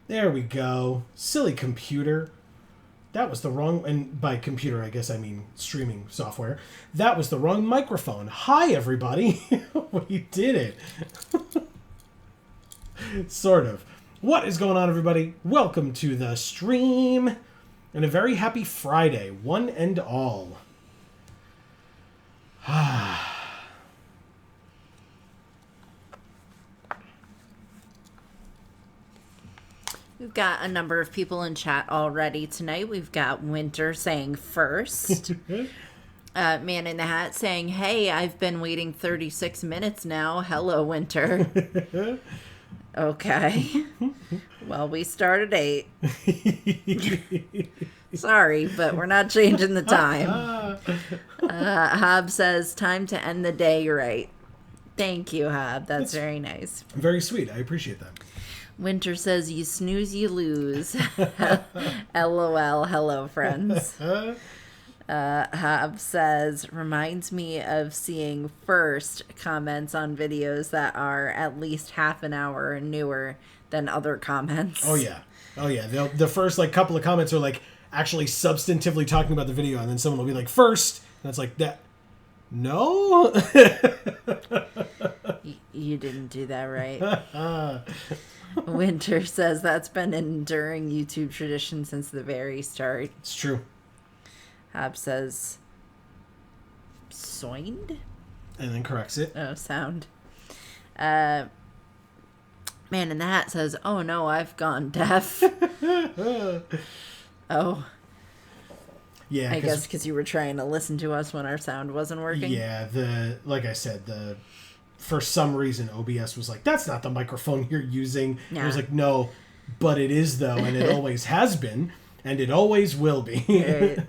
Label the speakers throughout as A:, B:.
A: There we go. Silly computer. That was the wrong... And by computer, I guess I mean streaming software. That was the wrong microphone. Hi, everybody. We did it. Sort of. What is going on, everybody? Welcome to the stream. And a very happy Friday, one and all.
B: We've got a number of people in chat already tonight. We've got Winter saying first. Man in the Hat saying, hey, I've been waiting 36 minutes now. Hello, Winter. Okay. Well, we start at 8. Sorry, but we're not changing the time. Hob says, time to end the day right. Thank you, Hob. That's very nice.
A: Very sweet. I appreciate that.
B: Winter says, you snooze, you lose. LOL. Hello, friends. Hob says, reminds me of seeing first comments on videos that are at least half an hour newer than other comments.
A: Oh, yeah. Oh, yeah. The first, couple of comments are, actually substantively talking about the video, and then someone will be like, first, and it's like, that... No?
B: You didn't do that right. Winter says that's been an enduring YouTube tradition since the very start.
A: It's true.
B: Hob says, soind?
A: And then corrects it.
B: Oh, sound. Man in the Hat says, oh no, I've gone deaf. Oh.
A: Yeah.
B: I guess because you were trying to listen to us when our sound wasn't working.
A: Yeah, like I said, for some reason, OBS was like, that's not the microphone you're using.
B: Yeah.
A: I was like, no, but it is, though, and it always has been, and it always will be.
B: Right.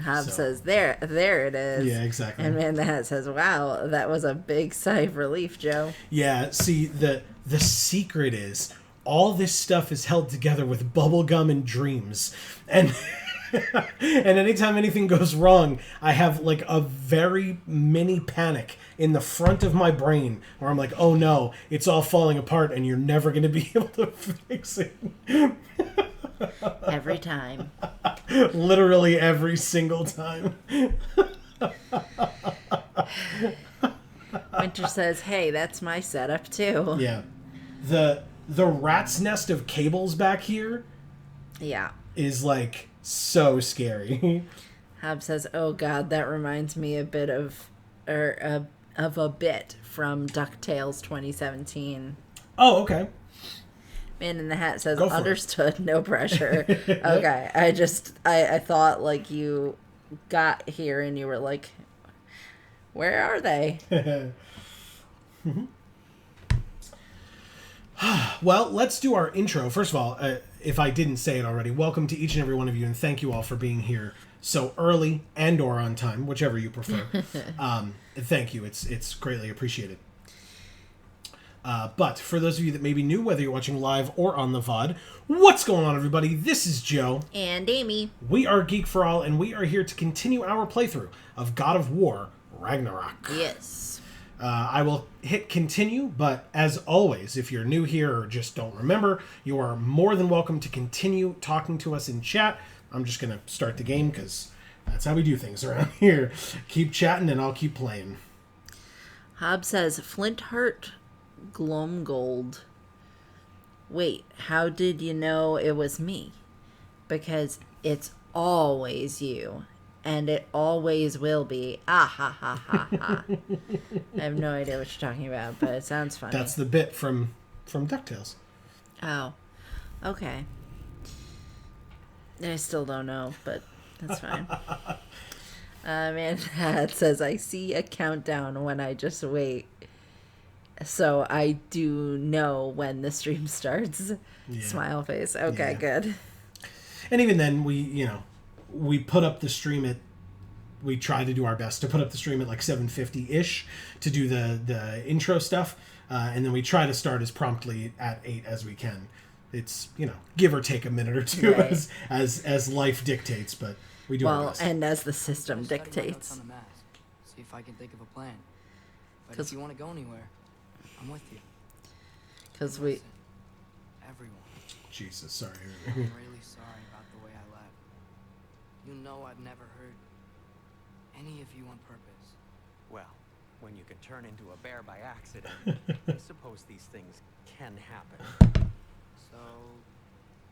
B: Hob says, there it is.
A: Yeah, exactly.
B: And Man in the Hat says, wow, that was a big sigh of relief, Joe.
A: Yeah, see, the secret is, all this stuff is held together with bubblegum and dreams. And... and anytime anything goes wrong, I have a very mini panic in the front of my brain where I'm like, oh no, it's all falling apart and you're never going to be able to fix it.
B: Every time.
A: Literally every single time.
B: Winter says, hey, that's my setup too.
A: Yeah. The rat's nest of cables back here.
B: Yeah.
A: Is so scary.
B: Hob says, oh god, that reminds me a bit of a bit from DuckTales 2017.
A: Oh, okay.
B: Man in the Hat says, understood, no pressure. Okay, I thought you got here and you were like, where are they?
A: Well, let's do our intro. First of all, if I didn't say it already, welcome to each and every one of you, and thank you all for being here so early and or on time, whichever you prefer. Thank you. It's greatly appreciated. But for those of you that may be new, whether you're watching live or on the VoD, what's going on, everybody? This is Joe.
B: And Amy.
A: We are Geek for All, and we are here to continue our playthrough of God of War, Ragnarok.
B: Yes.
A: I will hit continue, but as always, if you're new here or just don't remember, you are more than welcome to continue talking to us in chat. I'm just going to start the game because that's how we do things around here. Keep chatting and I'll keep playing.
B: Hob says, Flintheart Glomgold. Wait, how did you know it was me? Because it's always you. And it always will be. Ah, ha, ha, ha, ha. I have no idea what you're talking about, but it sounds funny.
A: That's the bit from DuckTales.
B: Oh, okay. I still don't know, but that's fine. Man, it says, I see a countdown when I just wait. So I do know when the stream starts. Yeah. Smile face. Okay, yeah. Good.
A: And even then, we put up the stream we try to do our best to put up the stream at 7:50-ish to do the intro stuff. And then we try to start as promptly at 8 as we can. It's, give or take a minute or two, right, as life dictates, but we do our best.
B: Well, and as the system dictates.
C: See if I can think of a plan. But if you want to go anywhere, I'm with you.
B: Because
C: everyone.
A: Jesus, sorry.
C: I'm really sorry about the way I left. You know I've never hurt any of you on purpose.
D: Well, when you can turn into a bear by accident, I suppose these things can happen.
C: So,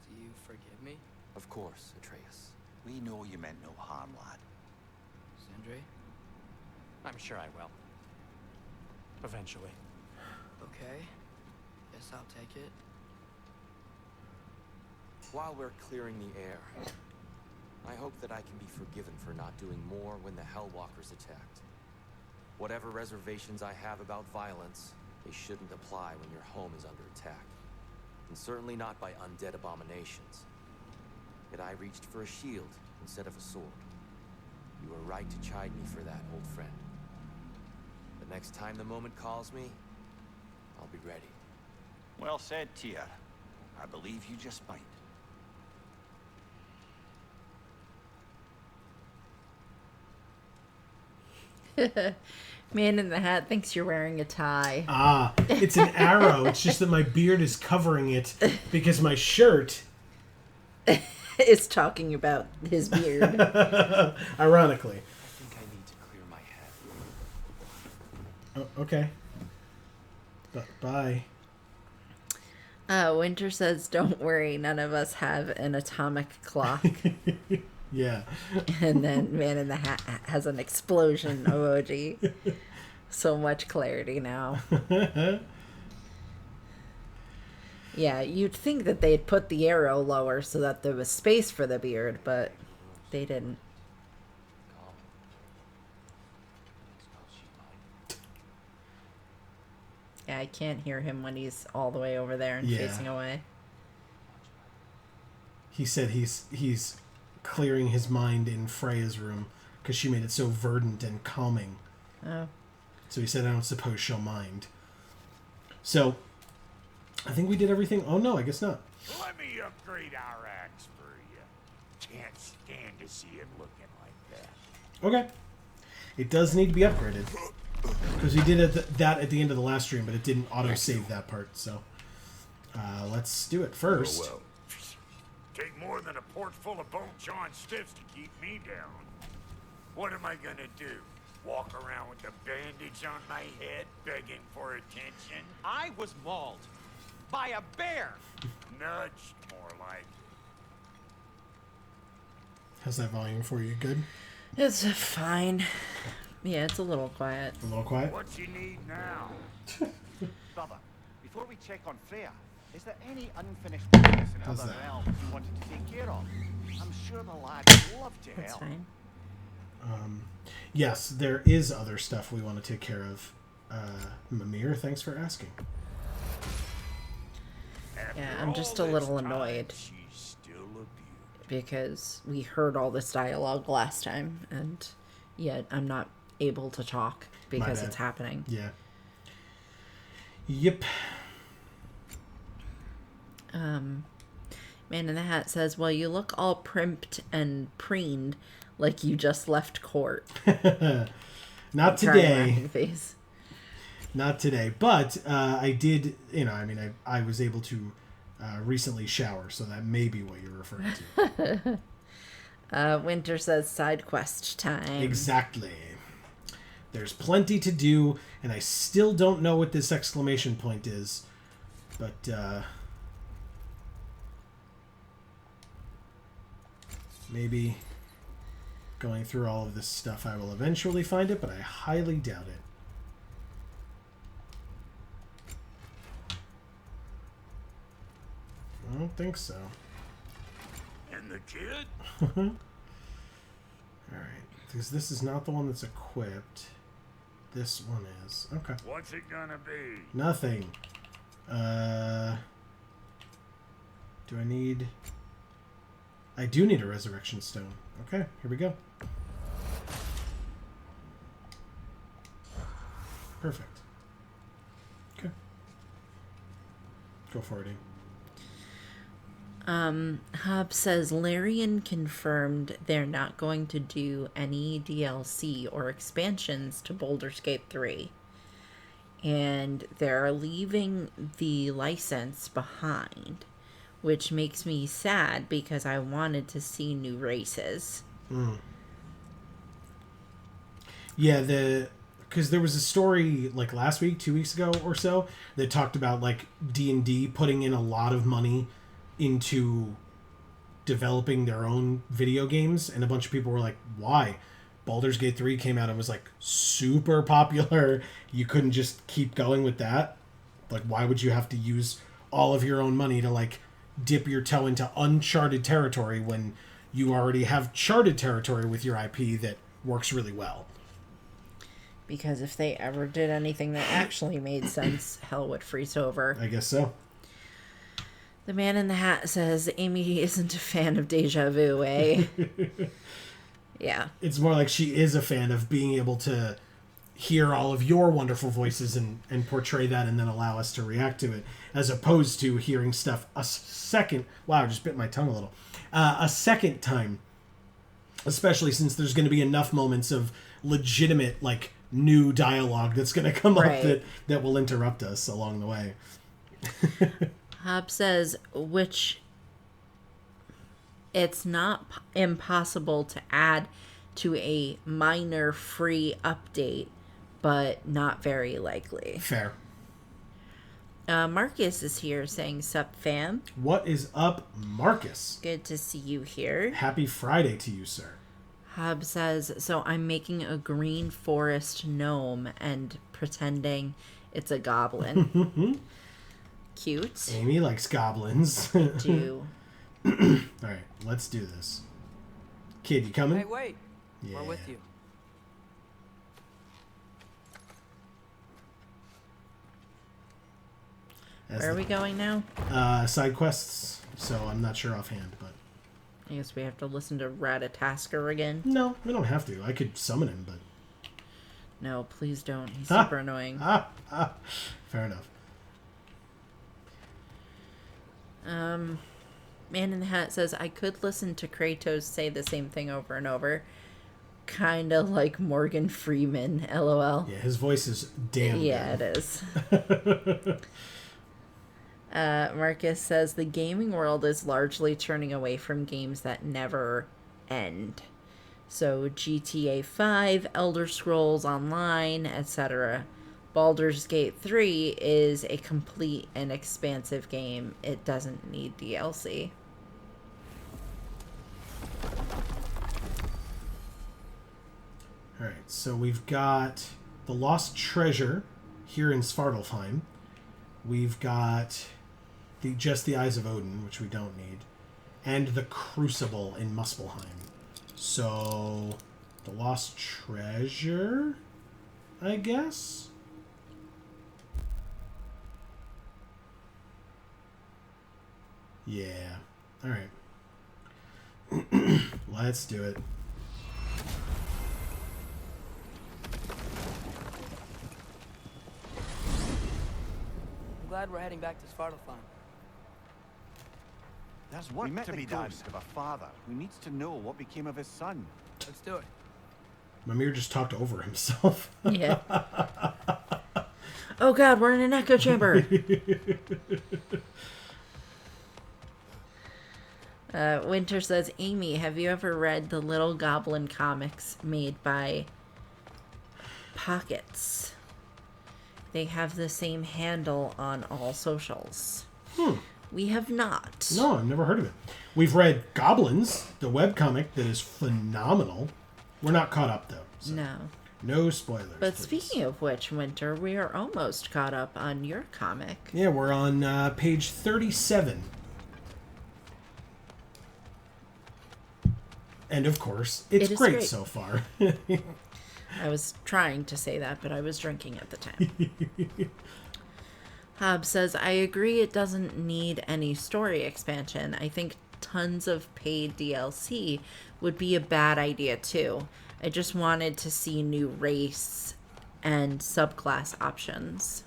C: do you forgive me?
E: Of course, Atreus. We know you meant no harm, lad.
C: Sindri?
D: I'm sure I will. Eventually.
C: Okay. Guess I'll take it.
E: While we're clearing the air, I hope that I can be forgiven for not doing more when the Hellwalkers attacked. Whatever reservations I have about violence, they shouldn't apply when your home is under attack. And certainly not by undead abominations. Yet I reached for a shield instead of a sword. You were right to chide me for that, old friend. The next time the moment calls me, I'll be ready.
F: Well said, Tyr. I believe you just might.
B: Man in the Hat thinks you're wearing a tie.
A: Ah, it's an arrow. It's just that my beard is covering it because my shirt
B: is talking about his beard.
A: Ironically.
E: I think I need to clear my head.
A: Oh, okay. Bye.
B: Winter says, "Don't worry, none of us have an atomic clock."
A: Yeah.
B: And then Man in the Hat has an explosion emoji. So much clarity now. Yeah, you'd think that they'd put the arrow lower so that there was space for the beard, but they didn't. Yeah, I can't hear him when he's all the way over there and facing away.
A: He said he's clearing his mind in Freya's room because she made it so verdant and calming.
B: Oh.
A: So he said, I don't suppose she'll mind. So, I think we did everything. Oh, no, I guess not.
F: Let me upgrade our axe for you. Can't stand to see it looking like that.
A: Okay. It does need to be upgraded. Because we did that at the end of the last stream, but it didn't auto-save that part. So, let's do it first.
F: Oh, well. Take more than a port full of bone-chawing stiffs to keep me down. What am I gonna do? Walk around with a bandage on my head, begging for attention?
D: I was mauled by a bear.
F: Nudged, more like.
A: How's that volume for you? Good?
B: It's fine. Yeah, it's a little quiet.
A: A little quiet?
F: What you need now?
G: Brother, before we check on Freyr, is there any unfinished business in
A: How's
G: other
A: that?
G: realms you wanted to take care of? I'm sure the lad would love to
B: That's
G: help.
B: fine.
A: Yes, there is other stuff we want to take care of. Mimir, thanks for asking.
B: Yeah,
F: After
B: I'm just a
F: all this
B: little
F: time,
B: annoyed
F: she's still a beauty.
B: because we heard all this dialogue last time, and yet I'm not able to talk because
A: bad.
B: it's happening.
A: Yeah. Yep.
B: Man in the Hat says, "Well, you look all primped and preened like you just left court."
A: Not
B: Sorry,
A: today.
B: laughing face.
A: Not today. But I did, I was able to recently shower, so that may be what you're referring to.
B: Winter says, "Side quest time."
A: Exactly. There's plenty to do, and I still don't know what this exclamation point is. But, maybe going through all of this stuff I will eventually find it, but I highly doubt it. I don't think so.
F: And the kid?
A: Alright. Because this is not the one that's equipped. This one is. Okay.
F: What's it gonna be?
A: Nothing. Do I need... I do need a resurrection stone. Okay, here we go. Perfect. Okay. Go for it, Ian.
B: Hob says, Larian confirmed they're not going to do any DLC or expansions to Baldur's Gate 3. and they're leaving the license behind, which makes me sad because I wanted to see new races.
A: Yeah, because there was a story like last week, 2 weeks ago or so, that talked about like D&D putting in a lot of money into developing their own video games, and a bunch of people were like, why? Baldur's Gate 3 came out and was like super popular. You couldn't just keep going with that. Like, why would you have to use all of your own money to like dip your toe into uncharted territory when you already have charted territory with your IP that works really well?
B: Because if they ever did anything that actually made sense, hell would freeze over.
A: I guess so.
B: The man in the hat says Amy isn't a fan of deja vu, eh? Yeah.
A: It's more like she is a fan of being able to hear all of your wonderful voices and portray that and then allow us to react to it, as opposed to hearing stuff a second... Wow, I just bit my tongue a little. A second time, especially since there's going to be enough moments of legitimate, like, new dialogue that's going to come up that will interrupt us along the way.
B: Hobbs says, which it's not impossible to add to a minor free update, but not very likely.
A: Fair.
B: Marcus is here saying, sup fam.
A: What is up, Marcus?
B: Good to see you here.
A: Happy Friday to you, sir.
B: Hobbs says, so I'm making a green forest gnome and pretending it's a goblin. Cute.
A: Amy likes goblins.
B: Do.
A: Alright, let's do this. Kid, you coming?
C: Hey, wait.
A: Yeah.
C: We're with you.
B: Where are we going now?
A: Side quests, so I'm not sure offhand, but...
B: I guess we have to listen to Ratatasker again.
A: No, we don't have to. I could summon him, but...
B: No, please don't. He's super annoying.
A: Fair enough.
B: Man in the Hat says, I could listen to Kratos say the same thing over and over. Kinda like Morgan Freeman, lol.
A: Yeah, his voice is damn good.
B: Yeah, it is. Marcus says, the gaming world is largely turning away from games that never end. So GTA 5, Elder Scrolls Online, etc. Baldur's Gate 3 is a complete and expansive game. It doesn't need DLC.
A: Alright, so we've got the Lost Treasure here in Svartalfheim. We've got just the Eyes of Odin, which we don't need. And the Crucible in Muspelheim. So, the Lost Treasure, I guess? Yeah. Alright. Let's do it.
C: I'm glad we're heading back to Svartalfheim.
G: There's work to be done. Of a father who needs to know what became of his son.
C: Let's do it.
A: Mimir just talked over himself.
B: Yeah. Oh god, we're in an echo chamber. Winter says, Amy, have you ever read the Little Goblin comics made by Pockets? They have the same handle on all socials. We have not.
A: No, I've never heard of it. We've read Goblins, the webcomic that is phenomenal. We're not caught up, though. So
B: No.
A: no spoilers.
B: But
A: please.
B: speaking of which, Winter, we are almost caught up on your comic.
A: Yeah, we're on page 37. And of course, it's
B: It is
A: great
B: great.
A: so far.
B: I was trying to say that, but I was drinking at the time. Hobbs says, I agree it doesn't need any story expansion. I think tons of paid DLC would be a bad idea too. I just wanted to see new race and subclass options.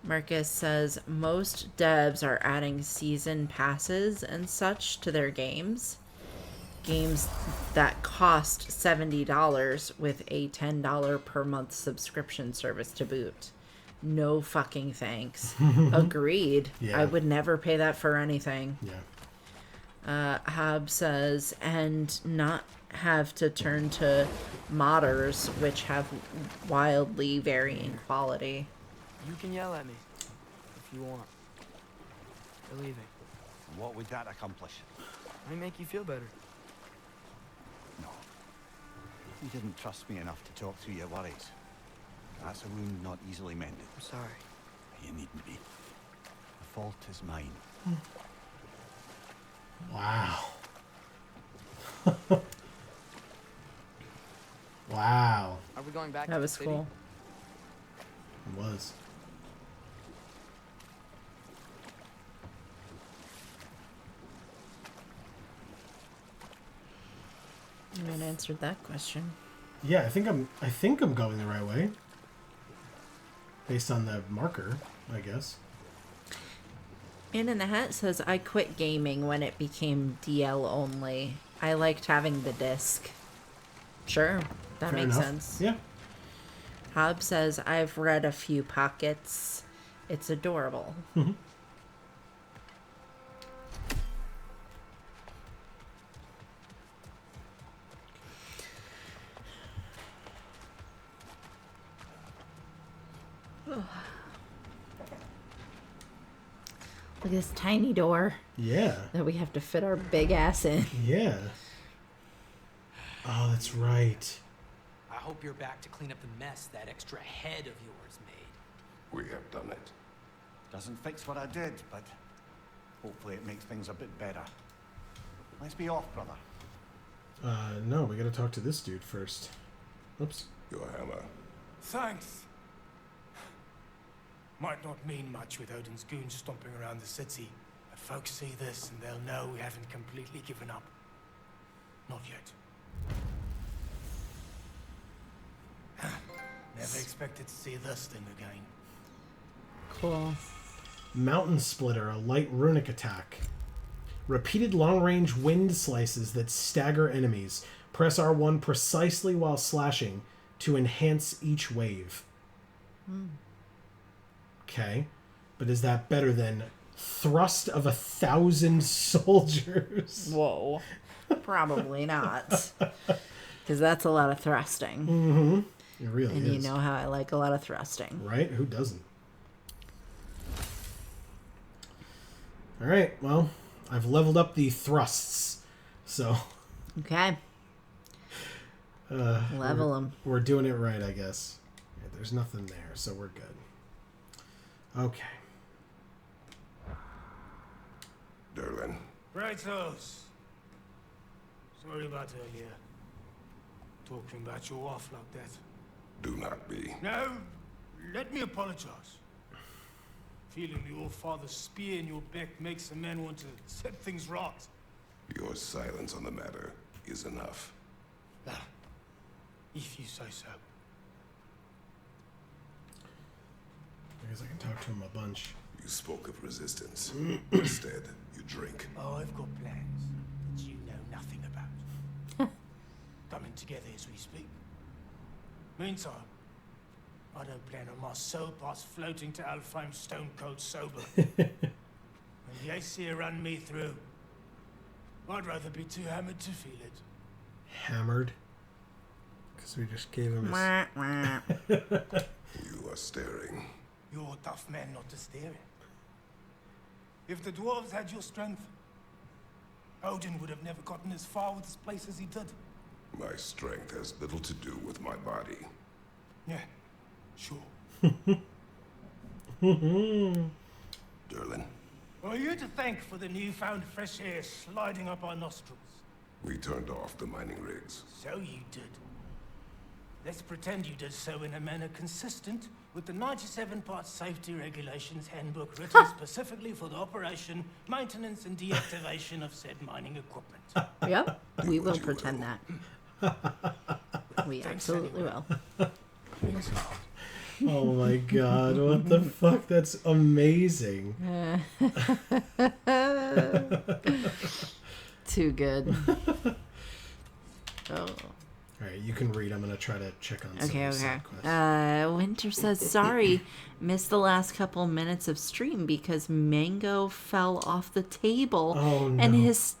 B: Marcus says, most devs are adding season passes and such to their games. Games that cost $70 with a $10 per month subscription service to boot. No fucking thanks. Agreed.
A: Yeah.
B: I would never pay that for anything.
A: Yeah.
B: Hob says, and not have to turn to modders, which have wildly varying quality.
C: You can yell at me if you want. Believe it.
G: And what would that accomplish?
C: Might make you feel better.
G: No. You didn't trust me enough to talk through your worries. That's a wound not easily mended.
C: I'm sorry.
G: You needn't be. The fault is mine.
A: Wow. Wow.
C: Are we going back
B: That
C: to the
B: was
C: city?
B: cool.
A: It was.
B: You might answered that question.
A: Yeah, I think I'm going the right way. Based on the marker, I guess.
B: Man in the Hat says, I quit gaming when it became DL only. I liked having the disc. Sure, that
A: Fair
B: makes
A: enough.
B: sense.
A: Yeah.
B: Hob says, I've read a few pockets. It's adorable. Look at this tiny door
A: Yeah.
B: that we have to fit our big ass in.
A: Yeah. Oh, that's right.
H: I hope you're back to clean up the mess that extra head of yours made.
I: We have done it.
G: Doesn't fix what I did, but hopefully it makes things a bit better. Let's be off, brother.
A: No, we gotta talk to this dude first. Oops.
I: Your hammer.
J: Thanks. Might not mean much with Odin's goons stomping around the city, but folks see this and they'll know we haven't completely given up. Not yet. Never expected to see this thing again.
B: Cool.
A: Mountain Splitter, a light runic attack. Repeated long-range wind slices that stagger enemies. Press R1 precisely while slashing to enhance each wave. Okay. But is that better than Thrust of 1,000 Soldiers?
B: Whoa. Probably not. Because that's a lot of thrusting.
A: Mm-hmm. It really
B: And
A: is.
B: you know how I like a lot of thrusting.
A: Right? Who doesn't? Alright, well, I've leveled up the thrusts. So...
B: Okay. Level them.
A: We're doing it right, I guess. Yeah, there's nothing there, so we're good. Okay.
I: Derlin.
J: Kratos. Sorry about earlier. Talking about your off like that.
I: Do not be.
J: No, let me apologize. Feeling your father's spear in your back makes a man want to set things right.
I: Your silence on the matter is enough.
J: Ah, if you say so.
A: I guess I can talk to him a bunch.
I: You spoke of resistance. Instead, you drink.
J: Oh, I've got plans that you know nothing about. Coming together as we speak. Meantime, I don't plan on my soul pass floating to Alfheim stone cold sober. When the Aesir run me through, I'd rather be too hammered to feel it.
A: Hammered? Because we just gave him
B: Wah, wah.
I: You are staring.
J: You're a tough man not to stare at. If the dwarves had your strength, Odin would have never gotten as far with this place as he did.
I: My strength has little to do with my body.
J: Yeah, sure.
I: Derlin.
J: Are you to thank for the newfound fresh air sliding up our nostrils?
I: We turned off the mining rigs.
J: So you did. Let's pretend you did so in a manner consistent with the 97-part safety regulations handbook written specifically for the operation, maintenance, and deactivation of said mining equipment.
B: Yep, we will pretend that. We
J: Thanks
B: absolutely will.
A: Oh my god, what the fuck? That's amazing.
B: Too good. Oh.
A: All right, you can read. I'm gonna try to check on.
B: Okay,
A: some
B: okay.
A: side quests.
B: Winter says, sorry, missed the last couple minutes of stream because Mango fell off the table.
A: Oh, no.
B: And his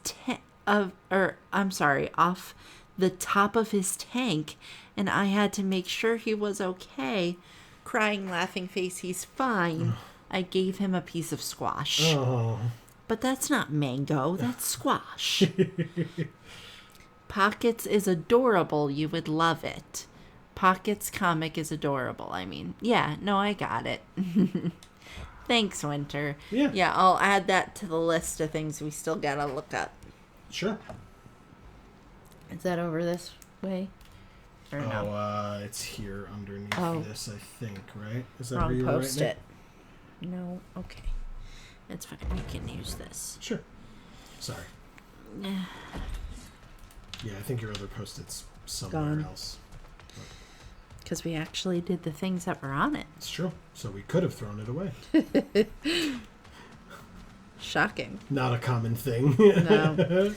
B: off the top of his tank, and I had to make sure he was okay. Crying, laughing face, he's fine. I gave him a piece of squash.
A: Oh.
B: But that's not mango, that's squash. Pockets is adorable. You would love it. Pockets comic is adorable. I mean, yeah, no, I got it. Thanks, Winter.
A: Yeah.
B: Yeah, I'll add that to the list of things we still gotta look up.
A: Sure.
B: Is that over this way? Or no?
A: It's here underneath this, I think, right? Is that where
B: Wrong
A: you were
B: post-it. No, okay. It's fine. We can use this.
A: Sure. Sorry. Yeah, I think your other post-it's somewhere else.
B: Because we actually did the things that were on it.
A: It's true. So we could have thrown it away.
B: Shocking.
A: Not a common thing.
B: No.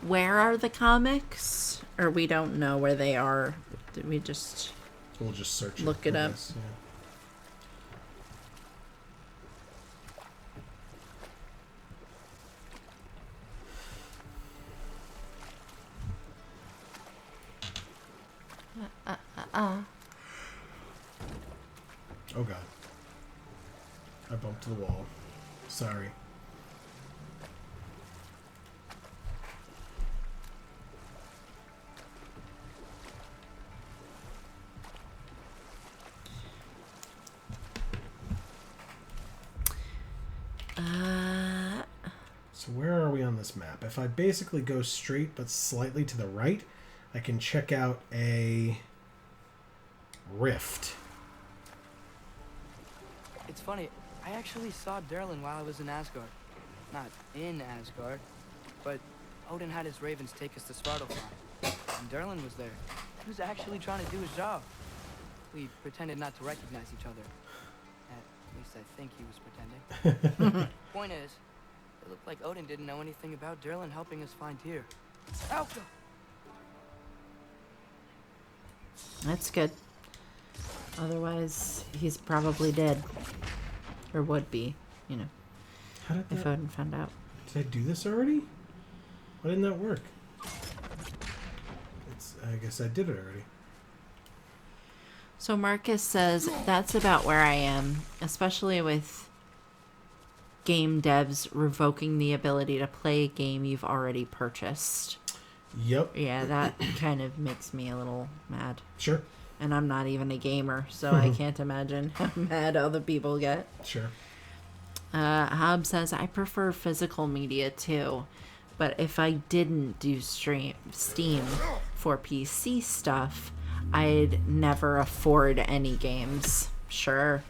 B: Where are the comics? Or we don't know where they are. Did we just...
A: We'll just search it.
B: Look it up.
A: This, yeah. Oh god. I bumped the wall. Sorry. So where are we on this map? If I basically go straight but slightly to the right, I can check out a rift.
C: It's funny, I actually saw Derlin while I was in Asgard. Not in Asgard, but Odin had his ravens take us to Svartalfheim. And Derlin was there. He was actually trying to do his job. We pretended not to recognize each other. At least I think he was pretending. Point is, it looked like Odin didn't know anything about Derlin helping us find Tyr. Alka!
B: That's good. Otherwise, he's probably dead. Or would be, you know.
A: How did
B: if Odin found out.
A: Did I do this already? Why didn't that work? I guess I did it already.
B: So Marcus says, that's about where I am, especially with game devs revoking the ability to play a game you've already purchased.
A: Yep.
B: Yeah, that kind of makes me a little mad.
A: Sure.
B: And I'm not even a gamer, so I can't imagine how mad other people get.
A: Sure.
B: Hob says, I prefer physical media too, but if I didn't do Steam for PC stuff, I'd never afford any games. Sure.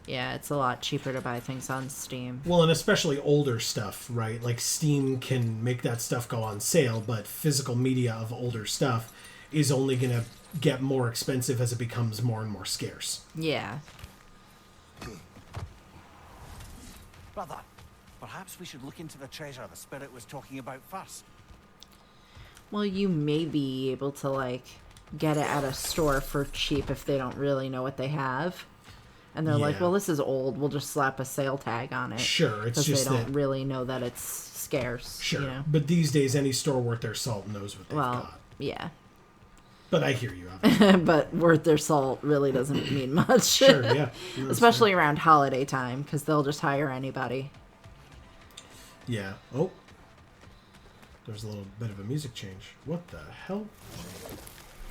B: Yeah, it's a lot cheaper to buy things on Steam.
A: Well, and especially older stuff, right? Like Steam can make that stuff go on sale, but physical media of older stuff is only going to get more expensive as it becomes more and more scarce.
B: Yeah.
G: Brother, perhaps we should look into the treasure the spirit was talking about first.
B: Well, you may be able to, like, get it at a store for cheap if they don't really know what they have. And they're like, well, this is old. We'll just slap a sale tag on it.
A: Sure, it's just
B: they don't really know that it's scarce.
A: Sure,
B: you know?
A: But these days, any store worth their salt knows what they've got.
B: Yeah.
A: But I hear you, obviously.
B: But worth their salt really doesn't mean much.
A: Sure, yeah. No,
B: especially around holiday time, because they'll just hire anybody.
A: Yeah. Oh. There's a little bit of a music change. What the hell?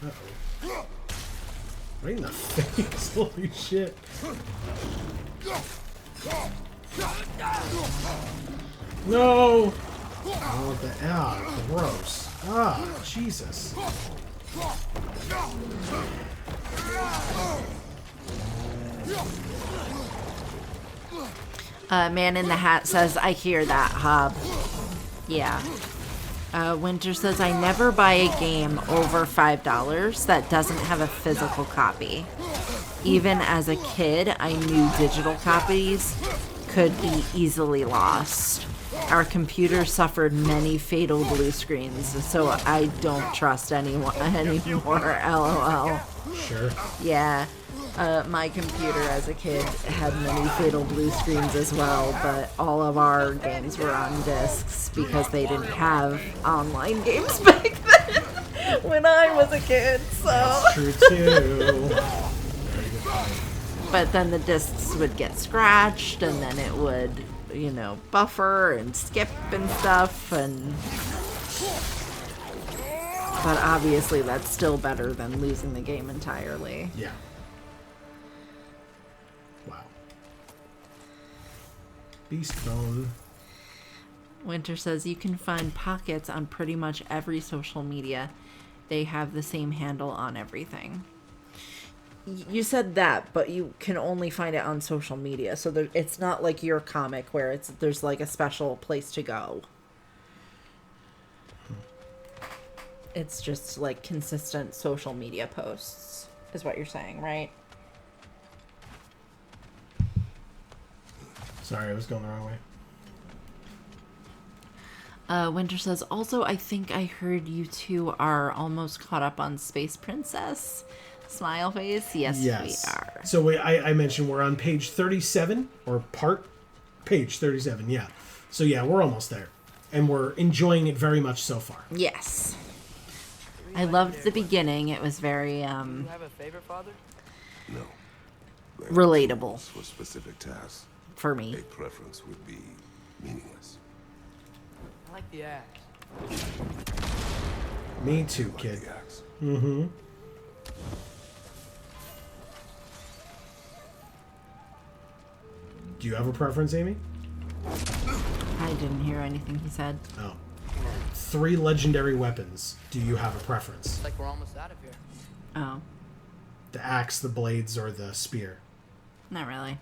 A: Uh-oh. Right in the face. Holy shit. No! Oh, what the... Ah, gross. Ah, Jesus.
B: Man in the Hat says, I hear that, Hob. Yeah. Winter says, I never buy a game over $5 that doesn't have a physical copy. Even as a kid, I knew digital copies could be easily lost. Our computer suffered many fatal blue screens, so I don't trust anyone anymore. LOL.
A: Sure.
B: Yeah. My computer as a kid had many fatal blue screens as well, but all of our games were on discs because they didn't have online games back then when I was a kid, so.
A: That's true too.
B: But then the discs would get scratched, and then it would, you know, buffer and skip and stuff, and... But obviously that's still better than losing the game entirely.
A: Yeah. Wow. Beast Bone.
B: Winter says you can find Pockets on pretty much every social media. They have the same handle on everything. You said that, but you can only find it on social media. So it's not like your comic where there's like a special place to go. It's just like consistent social media posts, is what you're saying, right?
A: Sorry, I was going the wrong way.
B: Winter says, also, I think I heard you two are almost caught up on Space Princess. Smile face. Yes, we are.
A: So I mentioned we're on page 37, or page 37, yeah. So yeah, we're almost there. And we're enjoying it very much so far.
B: Yes. I loved the beginning. It was very,
C: You have a favorite, Father?
I: No.
B: relatable
I: For specific tasks,
B: for me.
I: a preference would be meaningless.
C: I like the axe.
A: Me too,
I: Like
A: kid.
I: the axe.
A: Mm-hmm. Do you have a preference, Amy?
B: I didn't hear anything he said.
A: Oh. 3 legendary weapons. Do you have a preference?
C: It's like we're almost out of here.
B: Oh,
A: The axe, the blades, or the spear?
B: not really.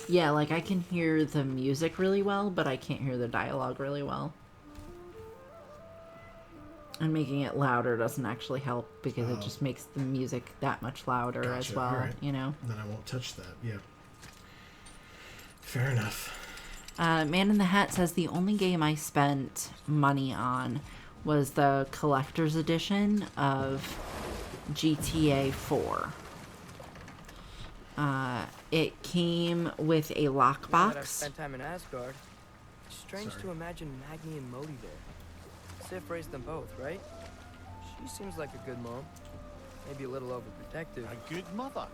B: Yeah, like I can hear the music really well, but I can't hear the dialogue really well. And making it louder doesn't actually help because it just makes the music that much louder as
A: Gotcha.
B: well,
A: All right.
B: you know?
A: Then I won't touch that. Yeah. Fair enough.
B: Man in the Hat says the only game I spent money on was the collector's edition of GTA 4. It came with a
C: Now that I've
B: lockbox.
C: spent time in Asgard, it's strange to imagine Magni and Modi there. Sif raised them both, right? She seems like a good mom. Maybe a little overprotective.
G: A good mother.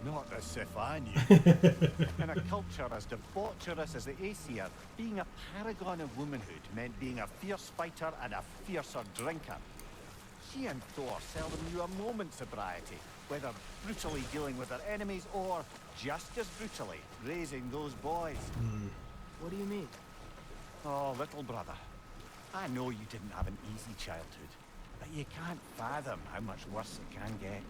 G: Not as if I knew. In a culture as debaucherous as the Aesir, being a paragon of womanhood meant being a fierce fighter and a fiercer drinker. She and Thor seldom knew a moment's sobriety, whether brutally dealing with their enemies or, just as brutally, raising those boys.
C: What do you mean?
G: Oh, little brother. I know you didn't have an easy childhood, but you can't fathom how much worse it can get.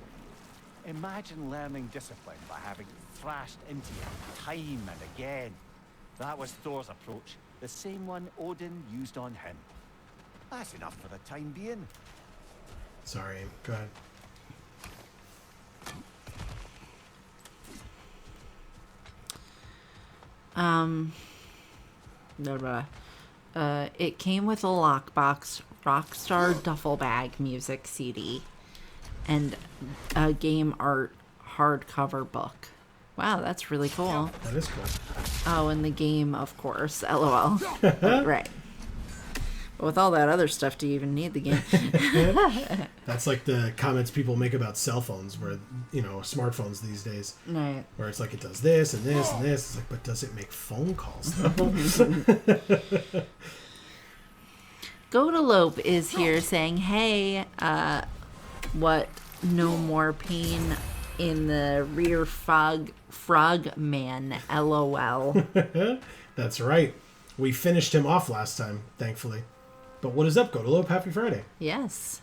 G: Imagine learning discipline by having thrashed into you time and again. That was Thor's approach, the same one Odin used on him. That's enough for the time being.
A: Sorry. Go ahead.
B: It came with a lockbox, Rockstar duffel bag music CD, and a game art hardcover book. Wow, that's really cool.
A: That is cool.
B: Oh, and the game, of course. LOL. Right. But with all that other stuff, do you even need the game?
A: That's like the comments people make about cell phones, where, you know, smartphones these days.
B: Right.
A: Where it's like it does this and this and this. It's like, but does it make phone calls though?
B: Godalope is here saying, hey, what? No more pain in the rear frog man. LOL.
A: That's right. We finished him off last time, thankfully. But what is up, Godalope? Happy Friday.
B: Yes.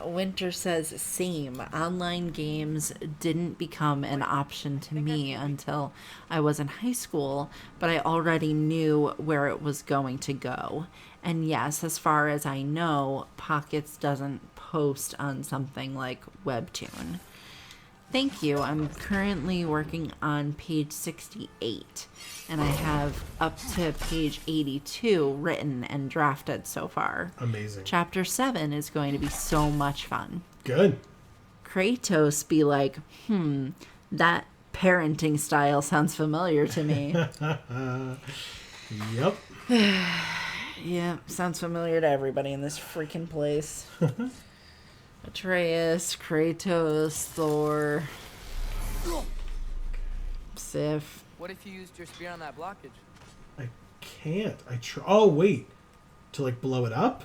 B: Winter says, same. Online games didn't become an option to me until I was in high school, but I already knew where it was going to go. And yes, as far as I know, Pockets doesn't post on something like Webtoon. Thank you. I'm currently working on page 68, and I have up to page 82 written and drafted so far.
A: Amazing.
B: Chapter 7 is going to be so much fun.
A: Good.
B: Kratos be like, that parenting style sounds familiar to me.
A: Yep.
B: Yeah, sounds familiar to everybody in this freaking place. Atreus, Kratos, Thor, Sif.
C: What if you used your spear on that blockage?
A: I can't. Oh, wait. To, like, blow it up?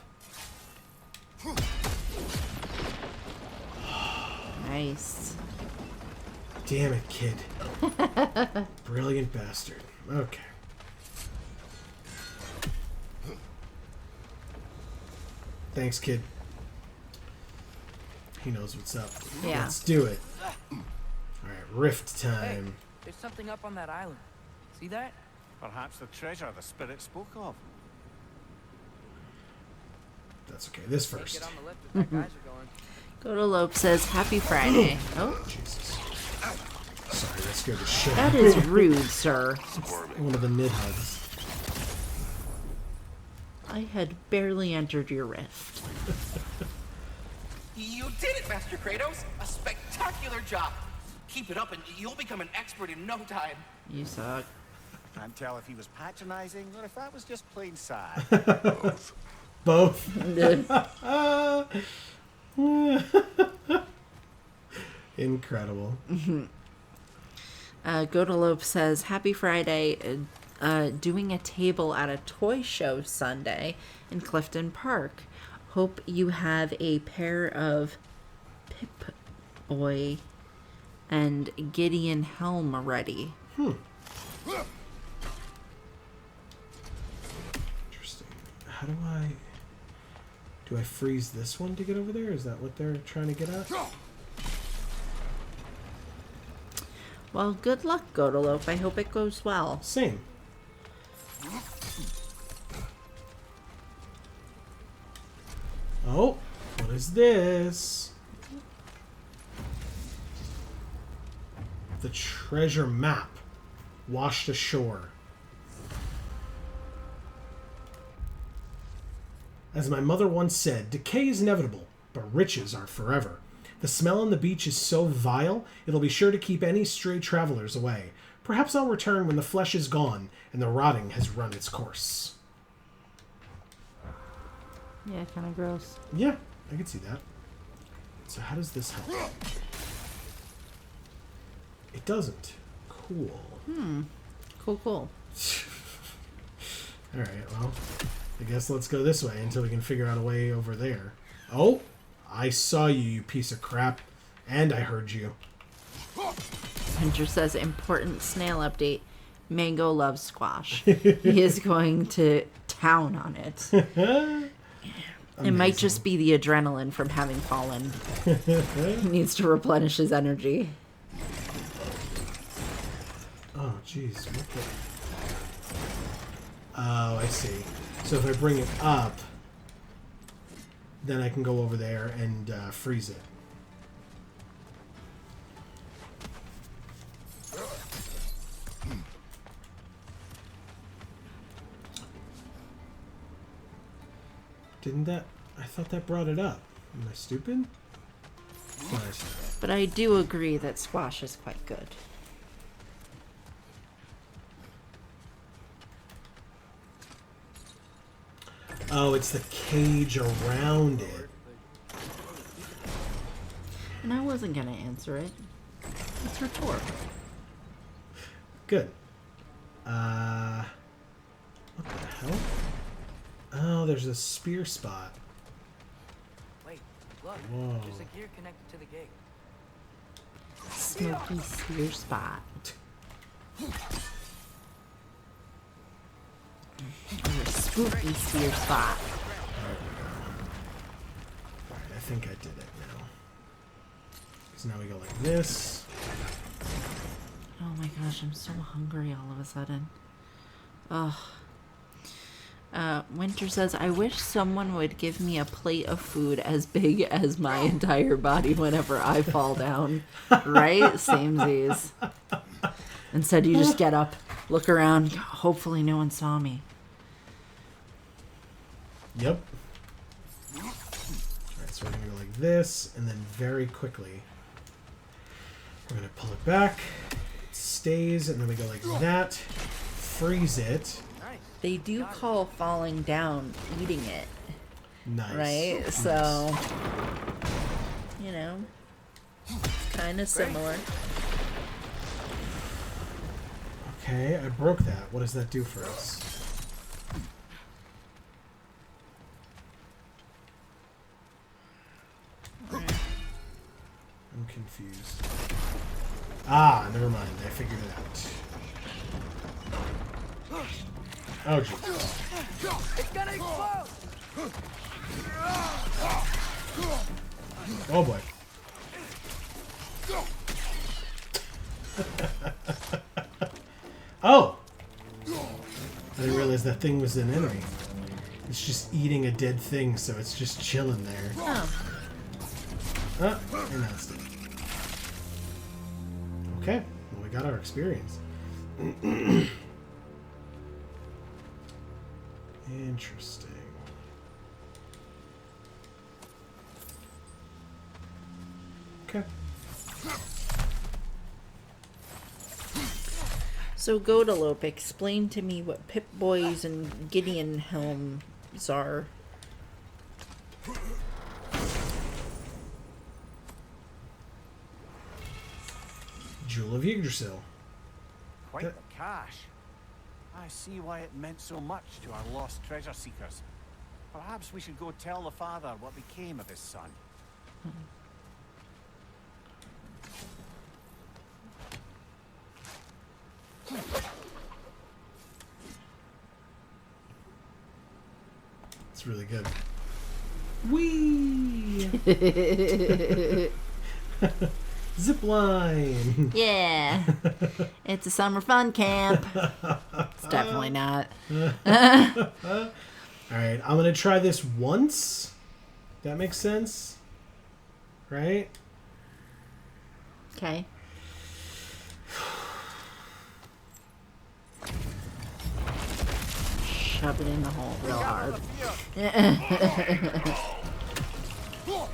B: Nice.
A: Damn it, kid. Brilliant bastard. Okay. Thanks, kid. He knows what's up.
B: Yeah.
A: Let's do it. Alright, rift time.
C: Hey, there's something up on that island. See that?
G: Perhaps the treasure the spirit spoke of.
A: That's okay. This
C: Can't
A: first.
C: get on the lift if that guys are going.
B: Godolope says, Happy Friday. Oh,
A: Jesus. Sorry, that scared the shit
B: that
A: out of
B: is
A: me.
B: rude, sir.
A: One of the mid hugs.
B: I had barely entered your rift.
K: You did it, Master Kratos! A spectacular job! Keep it up and you'll become an expert in no time.
B: You suck.
G: Can't tell if he was patronizing or if that was just plain sad.
A: Both. Incredible.
B: Godolope says, Happy Friday. Doing a table at a toy show Sunday in Clifton Park. Hope you have a pair of Pip-Boy and Gideon Helm ready.
A: Interesting. How do I... Do I freeze this one to get over there? Is that what they're trying to get at?
B: Well, good luck, Godolope. I hope it goes well.
A: Same. Oh, what is this? The treasure map washed ashore. As my mother once said, decay is inevitable, but riches are forever. The smell on the beach is so vile, it'll be sure to keep any stray travelers away. Perhaps I'll return when the flesh is gone and the rotting has run its course.
B: Yeah, kind of gross.
A: Yeah, I can see that. So how does this help? It doesn't. Cool.
B: Cool.
A: Alright, well, I guess let's go this way until we can figure out a way over there. Oh, I saw you, you piece of crap. And I heard you.
B: Hunter says, important snail update. Mango loves squash. He is going to town on it. It might just be the adrenaline from having fallen. He needs to replenish his energy.
A: Oh, jeez. What the... Oh, I see. So if I bring it up, then I can go over there and freeze it. Didn't that... I thought that brought it up. Am I stupid? Nice.
B: But I do agree that squash is quite good.
A: Oh, it's the cage around it.
B: And I wasn't going to answer it. It's rhetorical.
A: Good. What the hell? Oh, there's a spear spot.
C: Wait, look.
A: Whoa.
C: There's a gear connected to the gate.
B: Smoky spear spot. Or a spooky spear spot.
A: Alright, I think I did it now. Because now we go like this.
B: Oh my gosh, I'm so hungry all of a sudden. Ugh. Winter says, I wish someone would give me a plate of food as big as my entire body whenever I fall down. Right? Samesies. Instead, you just get up, look around. Hopefully no one saw me.
A: Yep. Alright, so we're going to go like this, and then very quickly, we're going to pull it back. It stays, and then we go like that. Freeze it.
B: They do call falling down eating it.
A: Nice.
B: Right?
A: Nice.
B: So, you know, kind of similar.
A: Okay, I broke that. What does that do for us? I'm confused. Ah, never mind. I figured it out. Oh, Jesus.
C: It's gonna explode!
A: Oh, boy. Oh! I didn't realize that thing was an enemy. It's just eating a dead thing, so it's just chilling there.
B: Oh.
A: Oh, and now it's dead. Okay, well, we got our experience. Interesting. Okay.
B: So, Godalope, explain to me what Pip-Boys and Gideon helms are.
A: Jewel of Yggdrasil.
G: Quite the cache. I see why it meant so much to our lost treasure seekers. Perhaps we should go tell the father what became of his son.
A: It's really good. Whee! Zip line.
B: Yeah. It's a summer fun camp. It's definitely not.
A: Alright, I'm going to try this once. That makes sense? Right?
B: Okay. Shove it in the hole real hard. Oh,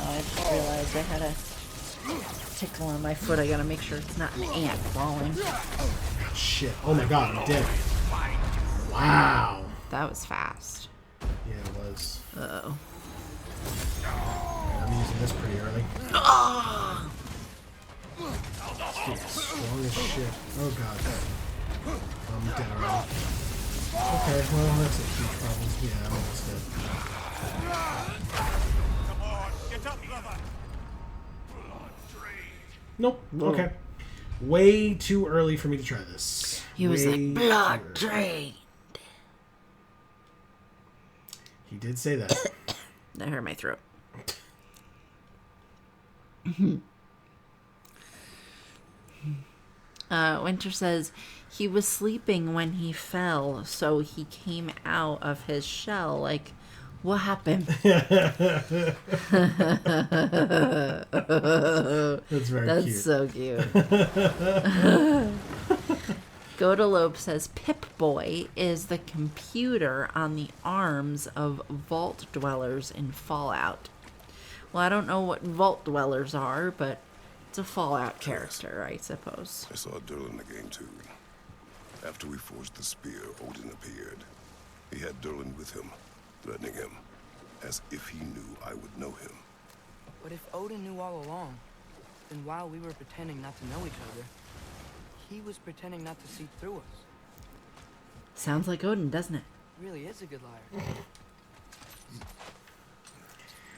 B: I just realized I had a tickle on my foot. I gotta make sure it's not an ant crawling.
A: Shit. Oh my god, I'm dead. Wow.
B: That was fast.
A: Yeah, it was.
B: Uh-oh.
A: I'm using this pretty early. This dude's strong as shit. Oh god. I'm dead already. Okay, well, that's a huge problem. Yeah, I'm almost dead.
G: Come on, get up, brother.
A: Nope. Okay. Way too early for me to try this.
B: He was like, blood drained.
A: He did say that.
B: That hurt my throat. Winter says he was sleeping when he fell, so he came out of his shell. Like, what happened?
A: That's very
B: That's
A: cute.
B: so cute. Godalope says Pip-Boy is the computer on the arms of vault dwellers in Fallout. Well, I don't know what vault dwellers are, but it's a Fallout character, I suppose.
I: I saw Durl in the game too. After we forged the spear, Odin appeared. He had Durlin with him, threatening him, as if he knew I would know him.
C: But if Odin knew all along, then while we were pretending not to know each other, he was pretending not to see through us.
B: Sounds like Odin, doesn't it?
C: Really is a good liar.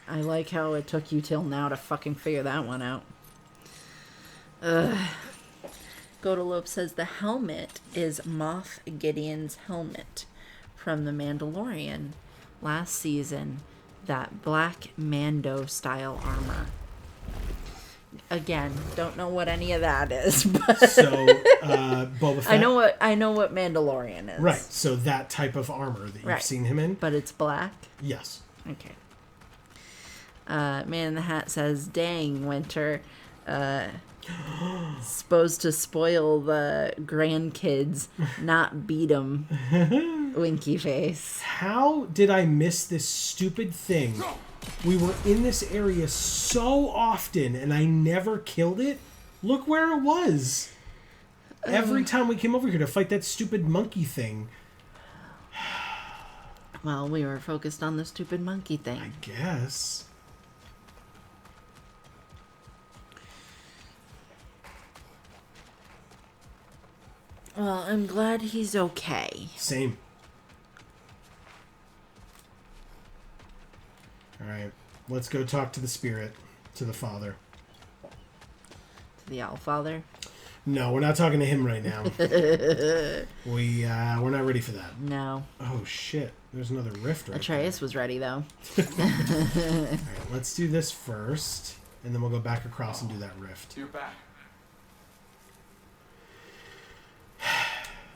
B: I like how it took you till now to fucking figure that one out. Godalope says the helmet is Moff Gideon's helmet from The Mandalorian last season. That black Mando style armor. Again, don't know what any of that is. But
A: So, Boba Fett.
B: I know what Mandalorian is.
A: Right. So that type of armor that you've seen him in.
B: But it's black.
A: Yes.
B: Okay. Man in the Hat says, "Dang, Winter, supposed to spoil the grandkids, not beat them." Winky face.
A: How did I miss this stupid thing? We were in this area so often, and I never killed it. Look where it was. Every time we came over here to fight that stupid monkey thing.
B: Well, we were focused on the stupid monkey thing.
A: I guess.
B: Well, I'm glad he's okay.
A: Same. Alright, let's go talk to the spirit, to the father.
B: To the Allfather?
A: No, we're not talking to him right now. We're not ready for that.
B: No.
A: Oh shit, there's another rift right
B: Atreus was ready, though.
A: Alright, let's do this first, and then we'll go back across and do that rift.
E: You're back.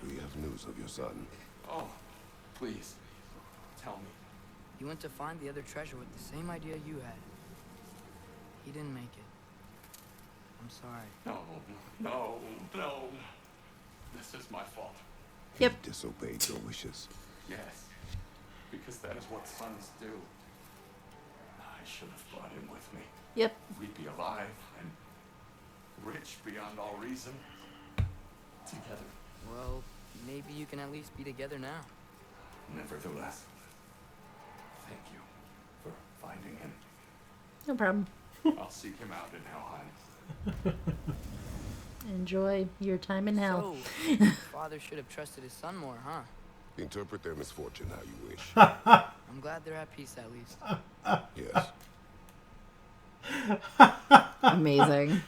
I: We have news of your son.
E: Oh, please, tell me.
C: He went to find the other treasure with the same idea you had. He didn't make it. I'm sorry.
E: No. This is my fault.
B: Yep.
I: He disobeyed your wishes.
E: Yes, because that is what sons do. I should have brought him with me.
B: Yep.
E: We'd be alive and rich beyond all reason. Together.
C: Well, maybe you can at least be together now.
E: Nevertheless, thank you for finding him.
B: No problem.
E: I'll seek him out in Helheim.
B: Enjoy your time in hell.
C: So, father should have trusted his son more, huh?
I: Interpret their misfortune how you wish.
C: I'm glad they're at peace at least.
I: Yes.
B: Amazing.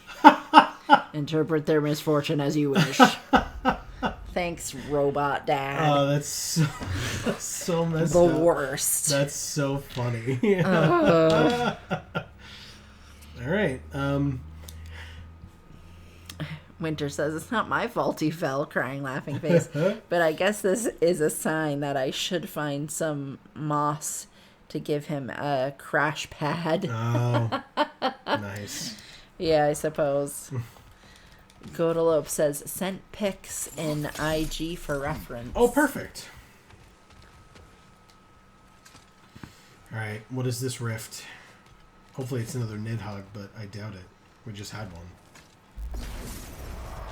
B: Interpret their misfortune as you wish. Thanks, robot dad.
A: Oh, that's so messed
B: the
A: up.
B: worst.
A: That's so funny. Alright,
B: Winter says, "It's not my fault he fell," crying laughing face. But I guess this is a sign that I should find some moss to give him a crash pad.
A: Oh, nice.
B: Yeah, I suppose. Godalope says, "Sent pics in IG for reference."
A: Oh, perfect. Alright, what is this rift? Hopefully it's another Nidhogg, but I doubt it. We just had one.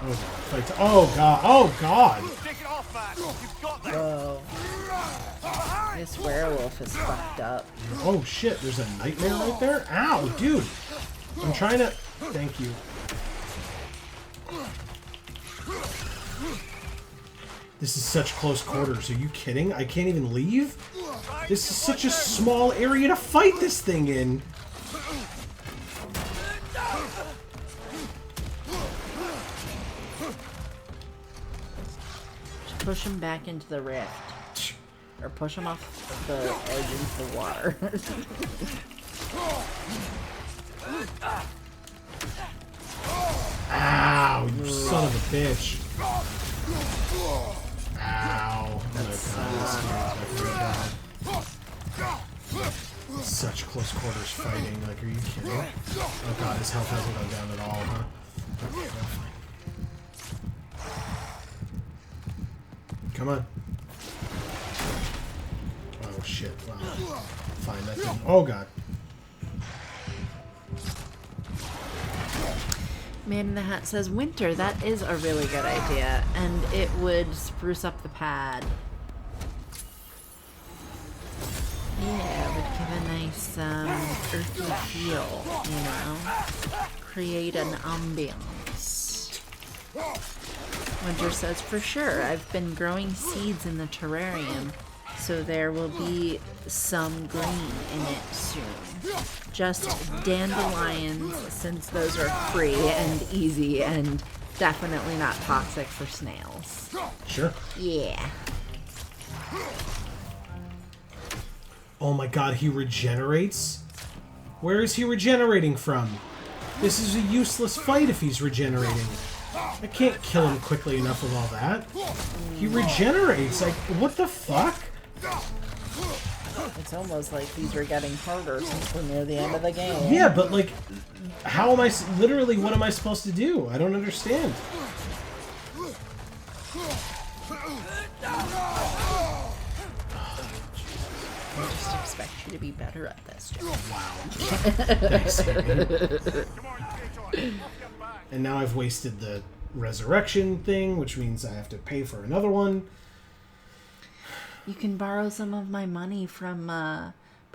A: Oh god. Fight oh god. Oh god.
G: Take it off, man. You've got that.
B: Whoa. This werewolf is fucked up.
A: Oh shit, there's a nightmare right there? Ow, dude. I'm trying to... Thank you. This is such close quarters. Are you kidding? I can't even leave? This is such a small area to fight this thing in.
B: Just push him back into the rift. Or push him off the edge into the water.
A: Ow, you son of a bitch. Ow. Such close quarters fighting. Like, are you kidding? Oh god, his health hasn't gone down at all, huh? Okay, well, fine. Come on. Oh shit. Wow. Fine, that thing. Oh god.
B: Man in the Hat says, "Winter, that is a really good idea, and it would spruce up the pad." Yeah, it would give a nice earthy feel, you know? Create an ambiance. Winter says, "For sure, I've been growing seeds in the terrarium, so there will be some green in it soon. Just dandelions, since those are free and easy and definitely not toxic for snails."
A: Sure.
B: Yeah.
A: Oh my god, he regenerates? Where is he regenerating from? This is a useless fight if he's regenerating. I can't kill him quickly enough with all that. He regenerates. Like, what the fuck?
B: It's almost like these are getting harder since we're near the end of the game.
A: Yeah, but like, how am I... Literally, what am I supposed to do? I don't understand.
B: I just expect you to be better at this.
A: Wow. Thanks, Amy. And now I've wasted the resurrection thing, which means I have to pay for another one.
B: You can borrow some of my money from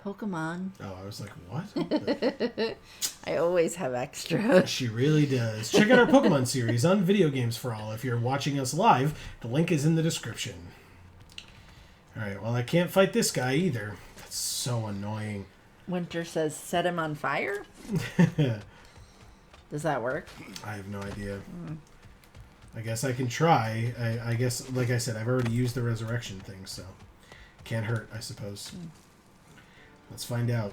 B: Pokemon.
A: Oh, I was like, what?
B: I always have extra.
A: She really does. Check out our Pokemon series on Video Games for All. If you're watching us live, the link is in the description. Alright, well, I can't fight this guy either. That's so annoying.
B: Winter says, set him on fire? Does that work?
A: I have no idea. I guess I can try. I guess, like I said, I've already used the resurrection thing, so can't hurt, I suppose. Let's find out.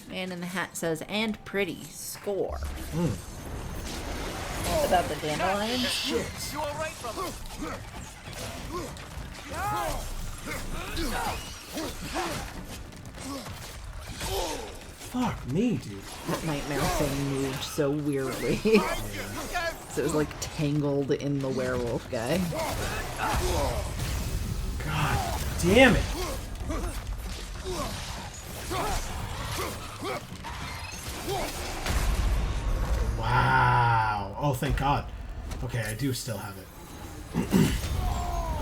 B: Man in the Hat says, and pretty. Score. What about the dandelion?
A: Shit.
K: You all right, brother?
A: Fuck me, dude.
B: That nightmare thing moved so weirdly. So it was like tangled in the werewolf guy.
A: God damn it. Wow. Oh, thank God. Okay, I do still have it.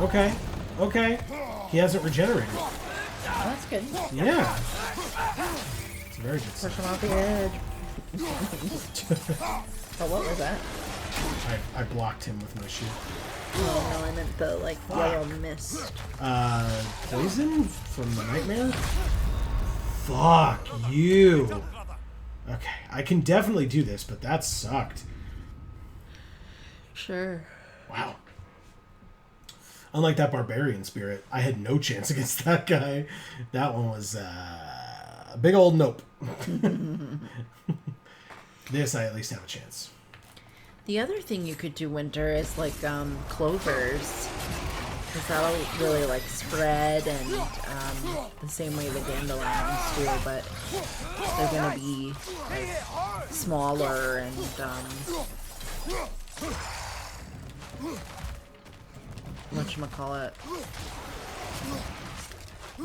A: Okay. Okay. He hasn't regenerated.
B: Oh, that's good.
A: Yeah. It's very good
B: Push
A: stuff.
B: him off the edge. Oh, what was that?
A: I blocked him with my shield.
B: Oh, no, I meant the, like, yellow mist.
A: Poison from the nightmare? Fuck you. Okay, I can definitely do this, but that sucked.
B: Sure.
A: Wow. Unlike that barbarian spirit, I had no chance against that guy. That one was a big old nope. This, I at least have a chance.
B: The other thing you could do, Winter, is like clovers. Because that'll really like spread and the same way the dandelions do, but they're going to be like smaller and whatchamacallit.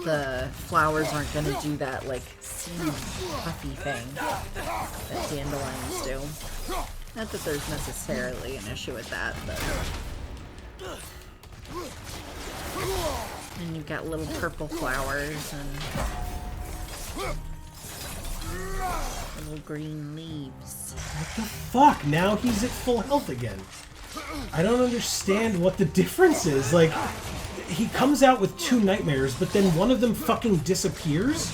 B: The flowers aren't going to do that like seed puffy thing that dandelions do. Not that there's necessarily an issue with that, but... And you've got little purple flowers and little green leaves.
A: What the fuck? Now he's at full health again. I don't understand what the difference is. Like, he comes out with 2 nightmares, but then one of them fucking disappears?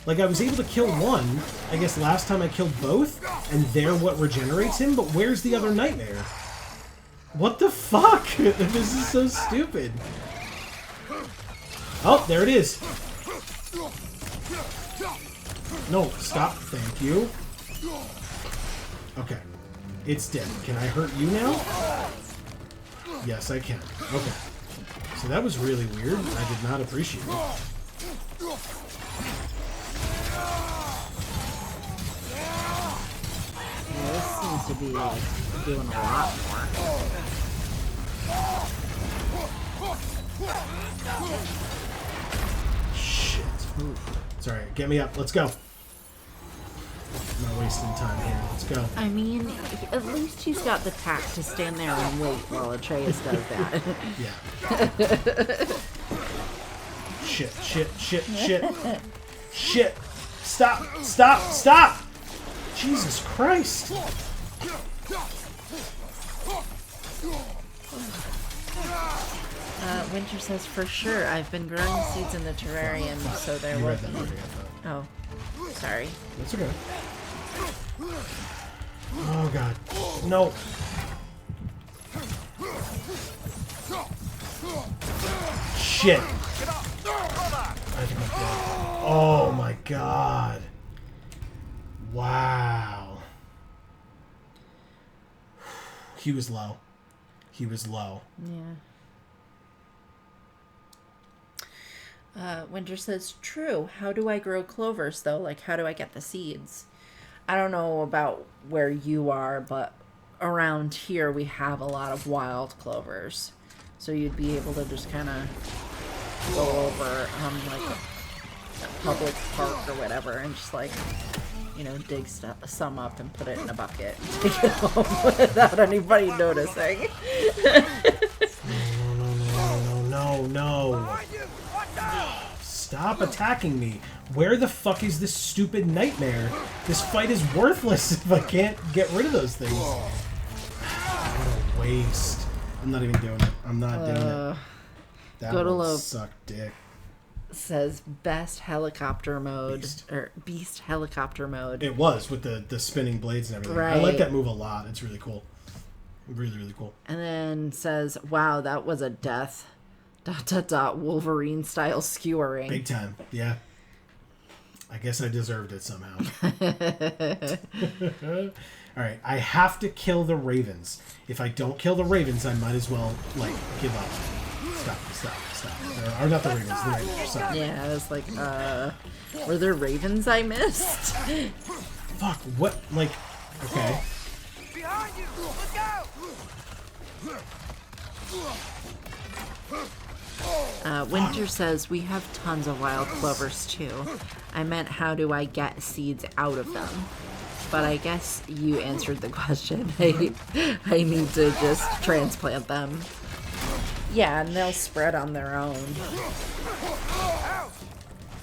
A: Like, I was able to kill one, I guess last time I killed both, and they're what regenerates him, but where's the other nightmare? What the fuck? This is so stupid. Oh, there it is. No, stop. Thank you. Okay. It's dead. Can I hurt you now? Yes, I can. Okay. So that was really weird. I did not appreciate it.
B: Yeah, this seems to be like doing a lot more.
A: Shit. It's alright. Get me up. Let's go. I'm not wasting time here. Let's go.
B: I mean, at least he's got the tact to stand there and wait while Atreus does that.
A: Yeah. Shit, shit, shit, shit. Shit. Stop, stop, stop! Jesus Christ.
B: Winter says, for sure, I've been growing seeds in the terrarium, so there
A: You
B: will
A: read that
B: be...
A: already, I thought.
B: Oh, sorry.
A: That's okay. Oh god. No. Shit. I think I'm dead. Oh my god. Wow. He was low. He was low.
B: Yeah. Winter says, true. How do I grow clovers, though? Like, how do I get the seeds? I don't know about where you are, but around here we have a lot of wild clovers. So you'd be able to just kind of go over, like, a public park or whatever and just, like, you know, dig some up and put it in a bucket and take it home without anybody noticing.
A: No. Stop attacking me. Where the fuck is this stupid nightmare? This fight is worthless if I can't get rid of those things. What a waste. I'm not even doing it. I'm not doing it. That one sucked dick.
B: Says best helicopter mode or beast helicopter mode.
A: It was with the spinning blades and everything.
B: Right.
A: I like that move a lot. It's really cool. Really cool.
B: And then says, wow, that was a death. ... Wolverine style skewering.
A: Big time. Yeah. I guess I deserved it somehow. All right. I have to kill the ravens. If I don't kill the ravens, I might as well, like, give up. Stop. Or not the ravens, the ravens. Sorry.
B: Yeah, I was like, were there ravens I missed?
A: Fuck, what? Like, okay.
C: Behind you! Look out!
B: Winter says, we have tons of wild clovers too. I meant, how do I get seeds out of them? But I guess you answered the question. I need to just transplant them. Yeah, and they'll spread on their own.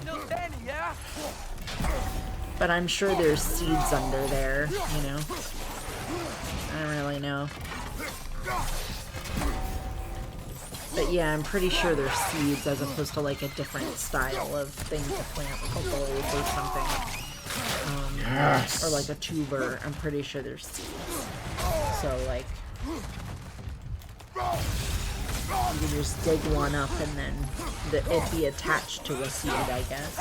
C: Still standing, yeah?
B: But I'm sure there's seeds under there, you know? I don't really know. But yeah, I'm pretty sure there's seeds as opposed to like a different style of thing to plant, like a bulb or something.
A: Yes.
B: Or like a tuber. I'm pretty sure there's seeds. So like, you can just dig one up and then it'd be attached to a seed, I guess.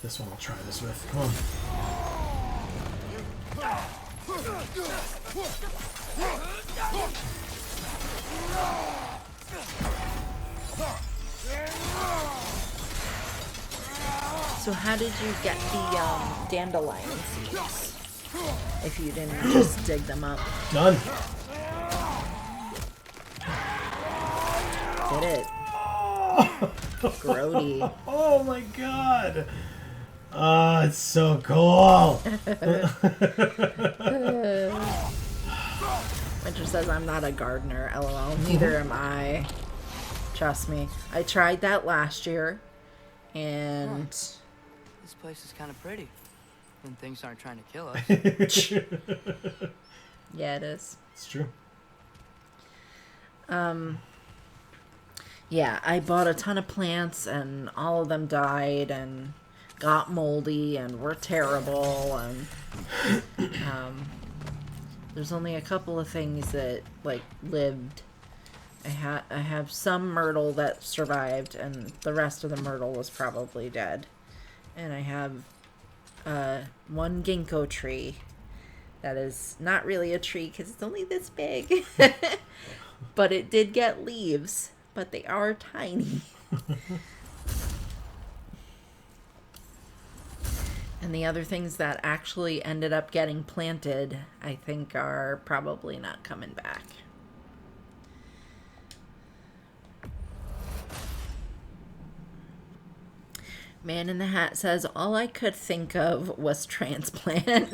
A: This one I'll try this with. Come on.
B: So how did you get the dandelion seeds? If you didn't just dig them up.
A: Done.
B: Did it. Grody.
A: Oh my god. Oh, it's so cool.
B: Winter says, I'm not a gardener, lol. Neither am I. Trust me. I tried that last year, and...
C: This place is kind of pretty. When things aren't trying to kill us.
B: Yeah, it is.
A: It's true.
B: Yeah, I bought a ton of plants, and all of them died, and got moldy, and were terrible, and there's only a couple of things that, like, lived. I have some myrtle that survived, and the rest of the myrtle was probably dead. And I have one ginkgo tree that is not really a tree because it's only this big. But it did get leaves, but they are tiny. And the other things that actually ended up getting planted, I think, are probably not coming back. Man in the Hat says, all I could think of was transplant.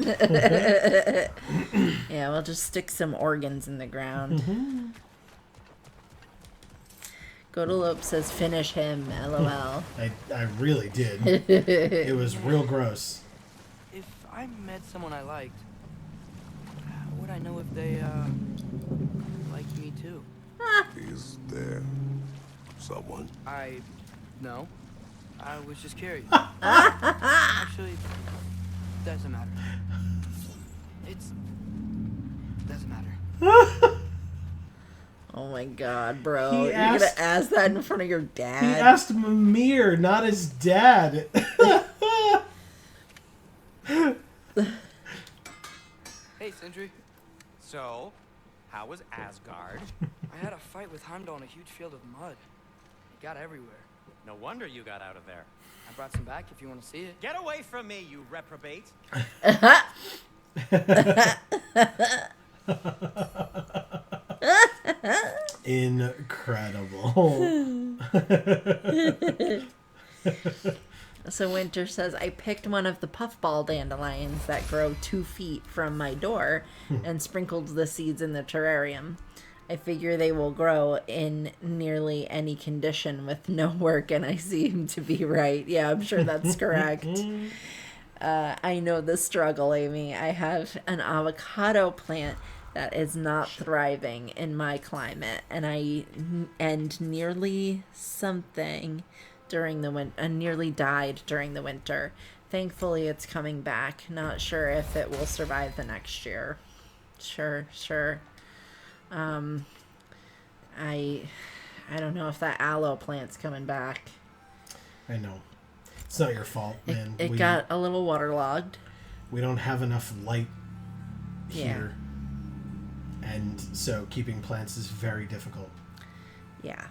B: Yeah, we'll just stick some organs in the ground.
A: Mm-hmm.
B: Godalope says, finish him, lol.
A: I really did. It was real gross.
C: If I met someone I liked, how would I know if they, liked me too?
I: Is there someone?
C: No. I was just curious. Actually, doesn't matter. Doesn't matter.
B: Oh my god, bro.
A: He
B: You're
A: asked-
B: gonna ask that in front of your
A: He
B: dad?
A: asked Mimir, not his dad.
C: Hey, Sindri.
D: So, how was Asgard?
C: I had a fight with Heimdall in a huge field of mud. It got everywhere.
D: No wonder you got out of there.
C: I brought some back if you want to see it.
D: Get away from me, you reprobate!
A: Incredible.
B: So Winter says, I picked one of the puffball dandelions that grow 2 feet from my door and sprinkled the seeds in the terrarium. I figure they will grow in nearly any condition with no work, and I seem to be right. Yeah, I'm sure that's correct. I know the struggle, Amy. I have an avocado plant that is not thriving in my climate, and nearly something during the winter, nearly died during the winter. Thankfully, it's coming back. Not sure if it will survive the next year. Sure. I don't know if that aloe plant's coming back.
A: I know. It's not your fault, man.
B: It got a little waterlogged.
A: We don't have enough light here.
B: Yeah.
A: And so keeping plants is very difficult.
B: Yeah.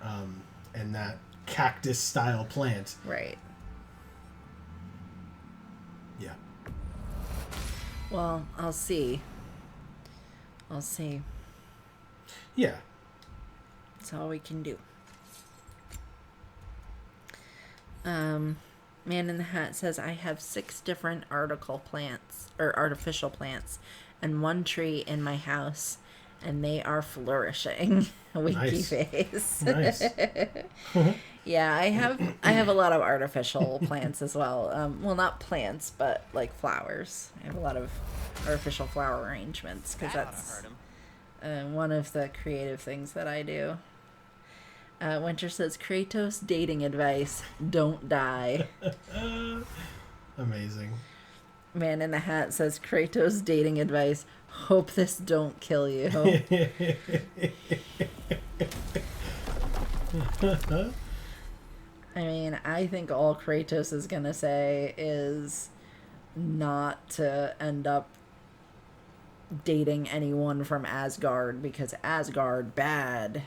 A: And that cactus-style plant.
B: Right.
A: Yeah.
B: Well, I'll see.
A: Yeah.
B: That's all we can do. Man in the Hat says, I have 6 different artificial plants and 1 tree in my house, and they are flourishing. Winky
A: Nice.
B: face.
A: Nice.
B: Yeah, I have a lot of artificial plants as well. Well, not plants, but like flowers. I have a lot of artificial flower arrangements because
D: That oughta
B: that's
D: hurt 'em.
B: one of the creative things that I do. Winter says, Kratos dating advice, don't die.
A: Amazing.
B: Man in the Hat says, Kratos dating advice, hope this don't kill you. I mean, I think all Kratos is going to say is not to end up dating anyone from Asgard, because Asgard bad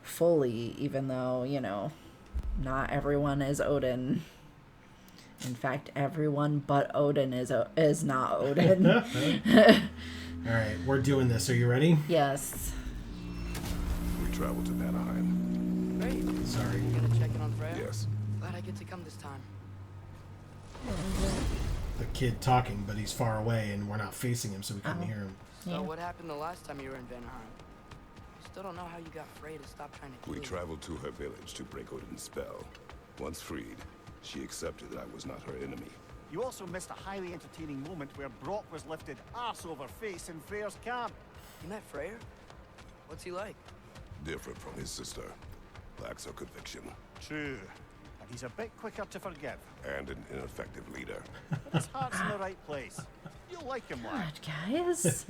B: fully, even though, you know, not everyone is Odin. In fact, everyone but Odin is not Odin.
A: All right, we're doing this. Are you ready?
B: Yes.
I: We travel to Vanaheim.
C: Great.
A: Sorry.
C: You gonna check in on Freya?
I: Yes.
C: Glad I get to come this time.
A: The kid talking, but he's far away and we're not facing him, so we couldn't hear him.
C: So
B: Yeah.
C: what happened the last time you were in Vanaheim? I still don't know how you got Frey to stop trying to kill
I: We
C: you.
I: traveled to her village to break Odin's spell. Once freed, she accepted that I was not her enemy.
G: You also missed a highly entertaining moment where Brock was lifted arse over face in Freyr's camp.
C: You met Freyr? What's he like?
I: Different from his sister. Lacks her conviction.
G: True. And he's a bit quicker to forgive.
I: And an ineffective leader.
G: But his heart's in the right place. You'll like him, lad.
B: God, guys.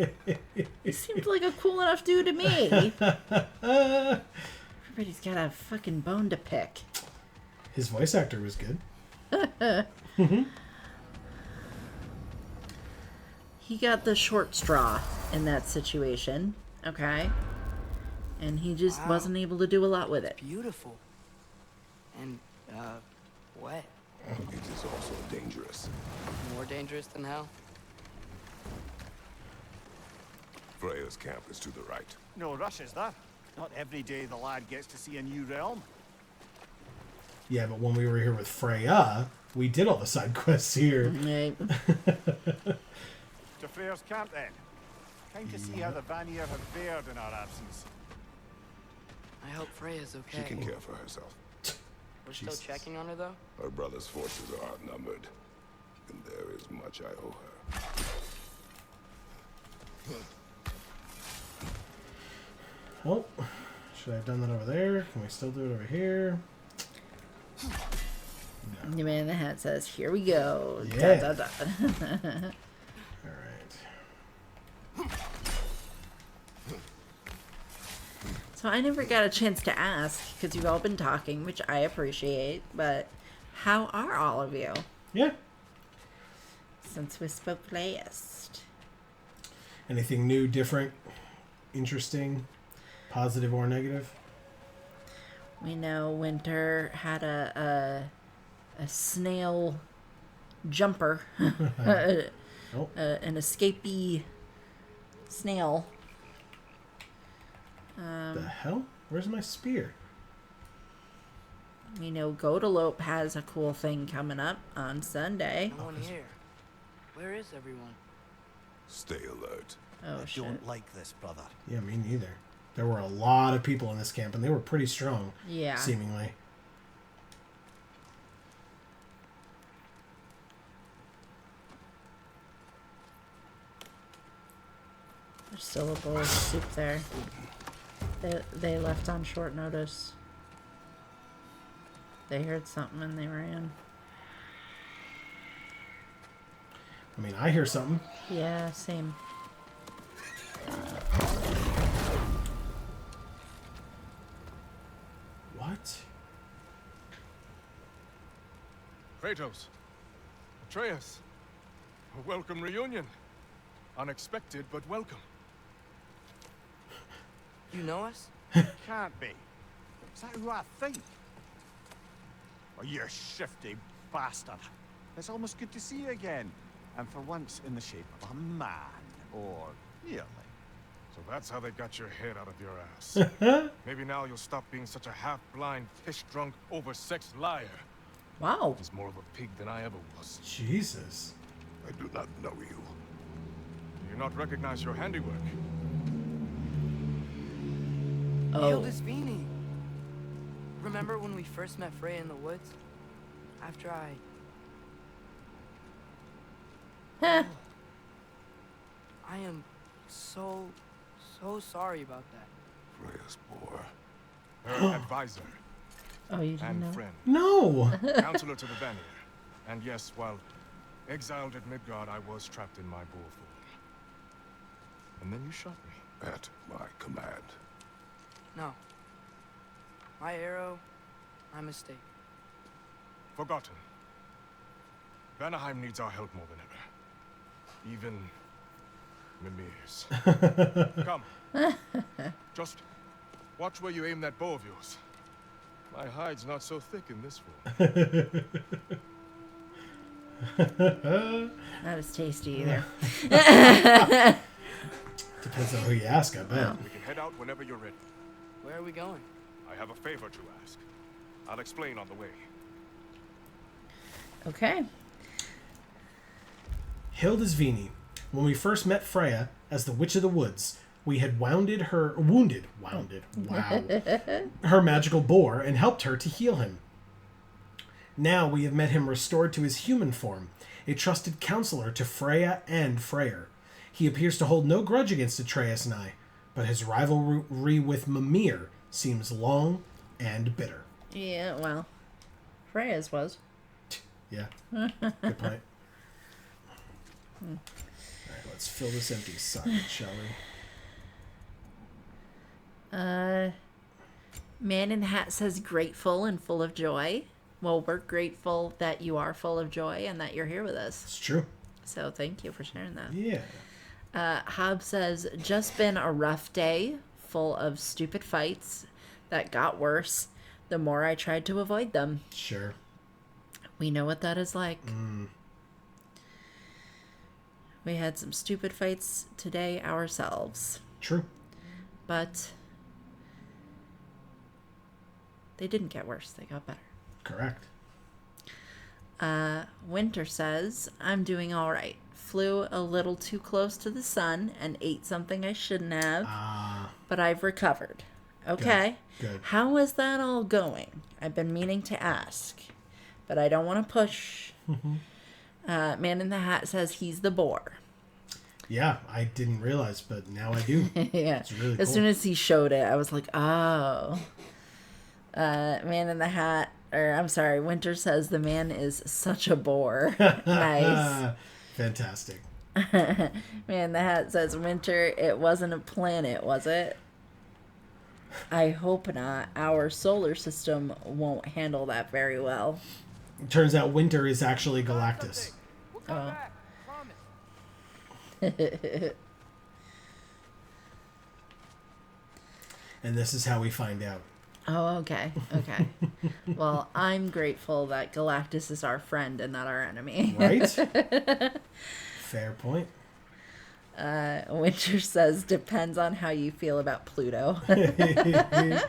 B: He seemed like a cool enough dude to me. Everybody's got a fucking bone to pick.
A: His voice actor was good.
B: He got the short straw in that situation, okay? And he just
C: Wow.
B: wasn't able to do a lot with it.
C: Beautiful. And, wet.
I: It is also dangerous.
C: More dangerous than hell?
I: Freya's camp is to the right.
G: No rush, is there? Not every day the lad gets to see a new realm.
A: Yeah, but when we were here with Freya, we did all the side quests here.
B: Right.
G: To Freyr's camp, then. Time to see how the Vanir have fared in our absence.
C: I hope Freya's okay.
I: She can care for herself.
C: We're
A: Jesus.
C: still checking on her, though?
I: Her brother's forces are outnumbered. And there is much I owe her.
A: Oh, should I have done that over there? Can we still do it over here?
B: The Man in the Hat says, "Here we go."
A: Yeah.
B: Da, da, da.
A: All right.
B: So I never got a chance to ask because you've all been talking, which I appreciate. But how are all of you
A: Yeah.
B: since we spoke last?
A: Anything new, different, interesting, positive or negative?
B: We know Winter had a snail jumper,
A: Oh.
B: an escapee snail.
A: The hell? Where's my spear?
B: We know Godalope has a cool thing coming up on Sunday.
C: No one here. Where is everyone?
I: Stay alert.
B: Oh,
G: I
B: shit.
G: don't like this, brother.
A: Yeah, me neither. There were a lot of people in this camp, and they were pretty strong,
B: Yeah.
A: seemingly.
B: There's still a bowl of soup there. They left on short notice. They heard something and they ran.
A: I mean, I hear something.
B: Yeah, same.
A: What?
L: Kratos, Atreus, a welcome reunion. Unexpected, but welcome.
C: You know us?
G: Can't be. Is that who I think? Oh, you shifty bastard. It's almost good to see you again. And for once in the shape of a man. Or nearly.
L: So that's how they got your head out of your ass. Maybe now you'll stop being such a half-blind, piss-drunk, oversexed liar.
B: Wow.
L: He's more of a pig than I ever was.
A: Jesus.
I: I do not know you.
L: Do you not recognize your handiwork?
B: Oh.
C: Hildisvini. Remember when we first met Freya in the woods? After
B: Huh.
C: I am so sorry about that.
I: Freya's boar.
L: Her advisor
B: Oh, you didn't
L: and
B: know?
L: friend.
A: No!
L: Counselor to the Vanir. And yes, while exiled at Midgard, I was trapped in my boar form. And then you shot me.
I: At my command.
C: No. My arrow, my mistake.
L: Forgotten. Vanaheim needs our help more than ever. Even Mimir's. Come. Just watch where you aim that bow of yours. My hide's not so thick in this form.
B: Not as tasty either.
A: Depends on who you ask, I bet.
L: We can head out whenever you're ready.
C: Where are we going?
L: I have a favor to ask. I'll explain on the way.
B: Okay.
A: Hildisvini. When we first met Freya as the Witch of the Woods, we had wounded, wow, her magical boar and helped her to heal him. Now we have met him restored to his human form, a trusted counselor to Freya and Freyr. He appears to hold no grudge against Atreus and I, but his rivalry with Mimir seems long and bitter.
B: Yeah, well, Freya's was.
A: Yeah, good point. Alright, let's fill this empty socket, shall we?
B: Man in the Hat says grateful and full of joy. Well, we're grateful that you are full of joy and that you're here with us.
A: It's true.
B: So thank you for sharing that.
A: Yeah.
B: Hob says, just been a rough day, full of stupid fights that got worse the more I tried to avoid them.
A: Sure.
B: We know what that is like. We had some stupid fights today ourselves.
A: True.
B: But they didn't get worse. They got better.
A: Correct.
B: Winter says, I'm doing all right. Flew a little too close to the sun and ate something I shouldn't have, but I've recovered. Okay.
A: Good.
B: How is that all going? I've been meaning to ask, but I don't want to push. Man in the Hat says he's the boar.
A: Yeah, I didn't realize, but now I do.
B: Yeah.
A: It's really
B: As
A: cool.
B: soon as he showed it, I was like, oh. Man in the Hat I'm sorry, Winter says the man is such a bore. Nice.
A: Fantastic.
B: Man, the hat says, Winter, it wasn't a planet, was it? I hope not. Our solar system won't handle that very well.
A: It turns out Winter is actually Galactus.
B: Oh.
A: And this is how we find out.
B: Oh, okay. Okay. Well, I'm grateful that Galactus is our friend and not our enemy.
A: Right? Fair point.
B: Winter says, depends on how you feel about Pluto. Man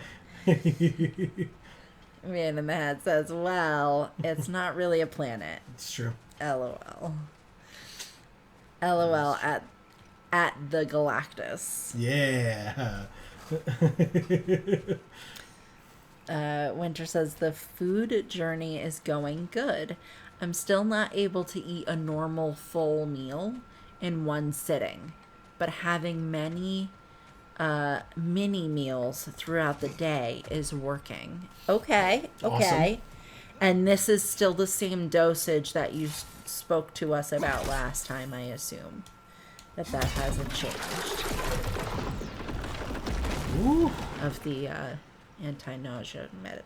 B: in the Hat says, well, it's not really a planet.
A: It's true.
B: LOL. LOL at the Galactus.
A: Yeah.
B: Winter says, the food journey is going good. I'm still not able to eat a normal full meal in one sitting, but having many mini meals throughout the day is working. Okay.
A: Awesome.
B: And this is still the same dosage that you spoke to us about last time, I assume. That hasn't changed.
A: Ooh.
B: Of the anti-nausea med.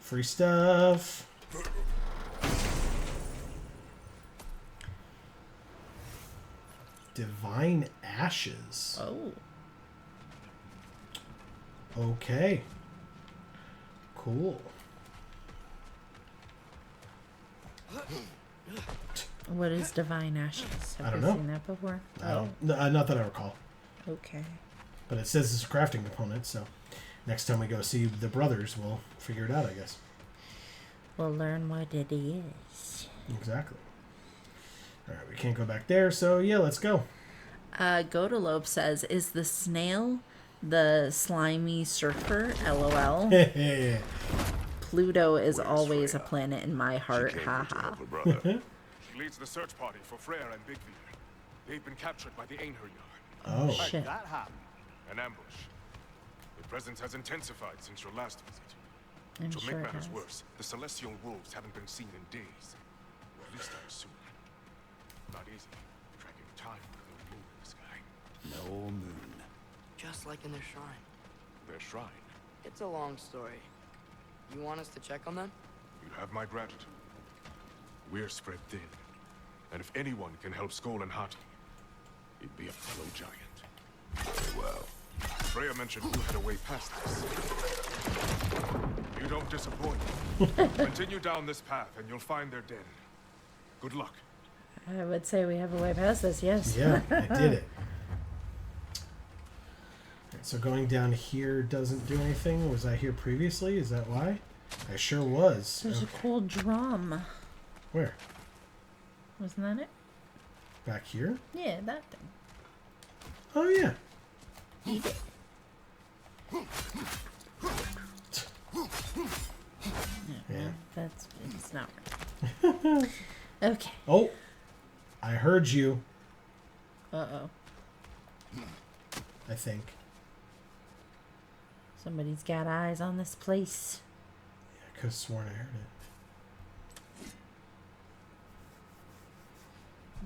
A: Free stuff. Divine Ashes.
B: Oh.
A: Okay. Cool.
B: What is Divine Ashes? Have
A: I don't
B: you
A: know.
B: seen that before?
A: I don't. Not that I recall.
B: Okay.
A: But it says it's a crafting component, so next time we go see the brothers, we'll figure it out, I guess.
B: We'll learn what it is.
A: Exactly. Alright, we can't go back there, so yeah, let's go.
B: Godalope says, is the snail the slimy surfer? LOL. Pluto is always a planet in my heart. Haha.
L: She leads the search party for Freyr and Bigvir. They've been captured by the Einherjar.
A: Oh.
B: Shit.
G: That happened.
L: An ambush. The presence has intensified since your last visit.
B: I'm
L: To
B: sure
L: make
B: it
L: matters
B: has.
L: worse, the celestial wolves haven't been seen in days. At least I assume. Not easy, tracking time with no moon in the sky.
G: No moon.
C: Just like in their shrine.
L: Their shrine.
C: It's a long story. You want us to check on them?
L: You have my gratitude. We're spread thin. And if anyone can help Skoll and Hati, it'd be a fellow giant.
I: Very well.
L: Freya mentioned you had a way past this. You don't disappoint. Continue down this path and you'll find their den. Good luck.
B: I would say we have a way past this, yes.
A: Yeah, I did it. Alright, so going down here doesn't do anything. Was I here previously? Is that why? I sure was.
B: There's a cool drum.
A: Where?
B: Wasn't that it?
A: Back here?
B: Yeah, that thing.
A: Oh, yeah.
B: Eat it.
A: Yeah.
B: It's not right. Okay.
A: Oh, I heard you,
B: Uh-oh.
A: I think.
B: Somebody's got eyes on this place.
A: Yeah, I could have sworn I heard it.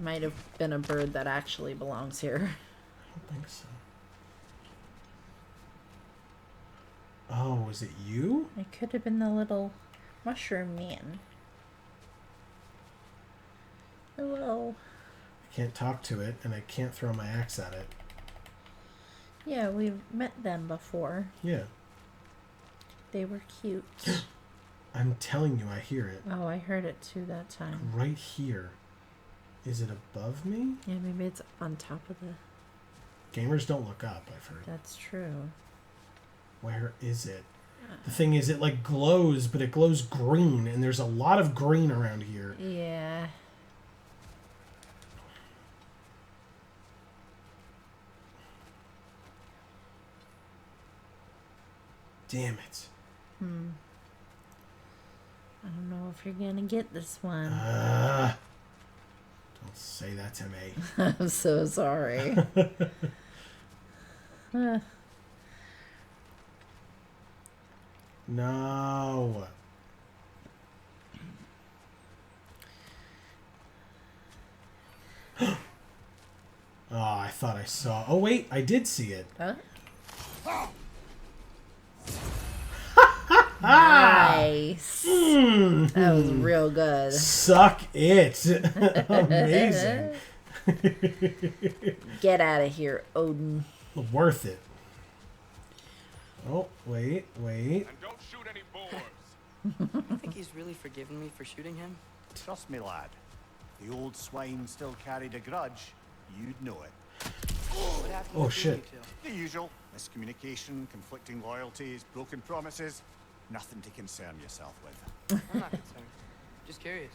B: Might have been a bird that actually belongs here.
A: I don't think so. Oh, was it you?
B: It could have been the little mushroom man. Hello.
A: I can't talk to it, and I can't throw my axe at it.
B: Yeah, we've met them before.
A: Yeah.
B: They were cute.
A: I'm telling you, I hear it.
B: Oh, I heard it too that time.
A: Right here. Is it above me?
B: Yeah, maybe it's on top of the...
A: Gamers don't look up, I've heard.
B: That's true.
A: Where is it? The thing is, it like glows, but it glows green, and there's a lot of green around here.
B: Yeah.
A: Damn it.
B: I don't know if you're gonna get this one.
A: Don't say that to me.
B: I'm so sorry.
A: No. Oh, I thought I saw... Oh, wait. I did see it.
B: Huh? Nice. That was real good.
A: Suck it. Amazing.
B: Get out of here, Odin.
A: Worth it. Oh, wait.
L: And don't shoot any boars.
C: I think he's really forgiven me for shooting him.
G: Trust me, lad. If the old swine still carried a grudge, you'd know it.
C: What happened
A: Oh,
C: with
A: shit.
C: you two?
G: The usual. Miscommunication, conflicting loyalties, broken promises. Nothing to concern yourself with.
C: I'm not concerned. Just curious.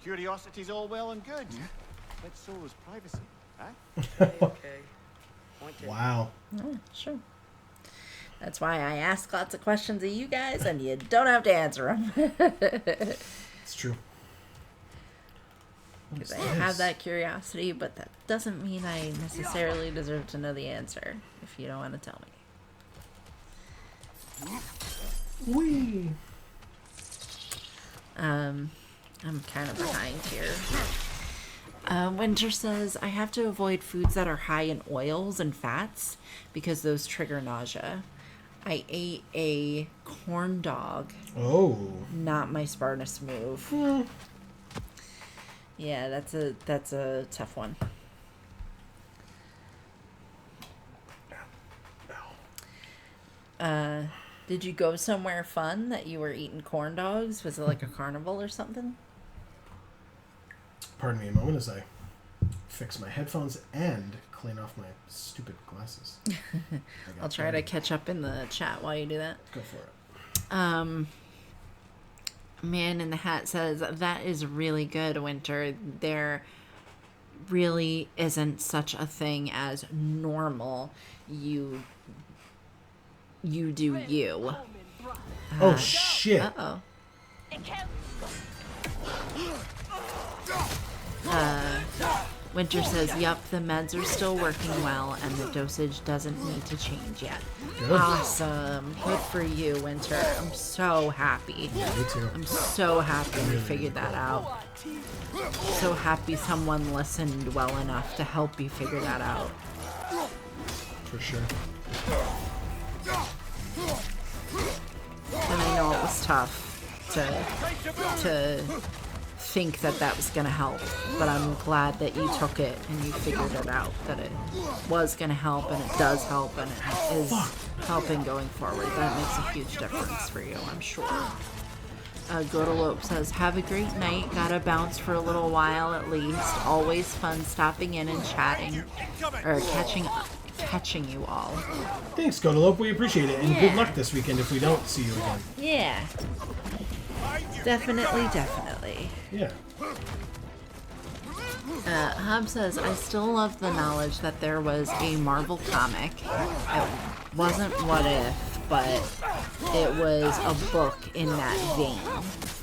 G: Curiosity's all well and good. But so is privacy,
C: Okay. Point taken.
A: Wow.
B: Oh, sure. That's why I ask lots of questions of you guys, and you don't have to answer them.
A: It's true.
B: Because I have that curiosity, but that doesn't mean I necessarily deserve to know the answer if you don't want to tell me.
A: Whee!
B: I'm kind of behind here. Winter says, I have to avoid foods that are high in oils and fats because those trigger nausea. I ate a corn dog.
A: Oh.
B: Not my smartest move. Yeah, that's a tough one. Did you go somewhere fun that you were eating corn dogs? Was it like a carnival or something?
A: Pardon me a moment as I fix my headphones and clean off my stupid glasses.
B: I'll try to catch up in the chat while you do that.
A: Go for it.
B: Man in the Hat says, that is really good, Winter. There really isn't such a thing as normal. You do you.
A: Oh, shit.
B: Uh-oh. Winter says, yup, the meds are still working well, and the dosage doesn't need to change yet.
A: Good.
B: Awesome. Good for you, Winter. I'm so happy.
A: Me too.
B: I'm so happy we figured that out. So happy someone listened well enough to help you figure that out.
A: For sure.
B: And I know it was tough to think that was going to help, but I'm glad that you took it and you figured it out, that it was going to help and it does help and it is helping going forward. That makes a huge difference for you, I'm sure. Godalope says, have a great night. Gotta bounce for a little while at least. Always fun stopping in and chatting or catching you all.
A: Thanks, Godalope. We appreciate it. And good luck this weekend if we don't see you again.
B: Yeah. Definitely.
A: Yeah.
B: Hub says, I still love the knowledge that there was a Marvel comic. It wasn't What If, but it was a book in that vein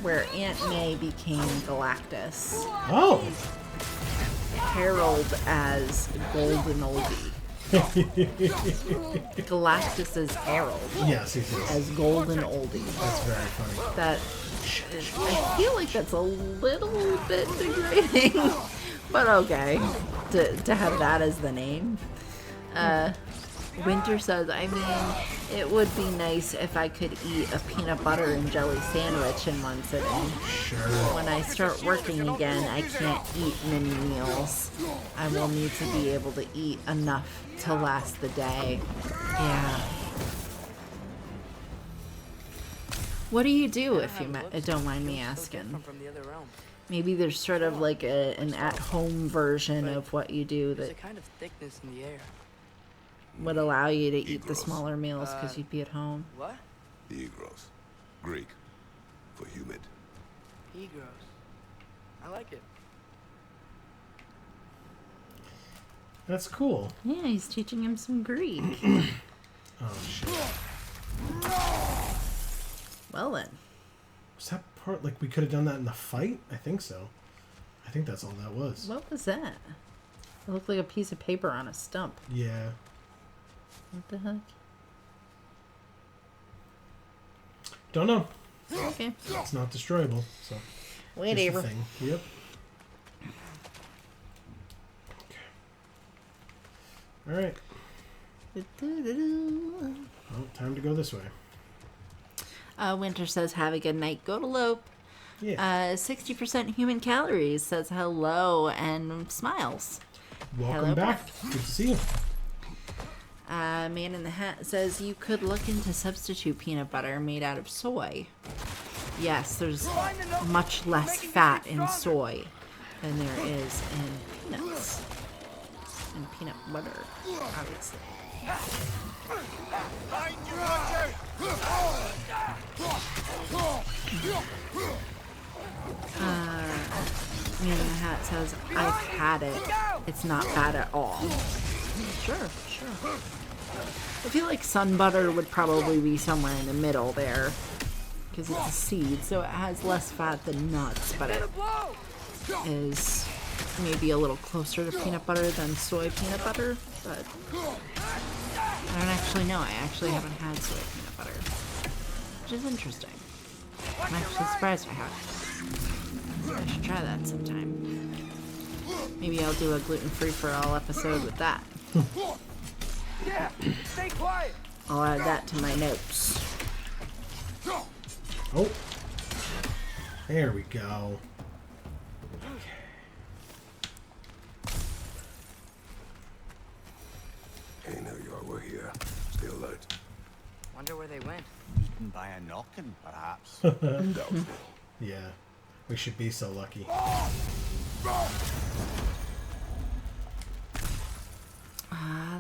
B: where Aunt May became Galactus.
A: Oh!
B: Harold as Golden Oldie. Galactus as Harold.
A: Yes, he is.
B: As Golden Oldie.
A: That's very funny.
B: That I feel like that's a little bit degrading, but okay, to have that as the name. Winter says, I mean, it would be nice if I could eat a peanut butter and jelly sandwich in one sitting.
A: Sure.
B: When I start working again, I can't eat many meals. I will need to be able to eat enough to last the day. Yeah. What do you do if you don't mind me asking? Maybe there's sort of like an at-home version of what you do
C: There's
B: that
C: a kind of thickness in the air.
B: would allow you to eat the smaller meals because you'd be at home.
C: What?
I: Egros. Greek. For humid.
C: Egros. I like it.
A: That's cool.
B: Yeah, he's teaching him some Greek.
A: Oh, shit.
B: Well then.
A: Was that part, like, we could have done that in the fight? I think so. I think that's all that was.
B: What was that? It looked like a piece of paper on a stump.
A: Yeah.
B: What the heck?
A: Don't know.
B: Okay.
A: It's not destroyable, so.
B: Whatever.
A: Just a thing. Yep. Okay. All right. Well, time to go this way.
B: Winter says, have a good night. Go to Lope.
A: Yeah.
B: 60% human calories says hello and smiles.
A: Welcome
B: Hello,
A: back. Good to see you.
B: Man in the Hat says, you could look into substitute peanut butter made out of soy. Yes, there's much less fat in soy than there is in peanuts. And peanut butter, obviously. Man in the Hat says, I've had it. It's not bad at all. Sure. I feel like sun butter would probably be somewhere in the middle there. Because it's a seed, so it has less fat than nuts, but it is maybe a little closer to peanut butter than soy peanut butter. But I don't actually know. I actually haven't had soy peanut butter, which is interesting. I'm actually surprised I haven't. I should try that sometime. Maybe I'll do a gluten-free for all episode with that.
C: Yeah, stay quiet.
B: I'll add that to my notes.
A: Oh. There we go.
I: Hey, now you are. We're here. Stay alert.
C: Wonder where they went.
G: Eaten by a knocking, perhaps.
I: Doubtful.
A: Yeah. We should be so lucky.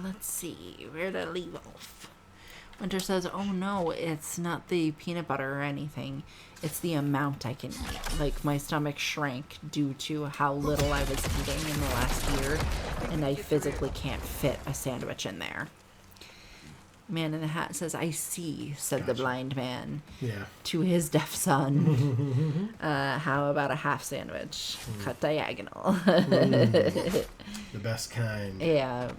B: Let's see. Where did I leave off? Winter says, oh no, it's not the peanut butter or anything. It's the amount I can eat. Like, my stomach shrank due to how little I was eating in the last year, and I physically can't fit a sandwich in there. Man in the Hat says, I see, said the blind man to his deaf son. How about a half sandwich? Cut diagonal.
A: The best kind.
B: Yeah.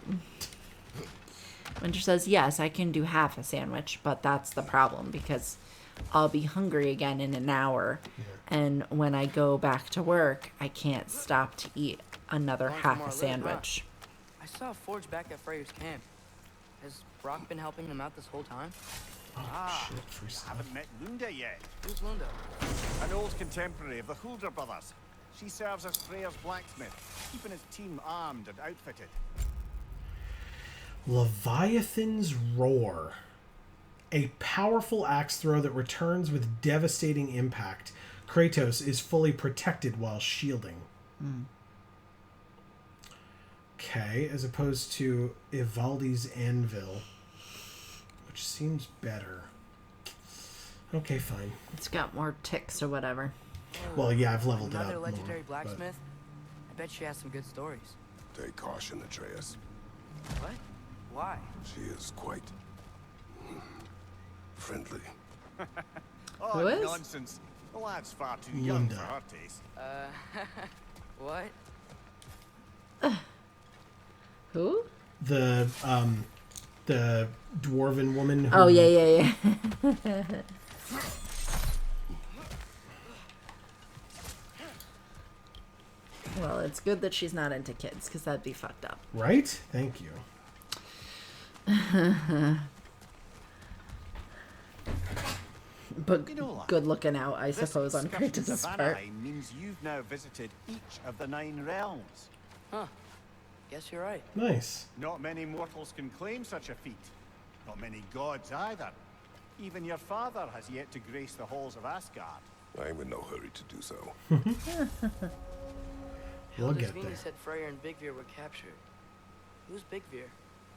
B: Winter says, yes, I can do half a sandwich, but that's the problem because I'll be hungry again in an hour. Yeah. And when I go back to work, I can't stop to eat another half a sandwich.
C: I saw a forge back at Freyr's camp. Has Brock been helping them out this whole time?
G: Oh, shit. Haven't met Lunda yet.
C: Who's Lunda?
G: An old contemporary of the Hulder brothers. She serves as Freyr's blacksmith, keeping his team armed and outfitted.
A: Leviathan's Roar. A powerful axe throw that returns with devastating impact. Kratos is fully protected while shielding. Okay, as opposed to Ivaldi's Anvil, which seems better. Okay, fine.
B: It's got more ticks or whatever.
A: Well, yeah, I've leveled it up
C: Another legendary
A: more,
C: blacksmith? I bet she has some good stories.
I: Take caution, Atreus.
C: What? Why?
I: She is quite friendly.
G: Oh,
B: who is?
G: Nonsense. The lad's far too young for her taste.
C: What?
B: Who?
A: The dwarven woman who...
B: Oh, yeah. Well, it's good that she's not into kids, because that'd be fucked up.
A: Right? Thank you.
B: But good looking out, I suppose, on Kratos' part.
G: Vanaheim means you've now visited each of the 9 realms.
C: Huh. Guess you're right.
A: Nice.
G: Not many mortals can claim such a feat. Not many gods either. Even your father has yet to grace the halls of Asgard.
I: I am in no hurry to do so.
A: We'll get
C: Hildisvini
A: there.
C: said Freyr and Vigvir were captured. Who's Vigvir?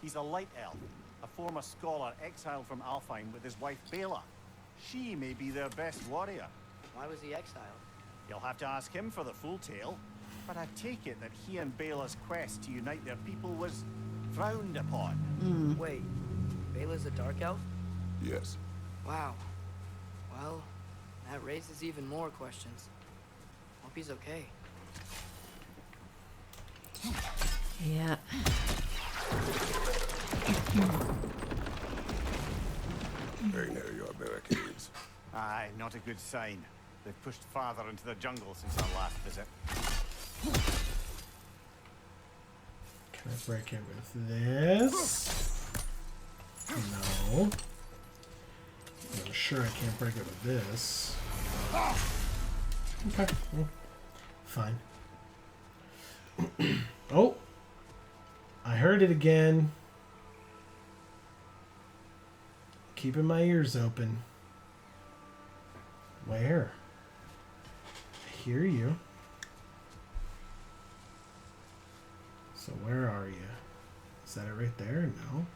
G: He's a light elf, a former scholar exiled from Alfheim with his wife Bela. She may be their best warrior.
C: Why was he exiled?
G: You'll have to ask him for the full tale. But I take it that he and Bela's quest to unite their people was frowned upon.
C: Wait, Bela's a dark elf?
I: Yes.
C: Wow. Well, that raises even more questions. Hope he's okay.
B: Yeah.
I: Very near your barricades.
G: Aye, not a good sign. They've pushed farther into the jungle since our last visit.
A: Can I break it with this? No. I'm sure I can't break it with this. Okay. Well, fine. Oh! I heard it again. Keeping my ears open. Where? I hear you. So where are you? Is that it right there? No.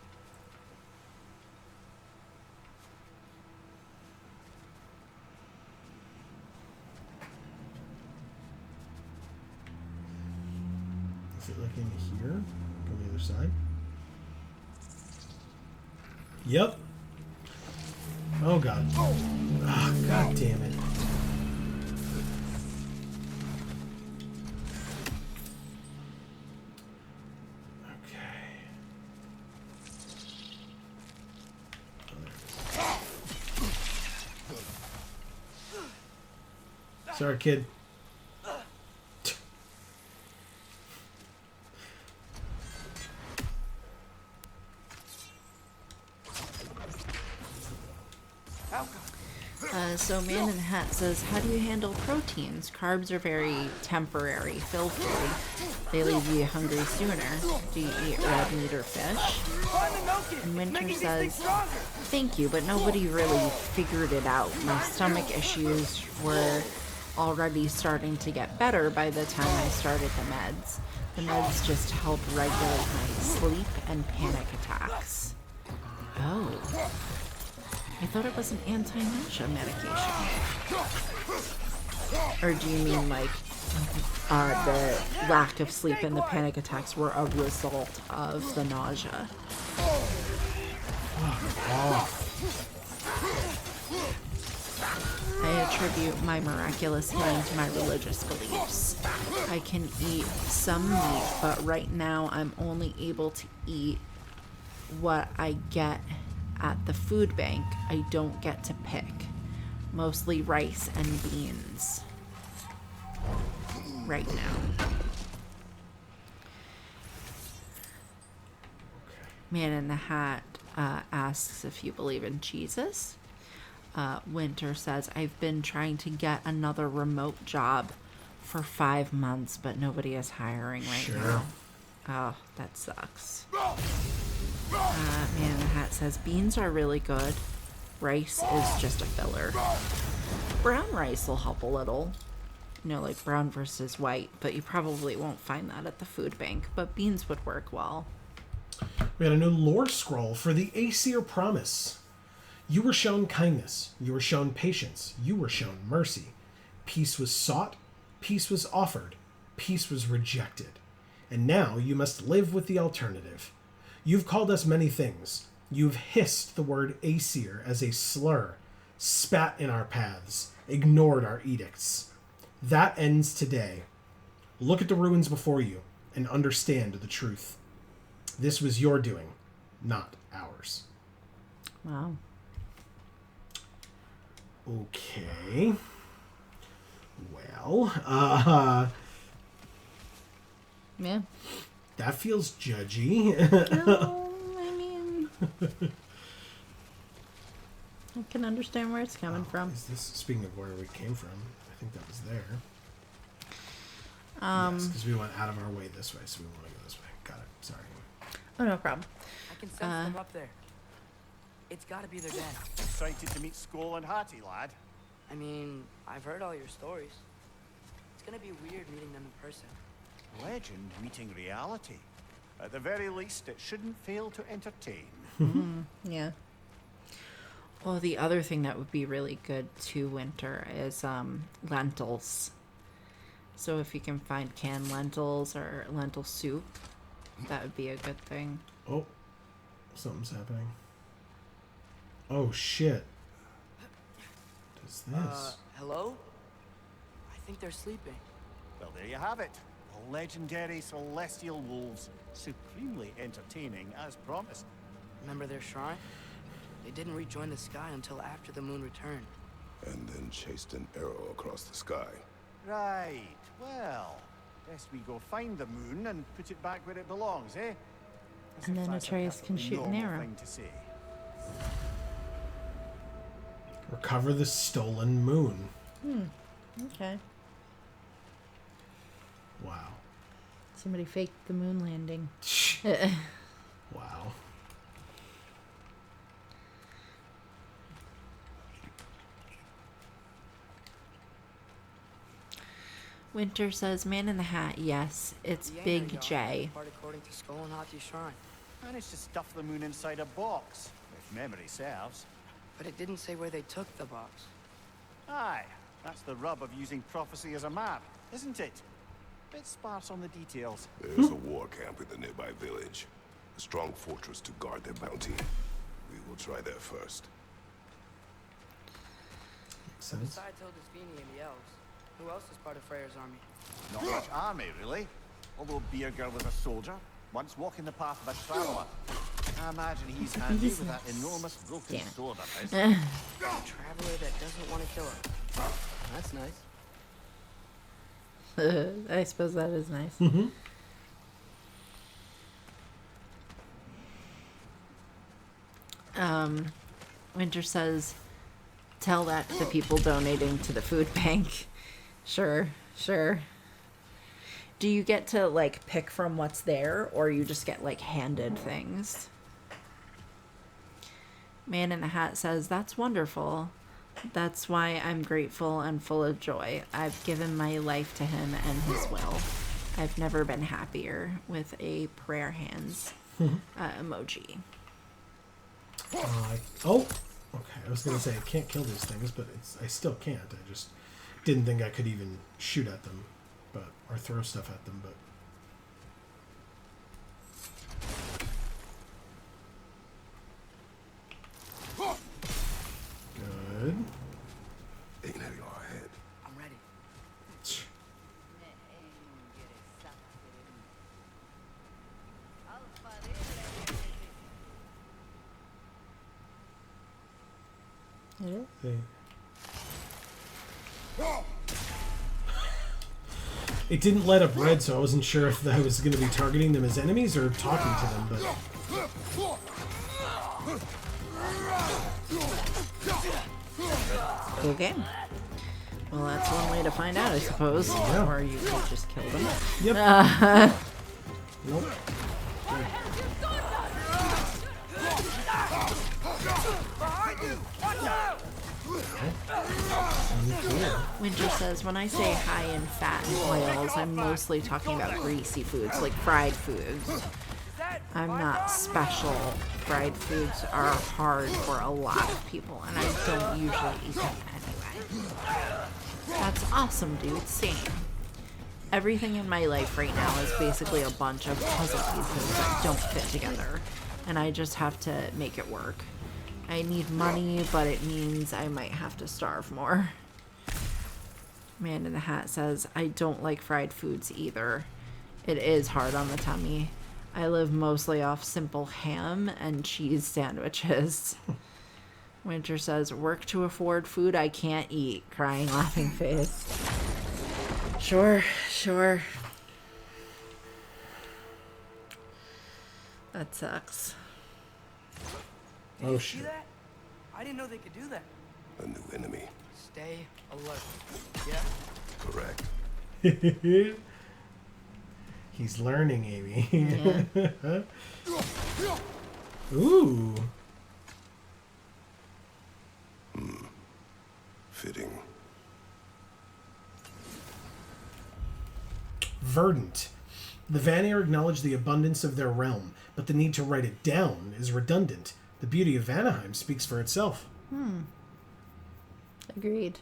A: Is it like in here? Like on the other side? Yep. Oh god. Oh, god damn it. Sorry, kid.
B: So Man in the Hat says, how do you handle proteins? Carbs are very temporary. Fill food. They leave you hungry sooner. Do you eat red meat or fish? And Winter says, thank you, but nobody really figured it out. My stomach issues were already starting to get better by the time I started the meds. The meds just help regulate my sleep and panic attacks. Oh. I thought it was an anti-nausea medication. Or do you mean like the lack of sleep and the panic attacks were a result of the nausea? I attribute my miraculous healing to my religious beliefs. I can eat some meat, but right now I'm only able to eat what I get at the food bank. I don't get to pick. Mostly rice and beans. Right now. Man in the Hat asks if you believe in Jesus. Winter says, I've been trying to get another remote job for 5 months, but nobody is hiring right now. Oh, that sucks. Man in the Hat says, beans are really good. Rice is just a filler. Brown rice will help a little. You know, like brown versus white, but you probably won't find that at the food bank. But beans would work well.
A: We had a new lore scroll for the Aesir Promise. You were shown kindness. You were shown patience. You were shown mercy. Peace was sought. Peace was offered. Peace was rejected. And now you must live with the alternative. You've called us many things. You've hissed the word Aesir as a slur, spat in our paths, ignored our edicts. That ends today. Look at the ruins before you and understand the truth. This was your doing, not ours.
B: Wow.
A: Okay. Well,
B: yeah.
A: That feels judgy.
B: No, I mean, I can understand where it's coming from.
A: Is this, speaking of where we came from, I think that was there. Yes, because we went out of our way this way, so we want to go this way. Got it. Sorry.
B: Oh, no problem.
C: I can sense them up there. It's got to be their den.
G: Excited to meet Skull and Hattie, lad?
C: I mean, I've heard all your stories. It's gonna be weird meeting them in person.
G: Legend meeting reality. At the very least, it shouldn't fail to entertain.
B: Yeah. Well, the other thing that would be really good to Winter is lentils. So if you can find canned lentils or lentil soup, that would be a good thing.
A: Oh, something's happening. Oh, shit. What is this?
C: Hello? I think they're sleeping.
G: Well, there you have it. The legendary celestial wolves. Supremely entertaining, as promised.
C: Remember their shrine? They didn't rejoin the sky until after the moon returned.
I: and then chased an arrow across the sky.
G: Right. Well, guess we go find the moon and put it back where it belongs, eh? As
B: And
G: if
B: then
G: that's a
B: Atreus can
G: perfectly
B: shoot an
G: normal
B: arrow.
G: thing to say.
A: Recover the stolen moon.
B: Okay.
A: Wow.
B: Somebody faked the moon landing.
A: Wow.
B: Winter says, Man in the Hat, yes, it's Big J.
C: Part according to Skull and Hati's shrine.
G: Managed to stuff the moon inside a box, if memory serves.
C: But it didn't say where they took the box.
G: Aye, that's the rub of using prophecy as a map, isn't it? Bit sparse on the details.
I: There's a war camp in the nearby village. A strong fortress to guard their bounty. We will try there first.
A: Makes sense.
C: Besides Hildisvini and the elves, who else is part of Freyr's army?
G: Not much army, really. Although Beer Girl was a soldier, once walking the path of a traveler. I imagine he's handy with that enormous broken sword of his.
C: A traveler that doesn't want to kill her. That's nice.
B: I suppose that is nice. Winter says, tell that to the people donating to the food bank. Sure. Do you get to, like, pick from what's there, or you just get, like, handed things? Man in the Hat says, that's wonderful. That's why I'm grateful and full of joy. I've given my life to him and his will. I've never been happier, with a prayer hands emoji.
A: Oh, okay. I was gonna say I can't kill these things, but I still can't. I just didn't think I could even shoot at them, or throw stuff at them. But good.
I: Ain't heading our head.
C: I'm ready.
A: Hey. It didn't light up red, so I wasn't sure if I was going to be targeting them as enemies or talking to them, but...
B: Cool game. Well, that's one way to find out, I suppose.
A: Yeah.
B: Or you could just kill them.
A: Yep. Nope.
B: Winter says, when I say high in fat and oils, I'm mostly talking about greasy foods, like fried foods. I'm not special. Fried foods are hard for a lot of people, and I don't usually eat them anyway. That's awesome, dude. Same. Everything in my life right now is basically a bunch of puzzle pieces that don't fit together, and I just have to make it work. I need money, but it means I might have to starve more. Man in the Hat says, I don't like fried foods either. It is hard on the tummy. I live mostly off simple ham and cheese sandwiches. Winter says, work to afford food I can't eat. Crying, laughing face. Sure. That sucks.
C: Did you see that? I didn't know they could do that.
I: A new enemy.
C: Stay alert. Yeah?
I: Correct.
A: He's learning, Amy.
B: Yeah.
A: Ooh.
I: Fitting.
A: Verdant. The Vanir acknowledge the abundance of their realm, but the need to write it down is redundant. The beauty of Vanaheim speaks for itself.
B: Agreed.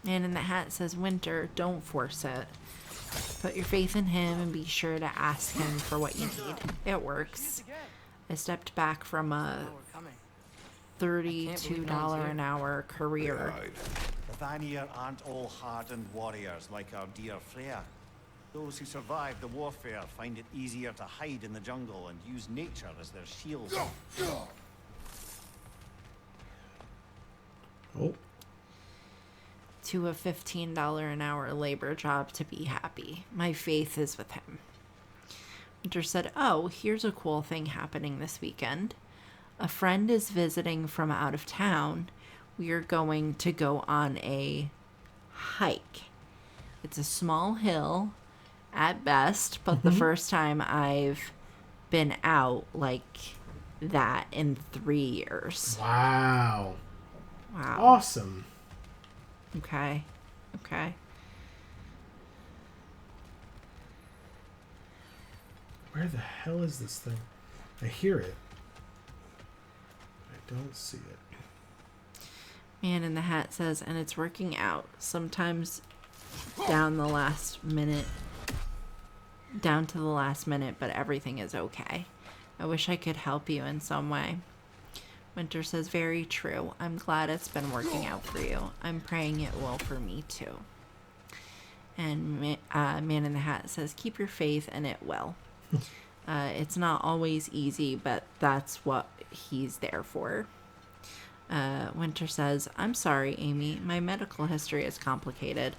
B: Man in the Hat says, Winter, don't force it. Put your faith in him and be sure to ask him for what you need. It works. I stepped back from a $32 an hour career.
G: The Vanir aren't all hardened warriors like our dear Freya. Those who survive the warfare find it easier to hide in the jungle and use nature as their shield.
A: Oh.
B: To a $15 an hour labor job to be happy. My faith is with him. Winter said, oh, here's a cool thing happening this weekend. A friend is visiting from out of town. We are going to go on a hike. It's a small hill at best, but the first time I've been out like that in 3 years.
A: Wow.
B: Wow.
A: Awesome.
B: Okay.
A: Where the hell is this thing? I hear it. I don't see it.
B: Man in the Hat says, and it's working out. Sometimes down to the last minute, but everything is okay. I wish I could help you in some way. Winter says, very true. I'm glad it's been working out for you. I'm praying it will for me too. And Man in the Hat says, keep your faith and it will. It's not always easy, but that's what he's there for. Winter says, I'm sorry, Amy. My medical history is complicated.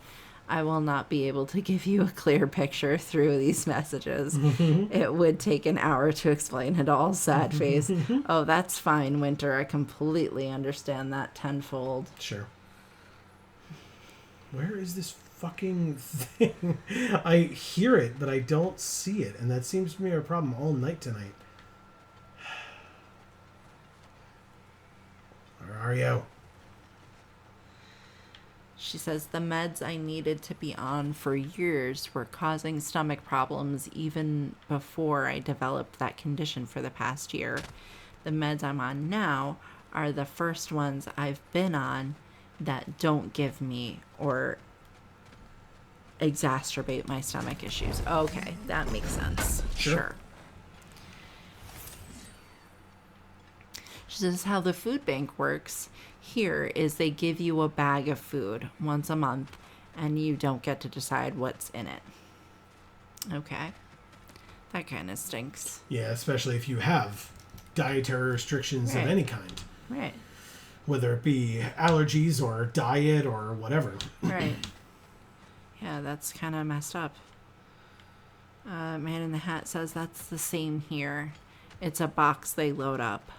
B: I will not be able to give you a clear picture through these messages. It would take an hour to explain it all. Sad face. Oh, that's fine, Winter. I completely understand that tenfold.
A: Sure. Where is this fucking thing? I hear it, but I don't see it, and that seems to be our problem all night tonight. Where are you?
B: She says, the meds I needed to be on for years were causing stomach problems even before I developed that condition for the past year. The meds I'm on now are the first ones I've been on that don't give me or exacerbate my stomach issues. Okay, that makes sense. Sure. She says how the food bank works here is they give you a bag of food once a month and you don't get to decide what's in it. Okay. That kind of stinks.
A: Yeah, especially if you have dietary restrictions of any kind.
B: Right.
A: Whether it be allergies or diet or whatever.
B: Right. Yeah, that's kind of messed up. Man in the Hat says that's the same here. It's a box they load up.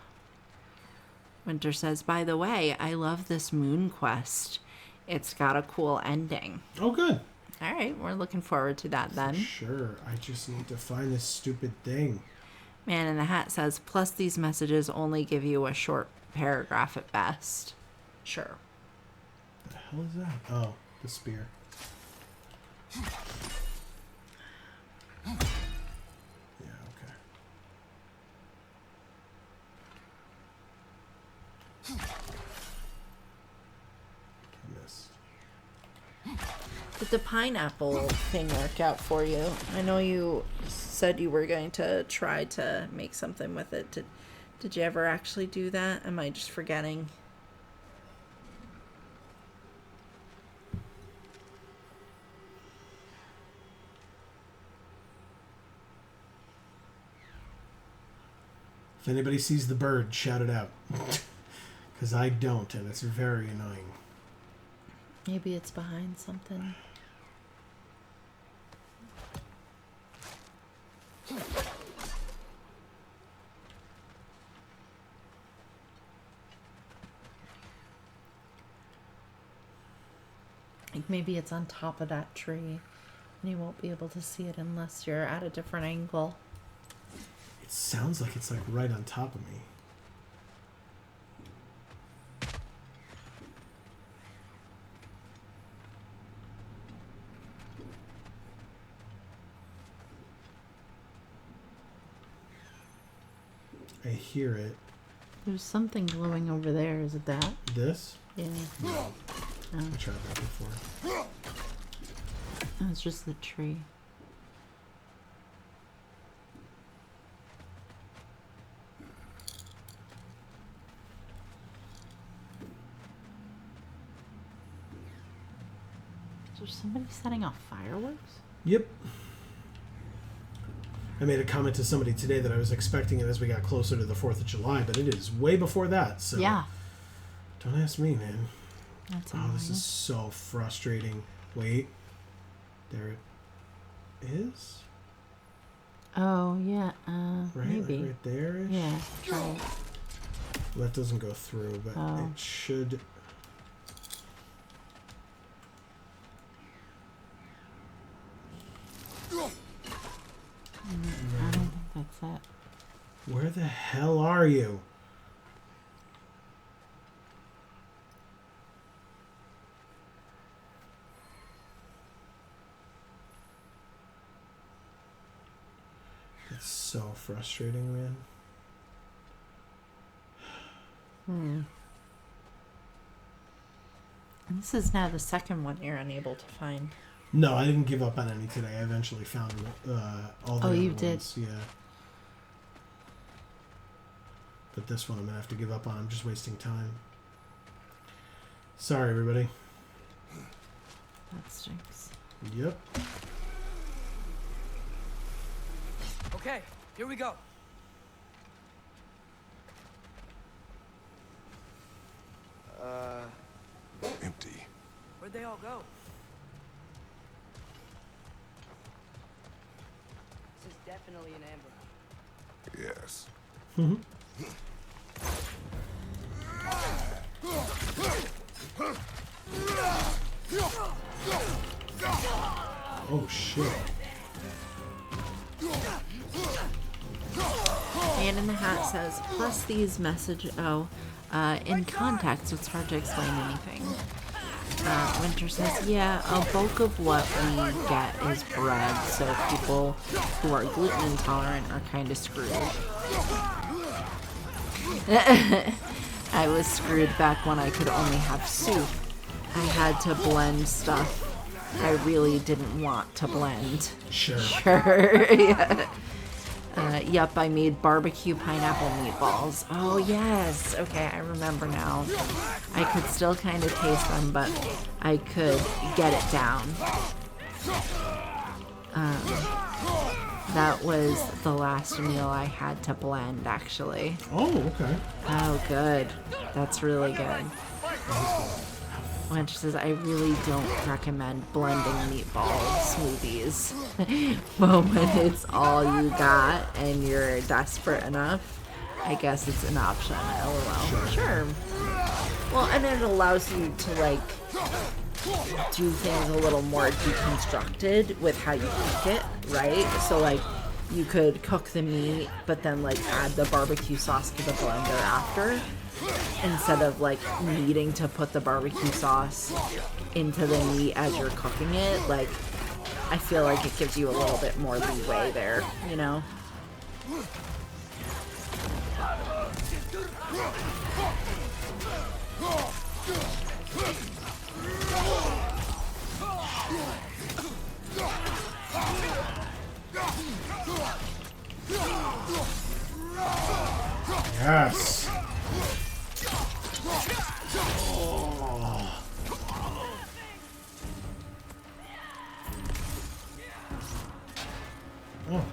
B: Winter says, by the way, I love this moon quest. It's got a cool ending.
A: Oh, good.
B: All right, we're looking forward to that then.
A: Sure, I just need to find this stupid thing.
B: Man in the Hat says, plus these messages only give you a short paragraph at best. Sure.
A: What the hell is that? Oh, the spear. Yeah, okay. I missed.
B: Did the pineapple thing work out for you? I know you said you were going to try to make something with it. Did you ever actually do that? Am I just forgetting?
A: If anybody sees the bird, shout it out. Because I don't, and it's very annoying.
B: Maybe it's behind something. Like maybe it's on top of that tree and you won't be able to see it unless you're at a different angle.
A: It sounds like it's like right on top of me. I hear it.
B: There's something glowing over there. Is it that?
A: This?
B: Yeah.
A: No.
B: Oh.
A: I tried that before.
B: Oh, it's just the tree. Is there somebody setting off fireworks?
A: Yep. I made a comment to somebody today that I was expecting it as we got closer to the 4th of July, but it is way before that, so...
B: Yeah.
A: Don't ask me, man.
B: That's
A: oh, this is so frustrating. Wait. There it is?
B: Oh, yeah,
A: right,
B: maybe.
A: Like right there-ish?
B: Yeah. Right.
A: Well, that doesn't go through, but it should...
B: I don't think that's it.
A: Where the hell are you? It's so frustrating, man.
B: And this is now the second one you're unable to find.
A: No, I didn't give up on any today. I eventually found all the other
B: you
A: ones.
B: did?
A: Yeah. But this one I'm going to have to give up on. I'm just wasting time. Sorry, everybody.
B: That stinks.
A: Yep.
C: Okay, here we go.
I: Empty.
C: Where'd they all go? This is definitely an ambush.
I: Yes.
A: Oh, shit.
B: Man in the Hat says, plus these in context, it's hard to explain anything. Winter says, yeah, a bulk of what we get is bread, so people who are gluten intolerant are kind of screwed. I was screwed back when I could only have soup. I had to blend stuff I really didn't want to blend.
A: Sure.
B: Yeah. Yep, I made barbecue pineapple meatballs. Oh, yes. Okay, I remember now. I could still kind of taste them, but I could get it down. That was the last meal I had to blend, actually.
A: Oh, okay.
B: Oh, good. That's really good. Winter says, I really don't recommend blending meatball smoothies. But when it's all you got and you're desperate enough, I guess it's an option. LOL. Sure. Well, and it allows you to, like, do things a little more deconstructed with how you cook it, right? So, like, you could cook the meat, but then, like, add the barbecue sauce to the blender after. Instead of like needing to put the barbecue sauce into the meat as you're cooking it, like I feel like it gives you a little bit more leeway there, you know?
A: Yes. Oh.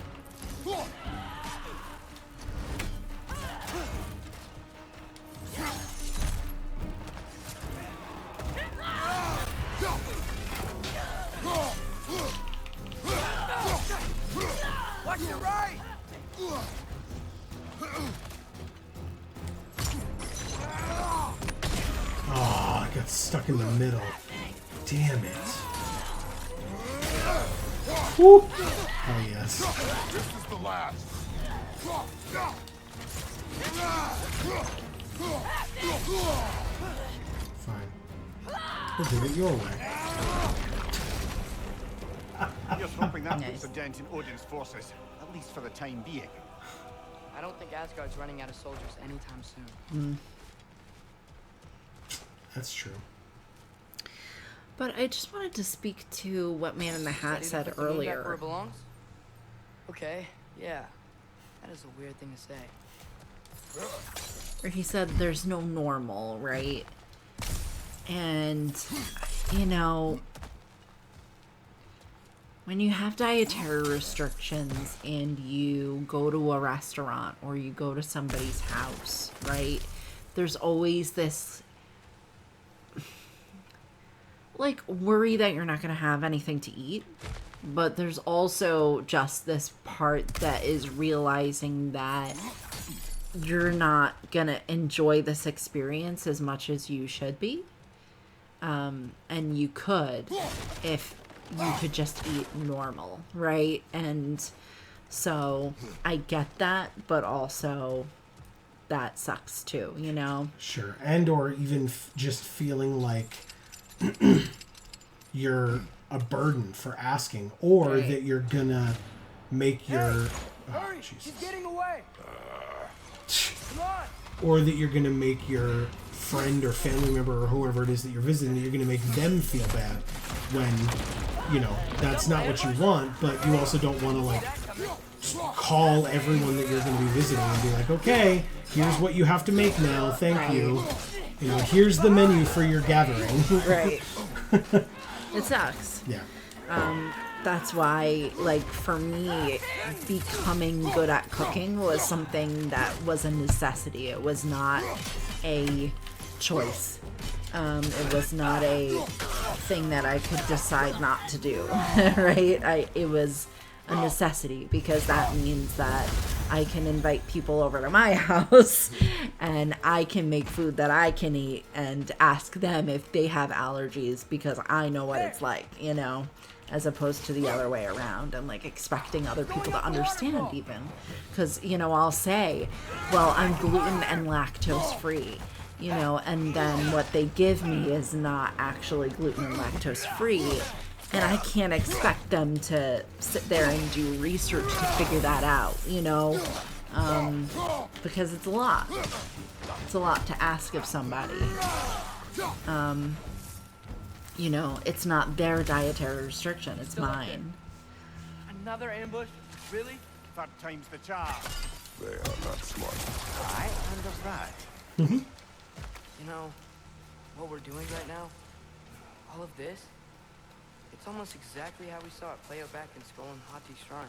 C: Watch your right!
A: Oh, I got stuck in the middle. Damn it. Woo. Oh, yes.
I: This is the last.
A: Fine. We'll do it your way.
G: Here's hoping that puts a dent in Odin's forces, at least for the time being.
C: I don't think Asgard's running out of soldiers anytime soon.
A: That's true.
B: But I just wanted to speak to what Man in the Hat
C: Ready to
B: said
C: put the moon back where
B: earlier.
C: it belongs? Okay, yeah. That is a weird thing to say.
B: Where he said there's no normal, right? And, you know, when you have dietary restrictions and you go to a restaurant or you go to somebody's house, right? There's always this like worry that you're not going to have anything to eat. But there's also just this part that is realizing that you're not going to enjoy this experience as much as you should be. And you could if you could just eat normal, right? And so I get that, but also that sucks too, you know?
A: Sure. And or even just feeling like you're a burden for asking, or that you're gonna make your...
C: Hurry! She's getting away! Come on!
A: Or that you're gonna make your friend or family member or whoever it is that you're visiting, that you're gonna make them feel bad when, you know, that's not what you want, but you also don't want to, like, call everyone that you're going to be visiting and be like, okay, here's what you have to make now, thank you. You know, here's the menu for your gathering.
B: Right. It sucks.
A: Yeah.
B: That's why, like, for me, becoming good at cooking was something that was a necessity. It was not a choice. It was not a thing that I could decide not to do, right? It was a necessity, because that means that I can invite people over to my house and I can make food that I can eat and ask them if they have allergies, because I know what it's like, you know, as opposed to the other way around and like expecting other people to understand even. Because, you know, I'll say, well, I'm gluten and lactose free. You know, and then what they give me is not actually gluten and lactose free, and I can't expect them to sit there and do research to figure that out, you know, because it's a lot. It's a lot to ask of somebody. You know, it's not their dietary restriction, it's mine.
C: Another ambush? Really?
G: Third time's the charm.
I: They are not smart.
G: I understand.
C: You know, what we're doing right now, all of this, it's almost exactly how we saw it play out back in Skull and Hati's shrine.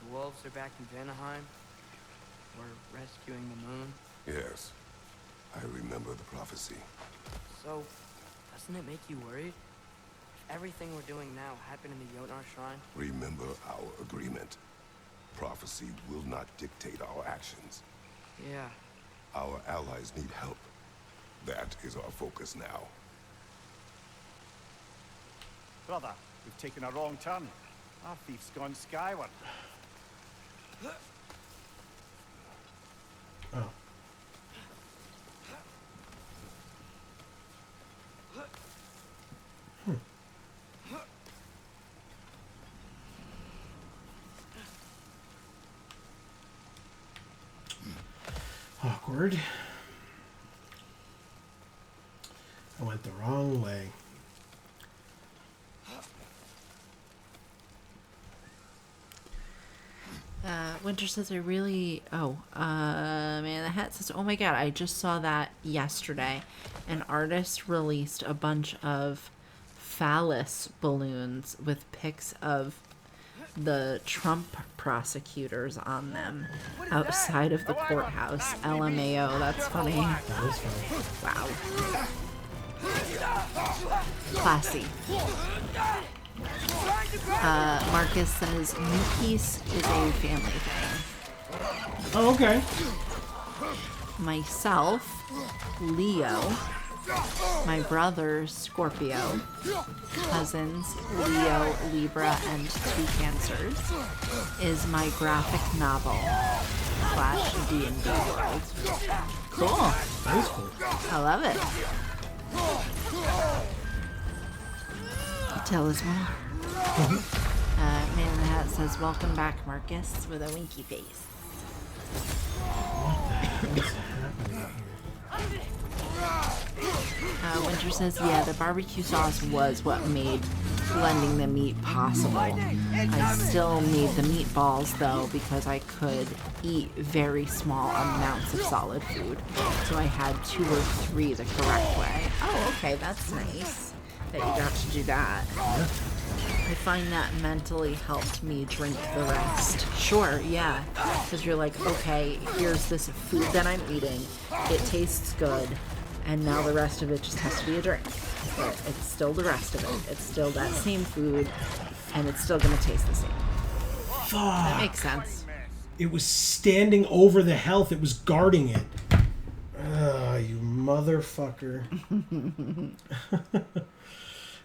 C: The wolves are back in Vanaheim. We're rescuing the moon.
I: Yes, I remember the prophecy.
C: So, doesn't it make you worried? If everything we're doing now happened in the Jotnar shrine?
I: Remember our agreement. Prophecy will not dictate our actions.
C: Yeah.
I: Our allies need help. That is our focus now.
G: Brother, we've taken a wrong turn. Our thief's gone skyward.
A: Oh. Awkward. I went the wrong way.
B: Winter says, I really... Man, the hat says, oh my god, I just saw that yesterday. An artist released a bunch of phallus balloons with pics of the Trump prosecutors on them outside of the courthouse. LMAO, that's funny.
A: That is funny.
B: Wow. Classy. Marcus says, New Peace is a family thing.
A: Oh, okay.
B: Myself, Leo, my brother, Scorpio, cousins, Leo, Libra, and 2 Cancers, is my graphic novel / D&D world. Cool.
A: That is cool.
B: I love it. Tell us more. Man in the Hat says, welcome back, Marcus, with a winky face.
A: What the hell is happening here?
B: Winter says, yeah, the barbecue sauce was what made blending the meat possible. I still need the meatballs, though, because I could eat very small amounts of solid food. So I had 2 or 3 the correct way. Oh, okay, that's nice. that you got to do that.
A: Yeah.
B: I find that mentally helped me drink the rest. Sure, yeah. Because you're like, okay, here's this food that I'm eating. It tastes good. And now the rest of it just has to be a drink. But it's still the rest of it. It's still that same food. And it's still going to taste the same.
A: Fuck.
B: That makes sense.
A: It was standing over the health. It was guarding it. Ugh, you motherfucker.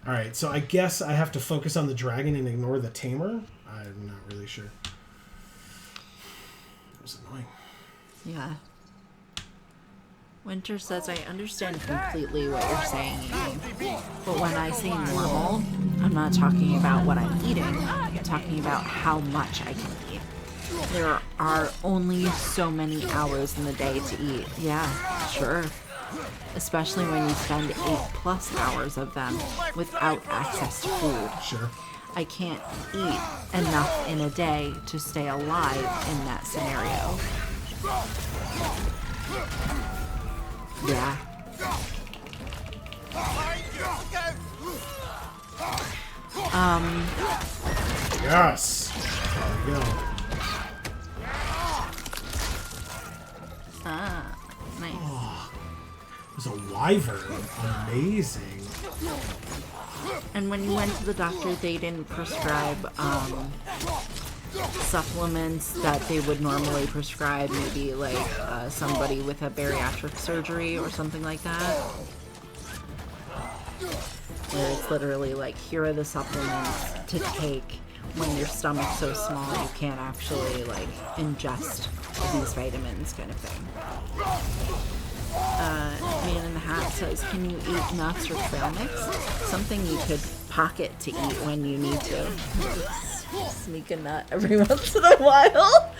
A: Alright, so I guess I have to focus on the dragon and ignore the tamer? I'm not really sure. That was annoying.
B: Yeah. Winter says, I understand completely what you're saying, Amy. But when I say normal, I'm not talking about what I'm eating. I'm talking about how much I can eat. There are only so many hours in the day to eat. Yeah, sure. Especially when you spend 8+ hours of them without access to food.
A: Sure.
B: I can't eat enough in a day to stay alive in that scenario. Yeah.
A: Yes. There we go.
B: Ah, nice.
A: Oh, it was a wyvern. Amazing.
B: And when you went to the doctor, they didn't prescribe supplements that they would normally prescribe, maybe like somebody with a bariatric surgery or something like that. Where it's literally like, here are the supplements to take when your stomach's so small you can't actually like ingest these vitamins, kind of thing. Man in the Hat says, can you eat nuts or trail mix? Something you could pocket to eat when you need to. Sneak a nut every once in a while.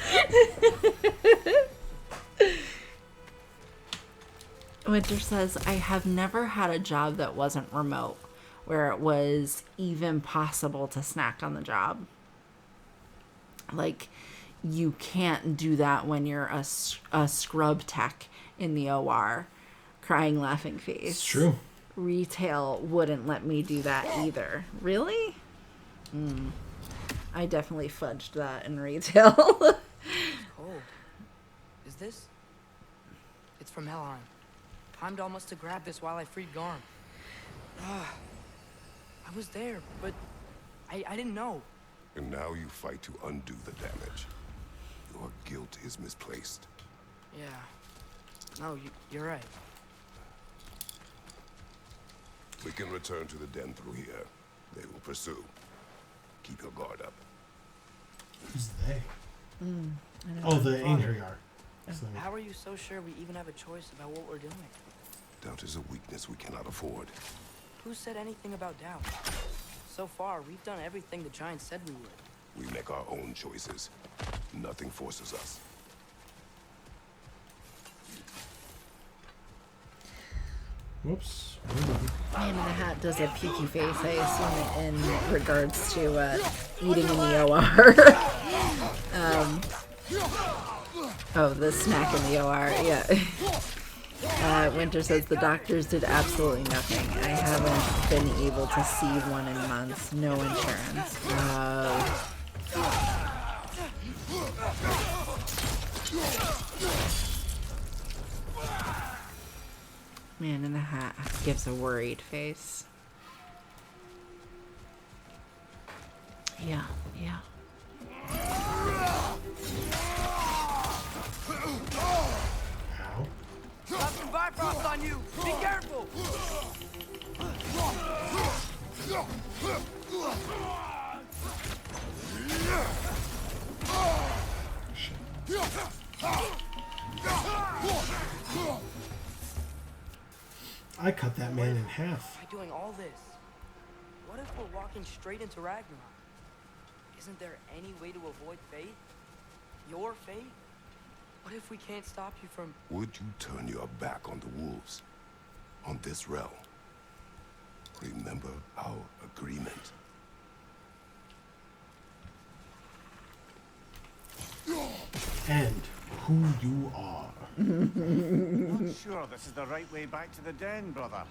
B: Winter says, I have never had a job that wasn't remote, where it was even possible to snack on the job. Like, you can't do that when you're a scrub tech in the OR. Crying, laughing face.
A: It's true.
B: Retail wouldn't let me do that either. Really? I definitely fudged that in retail.
C: Oh, is this? It's from Helheim. Heimdall must have grabbed this while I freed Garm. I was there, but I didn't know.
I: And now you fight to undo the damage. Your guilt is misplaced.
C: Yeah. No, you're right.
I: We can return to the den through here. They will pursue. Keep your guard up.
A: Who's they? Oh, the angry are.
C: How are you so sure we even have a choice about what we're doing?
I: Doubt is a weakness we cannot afford.
C: Who said anything about doubt? So far, we've done everything the Giants said we would.
I: We make our own choices. Nothing forces us.
A: Whoops.
B: Man in the Hat does a peeky face, I assume, in regards to eating in the OR. Oh, the snack in the OR, yeah. Winter says the doctors did absolutely nothing. I haven't been able to see one in months. No insurance. Man in the Hat gives a worried face. Yeah.
A: Ow.
C: Got some Bifrost on you! Be careful!
A: I cut that man in half.
C: By doing all this, what if we're walking straight into Ragnarok? Isn't there any way to avoid fate? Your fate? What if we can't stop you from...
I: Would you turn your back on the wolves? On this realm? Remember our agreement.
A: And who you are.
G: Not sure this is the right way back to the den, brother.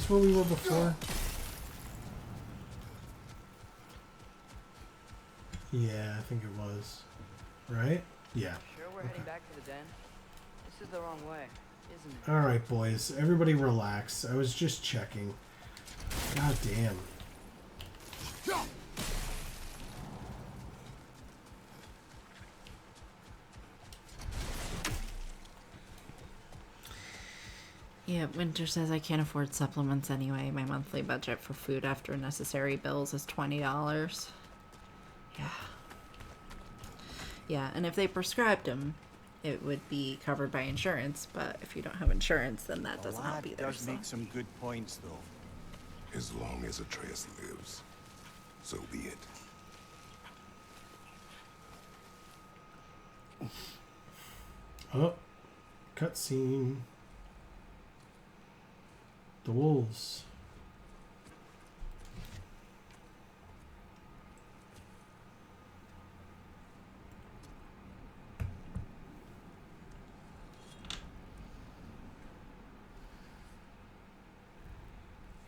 A: this where we were before? Yeah, I think it was. Right? Yeah.
C: Sure we're heading back to the den? This is the wrong way, isn't it?
A: Alright, boys. Everybody relax. I was just checking. God damn.
B: Yeah, Winter says I can't afford supplements anyway. My monthly budget for food after necessary bills is $20. Yeah. Yeah, and if they prescribed them, it would be covered by insurance. But if you don't have insurance, then that doesn't help either.
G: Does make some good points, though.
I: As long as Atreus lives, so be it.
A: Oh, cutscene. The wolves.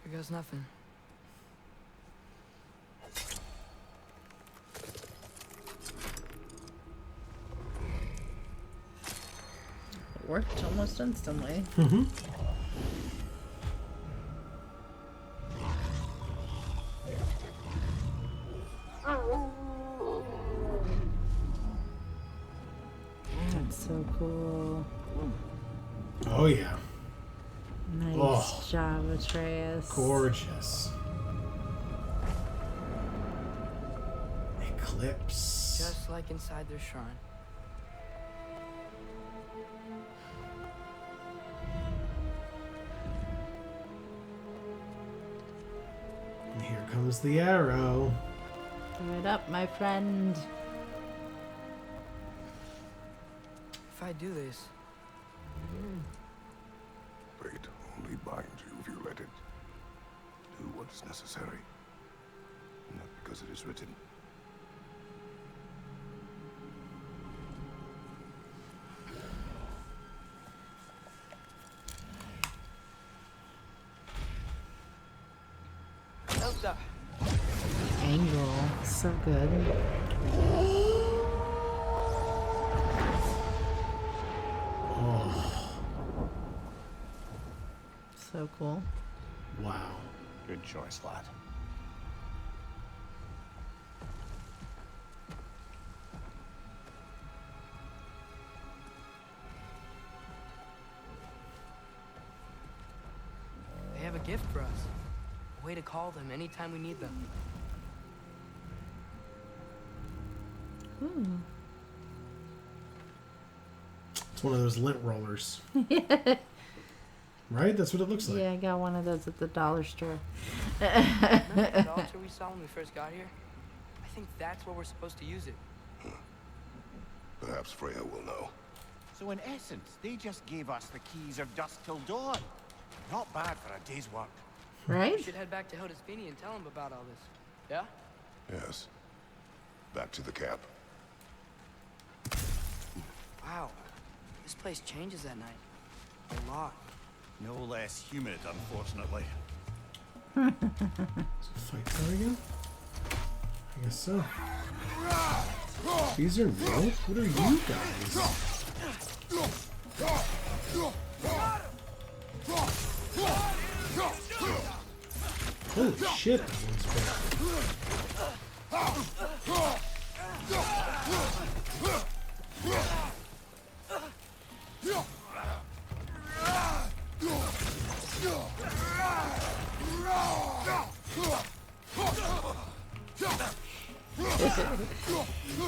C: Here goes nothing.
B: It worked almost instantly.
A: Mm-hmm.
B: That's so cool.
A: Oh, yeah.
B: Nice job, Atreus.
A: Gorgeous. Eclipse.
C: Just like inside their shrine.
A: And here comes the arrow.
B: Give it up, my friend.
C: If I do this,
I: Fate only binds you if you let it. Do what is necessary. Not because it is written.
C: Elsa.
B: Angle. So good.
A: Oh,
B: So cool.
A: wow.
G: Good choice, lad.
C: They have a gift for us. A way to call them anytime we need them.
A: It's one of those lint rollers. Right? That's what it looks like.
B: Yeah, I got one of those at the dollar store.
C: Remember the altar we saw when we first got here? I think that's where we're supposed to use it.
I: Perhaps Freya will know.
G: So in essence, they just gave us the keys of dusk till dawn. Not bad for a day's work.
B: Right?
C: We should head back to Hildisvini and tell him about all this. Yeah?
I: Yes. Back to the camp.
C: Wow. This place changes at night. A lot.
G: No less humid, unfortunately.
A: Fight time again? I guess so. These are new? What are you guys? Holy shit, that one's bad.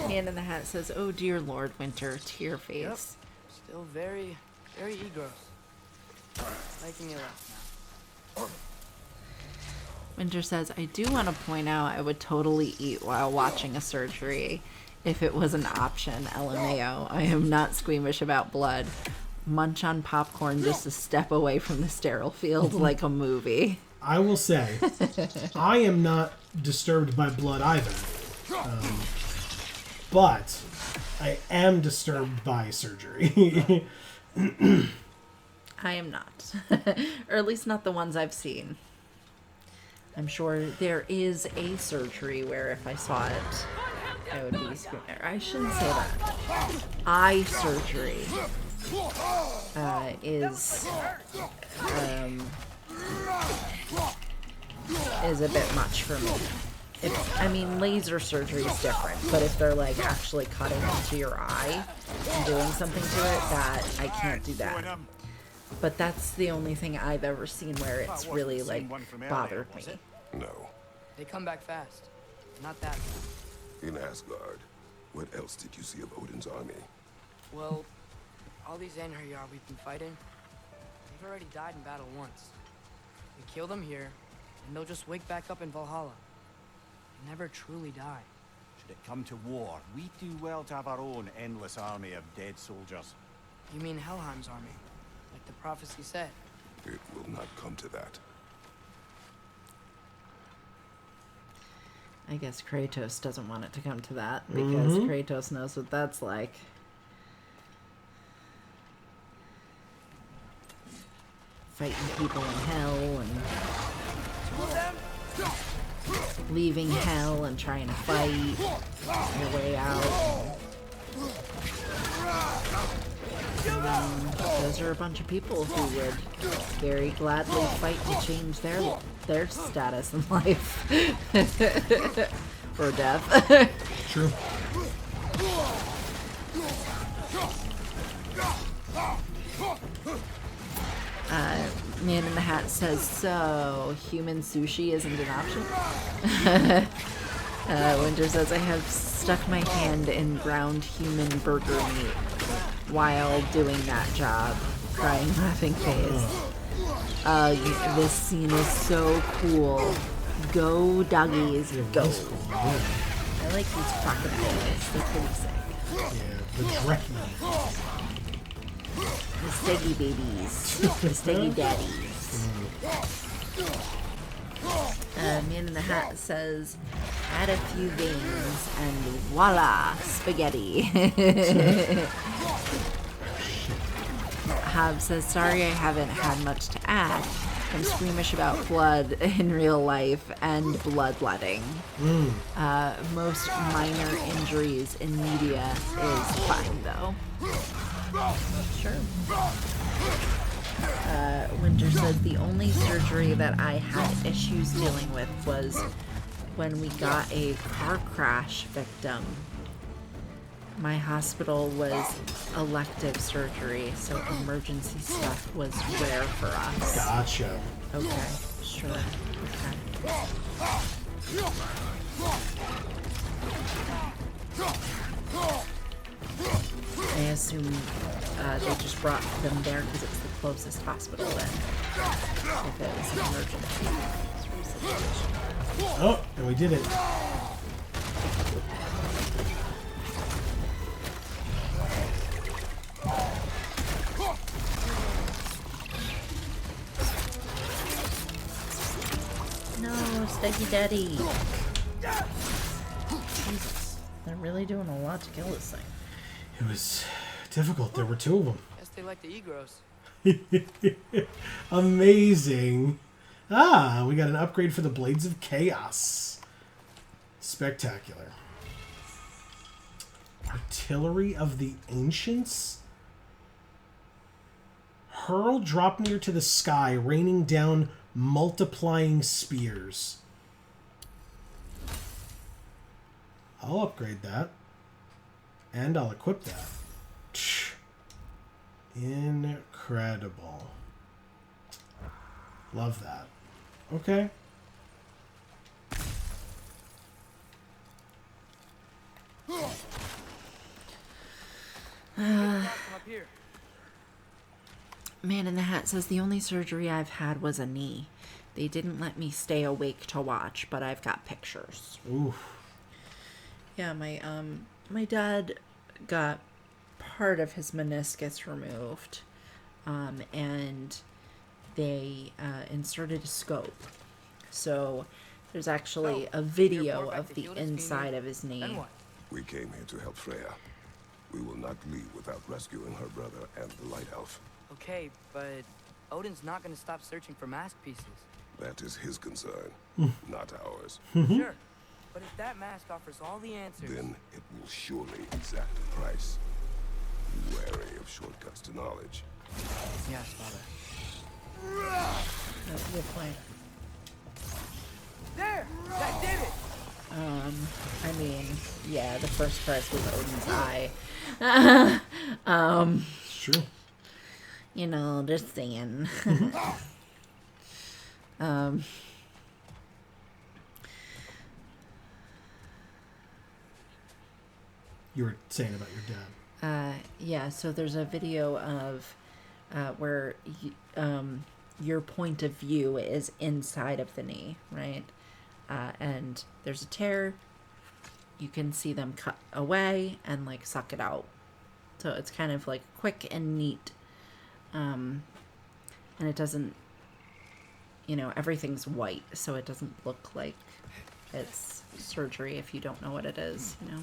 B: Man in the Hat says, "Oh dear Lord, Winter, tear face."
C: Yep. Still very, very e-gross. Making me laugh now.
B: Winter says, "I do want to point out I would totally eat while watching a surgery if it was an option. LMAO. I am not squeamish about blood. Munch on popcorn just a step away from the sterile field like a movie."
A: I will say, I am not disturbed by blood either. But I am disturbed by surgery.
B: I am not. Or at least not the ones I've seen. I'm sure there is a surgery where if I saw it, I would be screaming. I shouldn't say that. Eye surgery is a bit much for me. I mean, laser surgery is different, but if they're like actually cutting into your eye and doing something to it, that I can't do that. But that's the only thing I've ever seen where it's really like bothered me.
I: No.
C: They come back fast. Not that fast.
I: In Asgard, what else did you see of Odin's army?
C: Well, all these Einherjar we've been fighting, they've already died in battle once. We kill them here, and they'll just wake back up in Valhalla. They never truly die.
G: Should it come to war, we do well to have our own endless army of dead soldiers.
C: You mean Helheim's army, like the prophecy said?
I: It will not come to that.
B: I guess Kratos doesn't want it to come to that because Kratos knows what that's like. Fighting people in hell and leaving hell and trying to fight your way out. Those are a bunch of people who would very gladly fight to change their status in life. Or death.
A: True.
B: Man in the Hat says, so human sushi isn't an option? Winter says, I have stuck my hand in ground human burger meat while doing that job. Crying, laughing face. This scene is so cool. Go doggies, go. I like these crocodiles. They're pretty sick.
A: Yeah, the Dreki.
B: The steggy babies. The steggy daddies. Man in the Hat says, add a few veins and voila, spaghetti. Hab says, sorry I haven't had much to add. I'm squeamish about blood in real life and bloodletting. Most minor injuries in media is fine though. Sure. Winter says the only surgery that I had issues dealing with was when we got a car crash victim. My hospital was elective surgery, so emergency stuff was rare for us.
A: Gotcha.
B: Okay, sure. I assume they just brought them there because it's the closest hospital then. If it was an emergency situation.
A: Oh, and we did it.
B: No, Steggy Daddy. Jesus, they're really doing a lot to kill this thing.
A: It was difficult. There were two of them.
C: Guess they like the egros.
A: Amazing. Ah, we got an upgrade for the Blades of Chaos. Spectacular. Artillery of the Ancients. Hurl drop near to the sky, raining down multiplying spears. I'll upgrade that. And I'll equip that. Incredible. Love that. Okay.
B: Man in the Hat says the only surgery I've had was a knee. They didn't let me stay awake to watch, but I've got pictures.
A: Oof.
B: Yeah, my dad got part of his meniscus removed, and they inserted a scope. So there's actually a video of the inside of his knee.
I: We came here to help Freya. We will not leave without rescuing her brother and the Light Elf.
C: Okay, but Odin's not gonna stop searching for mask pieces.
I: That is his concern, not ours.
C: Sure, but if that mask offers all the answers...
I: Then it will surely exact a price. Be wary of shortcuts to knowledge.
C: Yes, Father.
B: That's a good point.
C: There! That did it!
B: I mean, yeah, the first price was Odin's eye.
A: It's true.
B: You know, just saying.
A: You were saying about your dad.
B: Yeah, so there's a video of where your point of view is inside of the knee, right? And there's a tear. You can see them cut away and like suck it out. So it's kind of like quick and neat. And it doesn't, you know, everything's white, so it doesn't look like it's surgery if you don't know what it is, you know.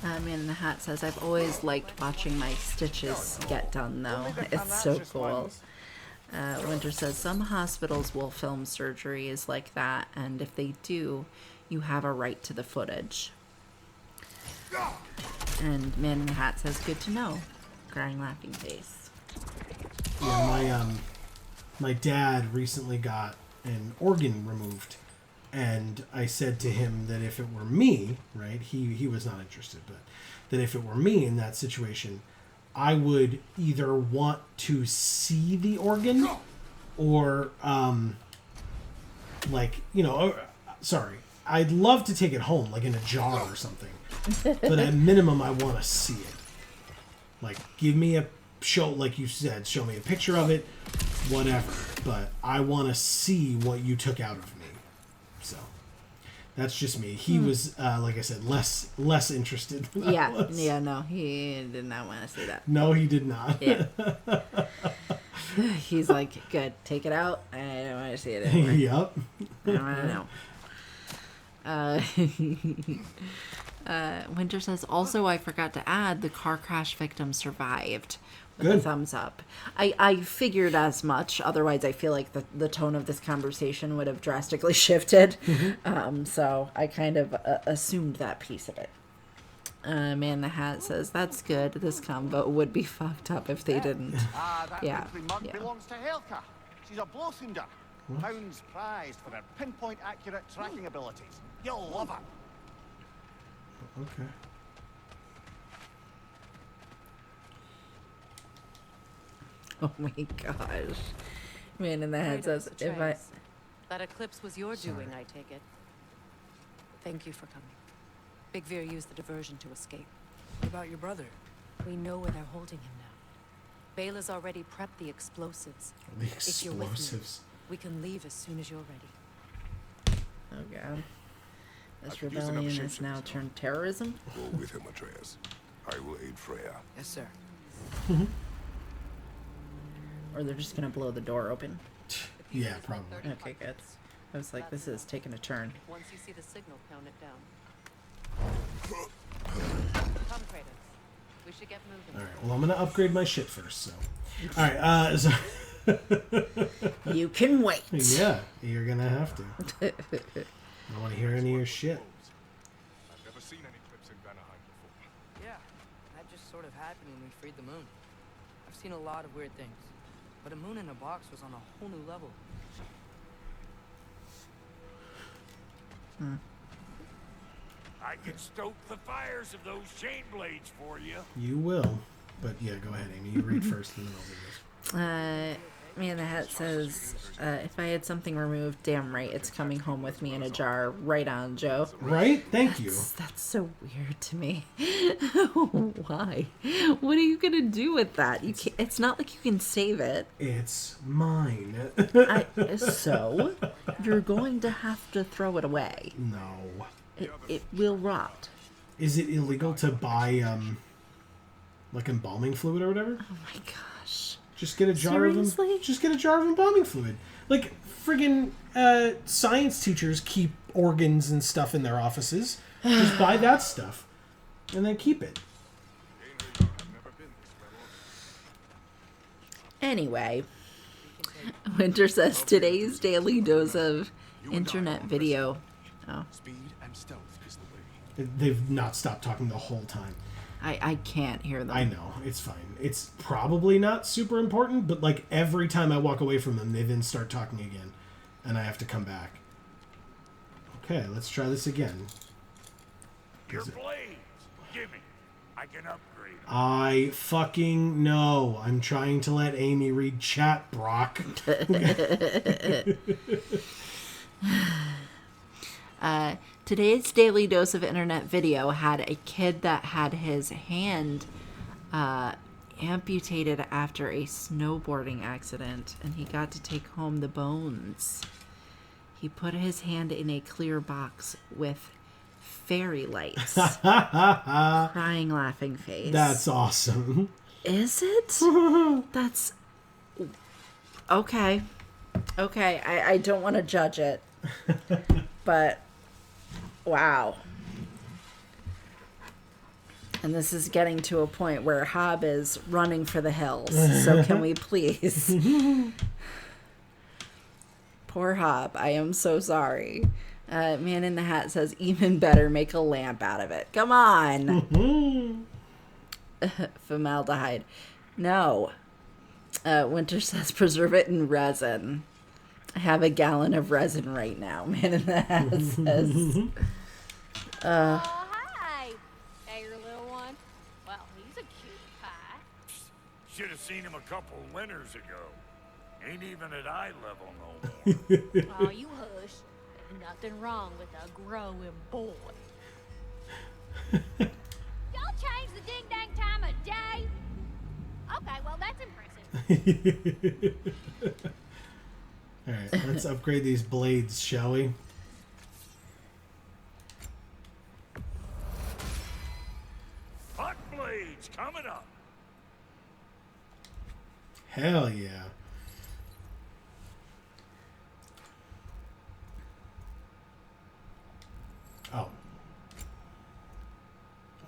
B: Man in the Hat says, I've always liked watching my stitches get done, though. It's so cool. Winter says, some hospitals will film surgeries like that, and if they do, you have a right to the footage. And Man in the Hat says, good to know. Crying laughing face.
A: Yeah, my dad recently got an organ removed. And I said to him that if it were me, right, he was not interested, but that if it were me in that situation, I would either want to see the organ or, like, you know, sorry, I'd love to take it home, like in a jar or something. But at minimum, I want to see it. Like, give me a show, like you said, show me a picture of it, whatever. But I want to see what you took out of me. So that's just me. He was, like I said, less interested than I was.
B: Yeah, no, he did not want to see that.
A: No, he did not.
B: Yeah. He's like, good, take it out. I don't want to see it anymore.
A: Yep.
B: I don't want to know. Winter says, also, I forgot to add, the car crash victim survived. With a thumbs up. I figured as much. Otherwise, I feel like the tone of this conversation would have drastically shifted. Mm-hmm. So I kind of assumed that piece of it. Man in the Hat says, that's good. This combo would be fucked up if they didn't.
G: That
B: yeah.
G: mud belongs to Helka. She's a Blothunder. Hounds prized for her pinpoint accurate tracking abilities. You'll love her.
A: Okay.
B: Oh my gosh. Man in the Hat says, if I...
M: That eclipse was your doing, I take it. Thank you for coming. Big Veer used the diversion to escape.
C: What about your brother?
M: We know where they're holding him now. Bela's already prepped the explosives.
A: The
M: If you're with me,
A: explosives.
M: we can leave as soon as you're ready.
B: Oh god. This rebellion has now turned terrorism?
I: Go with him, Atreus. I will aid Freya.
C: Yes, sir.
B: Or they're just gonna blow the door open?
A: Yeah, probably.
B: Okay, good. I was like, this is taking a turn.
M: Once you see the signal, count it down. Come, Kratos. We should get moving.
A: Alright, well, I'm gonna upgrade my shit first, so... Alright, so...
B: You can wait!
A: Yeah, you're gonna have to. I don't want to hear any of your shit.
L: I've never seen any clips in Vanaheim before.
C: Yeah, that just sort of happened when we freed the moon. I've seen a lot of weird things. But a moon in a box was on a whole new level.
F: I can stoke the fires of those chain blades for you.
A: You will. But yeah, go ahead, Amy. You read first and then I'll do this.
B: Man in the Hat says, if I had something removed, damn right, it's coming home with me in a jar. Right on, Joe.
A: Right? Thank you.
B: That's so weird to me. Why? What are you going to do with that? You can't, it's not like you can save it.
A: It's mine.
B: So, you're going to have to throw it away.
A: No.
B: It will rot.
A: Is it illegal to buy, like embalming fluid or whatever?
B: Oh my gosh.
A: Just get a jar of them. Just get a jar of embalming fluid. Like friggin' science teachers keep organs and stuff in their offices. Just buy that stuff. and then keep it.
B: Anyway, Winter says today's daily dose of internet video. Oh.
L: Speed and stealth is the way.
A: They've not stopped talking the whole time.
B: I can't hear them.
A: I know, it's fine. It's probably not super important, but like every time I walk away from them, they then start talking again, and I have to come back. Okay, let's try this again.
F: Your blades, give me. I can upgrade.
A: I fucking know. I'm trying to let Amy read chat, Brock.
B: Today's daily dose of internet video had a kid that had his hand amputated after a snowboarding accident, and he got to take home the bones. He put his hand in a clear box with fairy lights. Crying, laughing face.
A: That's awesome.
B: Is it? That's... Okay. Okay, I don't want to judge it. But, wow. And this is getting to a point where Hob is running for the hills. So can we please? Poor Hob. I am so sorry. Man in the Hat says, even better, make a lamp out of it. Come on. Formaldehyde. No. Winter says, preserve it in resin. I have a gallon of resin right now. Man in the Hat says.
N: Oh, hi. Hey, your little one. Well, he's a cute pie.
F: Should have seen him a couple winters ago. Ain't even at eye level no more.
N: Oh, you hush. Nothing wrong with a growing boy. Y'all change the ding-dang time of day? Okay, well, that's impressive.
A: Alright, let's upgrade these blades, shall we?
F: Hot blades coming up.
A: Hell yeah. Oh.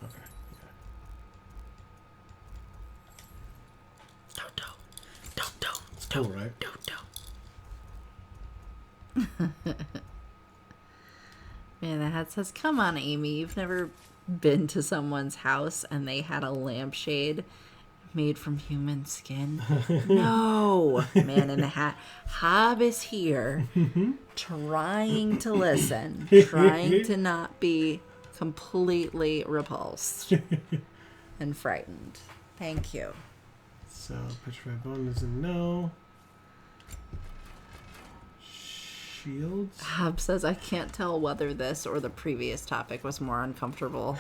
A: Okay.
B: Don't.
A: It's cool, right?
B: Don't. Man, the Hat says, come on, Amy. You've never been to someone's house and they had a lampshade made from human skin? No. Man in the Hat. Hob is here trying to listen, trying to not be completely repulsed and frightened. Thank you.
A: So, petrified bone is a no. Shields.
B: Hob says, I can't tell whether this or the previous topic was more uncomfortable.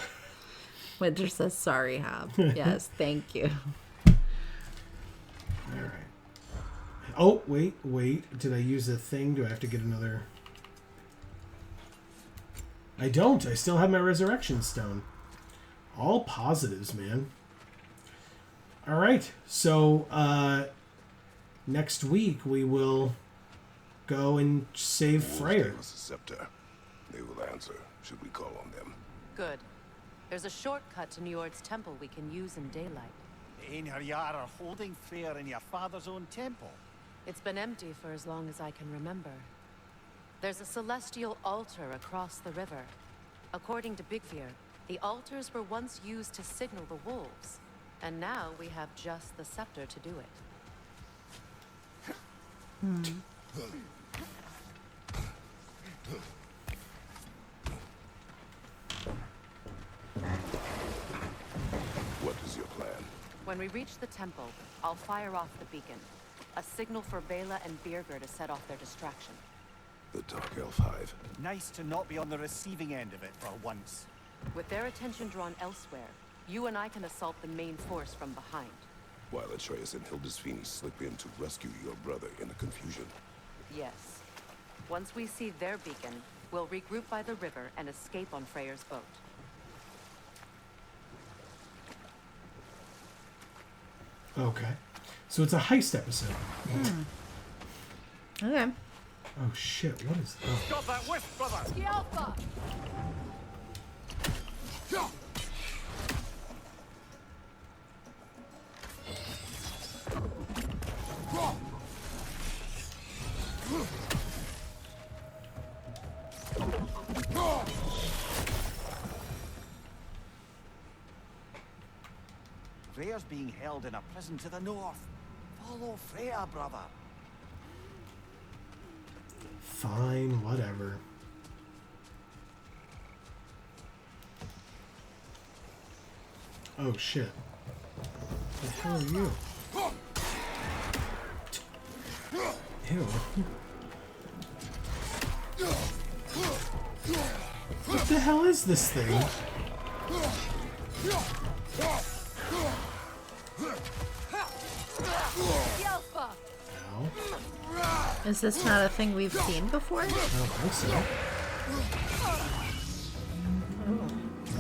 B: Winter says, sorry, Hob. Yes, thank you.
A: Alright. Oh, wait. Did I use a thing? Do I have to get another? I don't. I still have my resurrection stone. All positives, man. Alright. So, next week we will go and save Freyr.
I: Scepter. They will answer. Should we call on them?
M: Good. There's a shortcut to Njord's temple we can use in daylight.
G: In her yard are holding Freyr in your father's own temple.
M: It's been empty for as long as I can remember. There's a celestial altar across the river. According to Bigvir, the altars were once used to signal the wolves. And now we have just the scepter to do it.
I: What is your plan?
M: When we reach the temple, I'll fire off the beacon. A signal for Bela and Birger to set off their distraction.
I: The Dark Elf Hive.
G: Nice to not be on the receiving end of it for once.
M: With their attention drawn elsewhere, you and I can assault the main force from behind.
I: While Atreus and Hildisvini slip in to rescue your brother in the confusion.
M: Yes. Once we see their beacon, we'll regroup by the river and escape on Freyr's boat.
A: Okay. So it's a heist episode.
B: Okay.
A: Oh shit, what is that?
G: Stop that whisk, brother!
N: Alpha!
G: Freyr's being held in a prison to the north. Follow Freya, brother.
A: Fine, whatever. Oh shit. What the hell are you? Ew. What the hell is this thing? Ow.
B: Is this not a thing we've seen before?
A: I don't think so.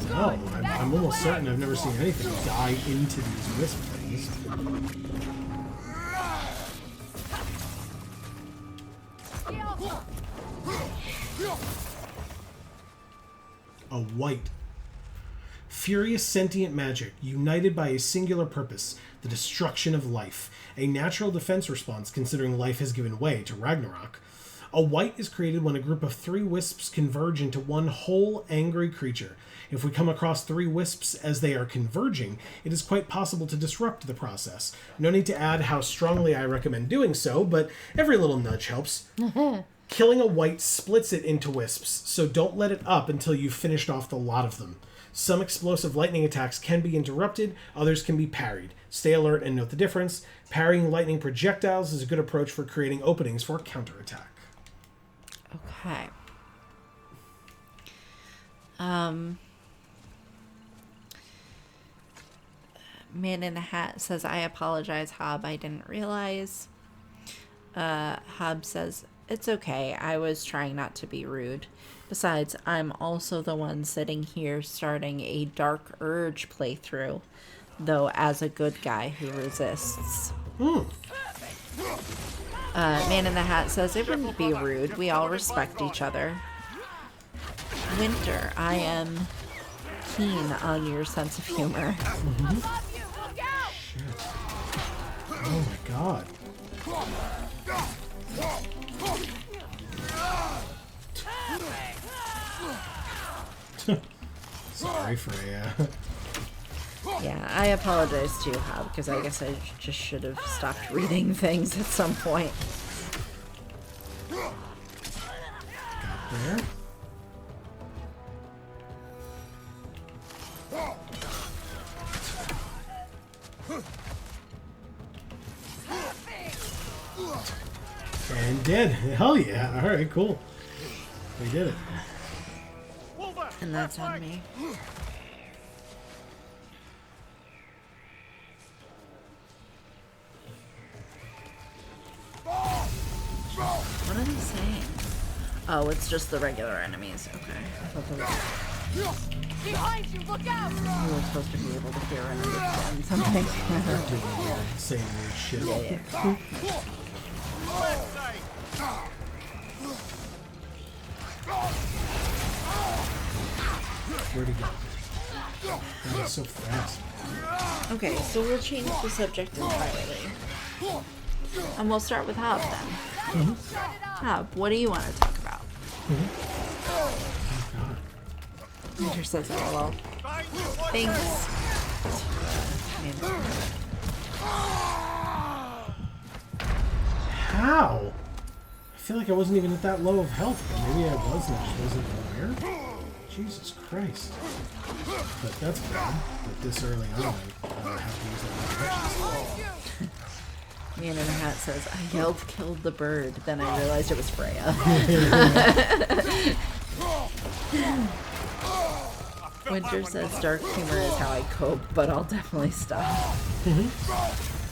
A: No, I'm almost certain I've never seen anything die into these wisp things. A white. Furious sentient magic, united by a singular purpose, the destruction of life. A natural defense response considering life has given way to Ragnarök. A white is created when a group of 3 wisps converge into one whole angry creature. If we come across 3 wisps as they are converging, it is quite possible to disrupt the process. No need to add how strongly I recommend doing so, but every little nudge helps. Killing a white splits it into wisps, so don't let it up until you've finished off the lot of them. Some explosive lightning attacks can be interrupted, others can be parried. Stay alert and note the difference. Parrying lightning projectiles is a good approach for creating openings for counterattack.
B: Okay. Man in a Hat says, I apologize, Hob. I didn't realize. Hob says, it's okay. I was trying not to be rude. Besides, I'm also the one sitting here starting a Dark Urge playthrough, though as a good guy who resists. Man in the Hat says, it wouldn't be rude. We all respect each other. Winter, I am keen on your sense of humor.
A: Shit. Oh my god. Sorry, Freya.
B: Yeah, I apologize too, Hob, because I guess I just should have stopped reading things at some point.
A: Got there. And dead. Hell yeah. Alright, cool. We did it.
B: And that's on me. What are they saying? Oh, it's just the regular enemies. Okay. I thought they were...
N: Behind you, look out!
B: We were supposed to be able to hear and understand something.
A: Saying weird shit.
B: Yeah.
A: Where'd he go? That was so fast.
B: Okay, so we'll change the subject entirely. And we'll start with Hob then. Hob, what do you want to talk about? Winter says LOL. Thanks.
A: How? I feel like I wasn't even at that low of health, but maybe I was and I just wasn't aware. Jesus Christ. But that's bad. That this early on I have to use that.
B: Man in a Hat says, I yelled killed the bird, then I realized it was Freya. Winter says dark humor is how I cope, but I'll definitely stop.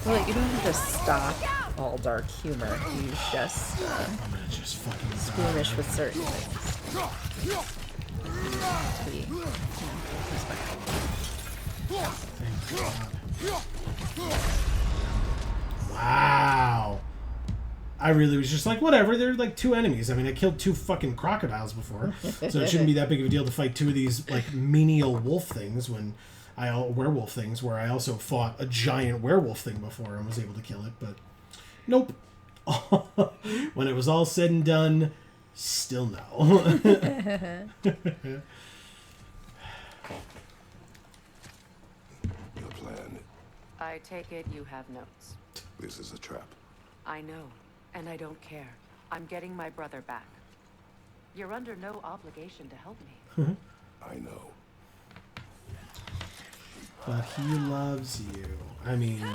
B: Well, you don't have to stop all dark humor. You just,
A: I'm gonna just fucking
B: squeamish with certain things. To be, respectful.
A: Thank God. Wow. I really was just like, whatever, they're like 2 enemies. I mean, I killed 2 fucking crocodiles before, so it shouldn't be that big of a deal to fight 2 of these, like, menial wolf things werewolf things, where I also fought a giant werewolf thing before and was able to kill it, but Nope. When it was all said and done, still no.
I: Your plan.
M: I take it you have notes.
I: This is a trap.
M: I know, and I don't care. I'm getting my brother back. You're under no obligation to help me.
I: I know.
A: But he loves you. I mean...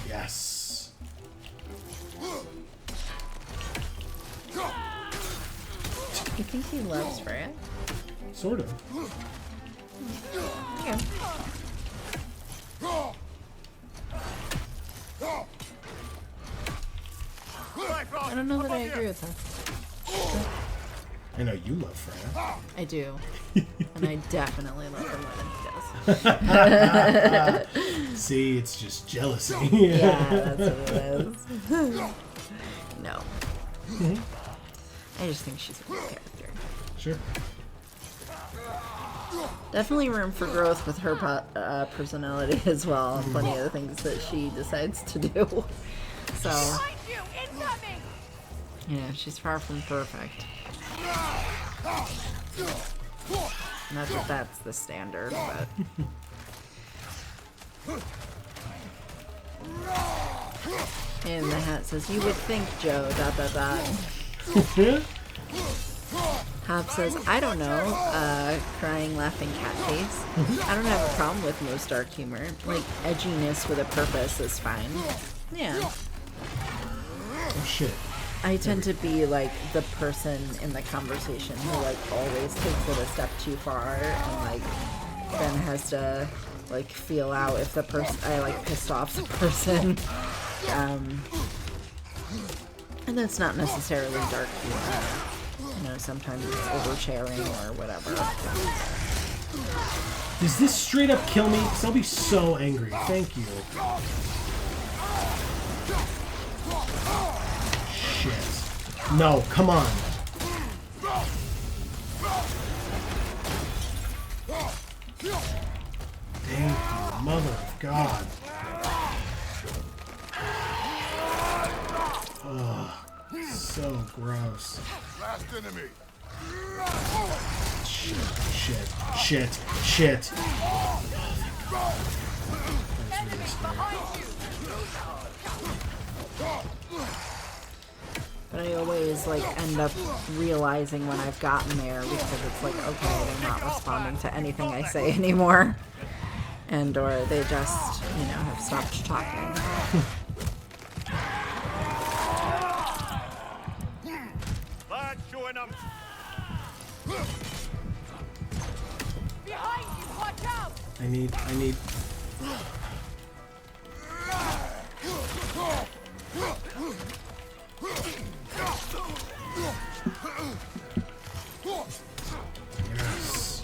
A: Yes.
B: You think he loves Freya?
A: Sort of.
B: Yeah. I don't know that I agree with that.
A: I know you love Freya.
B: I do. And I definitely love her more than he does.
A: See, it's just jealousy.
B: Yeah, that's what it is. No. I just think she's a cool character.
A: Sure.
B: Definitely room for growth with her personality as well. Plenty of the things that she decides to do. So, yeah, she's far from perfect. Not that that's the standard, but... And the hat says, "You would think, Joe, ... Hop says, "I don't know, crying, laughing cat face. I don't have a problem with most dark humor. Like, edginess with a purpose is fine." Yeah.
A: Oh, shit.
B: I tend to be, like, the person in the conversation who, like, always takes it a step too far and, like, then has to, like, feel out if the person, I, like, pissed off the person. And that's not necessarily dark humor. You know, sometimes it's oversharing or whatever.
A: Does this straight up kill me? Because I'll be so angry. Thank you. Shit. No, come on. Thank you, mother of God. Ugh, so gross.
I: Last enemy.
A: Shit.
B: But I always, like, end up realizing when I've gotten there because it's like, okay, they're not responding to anything I say anymore. And or they just, you know, have stopped talking.
G: Lad showing them.
N: Behind you, watch out!
A: I need. Yes.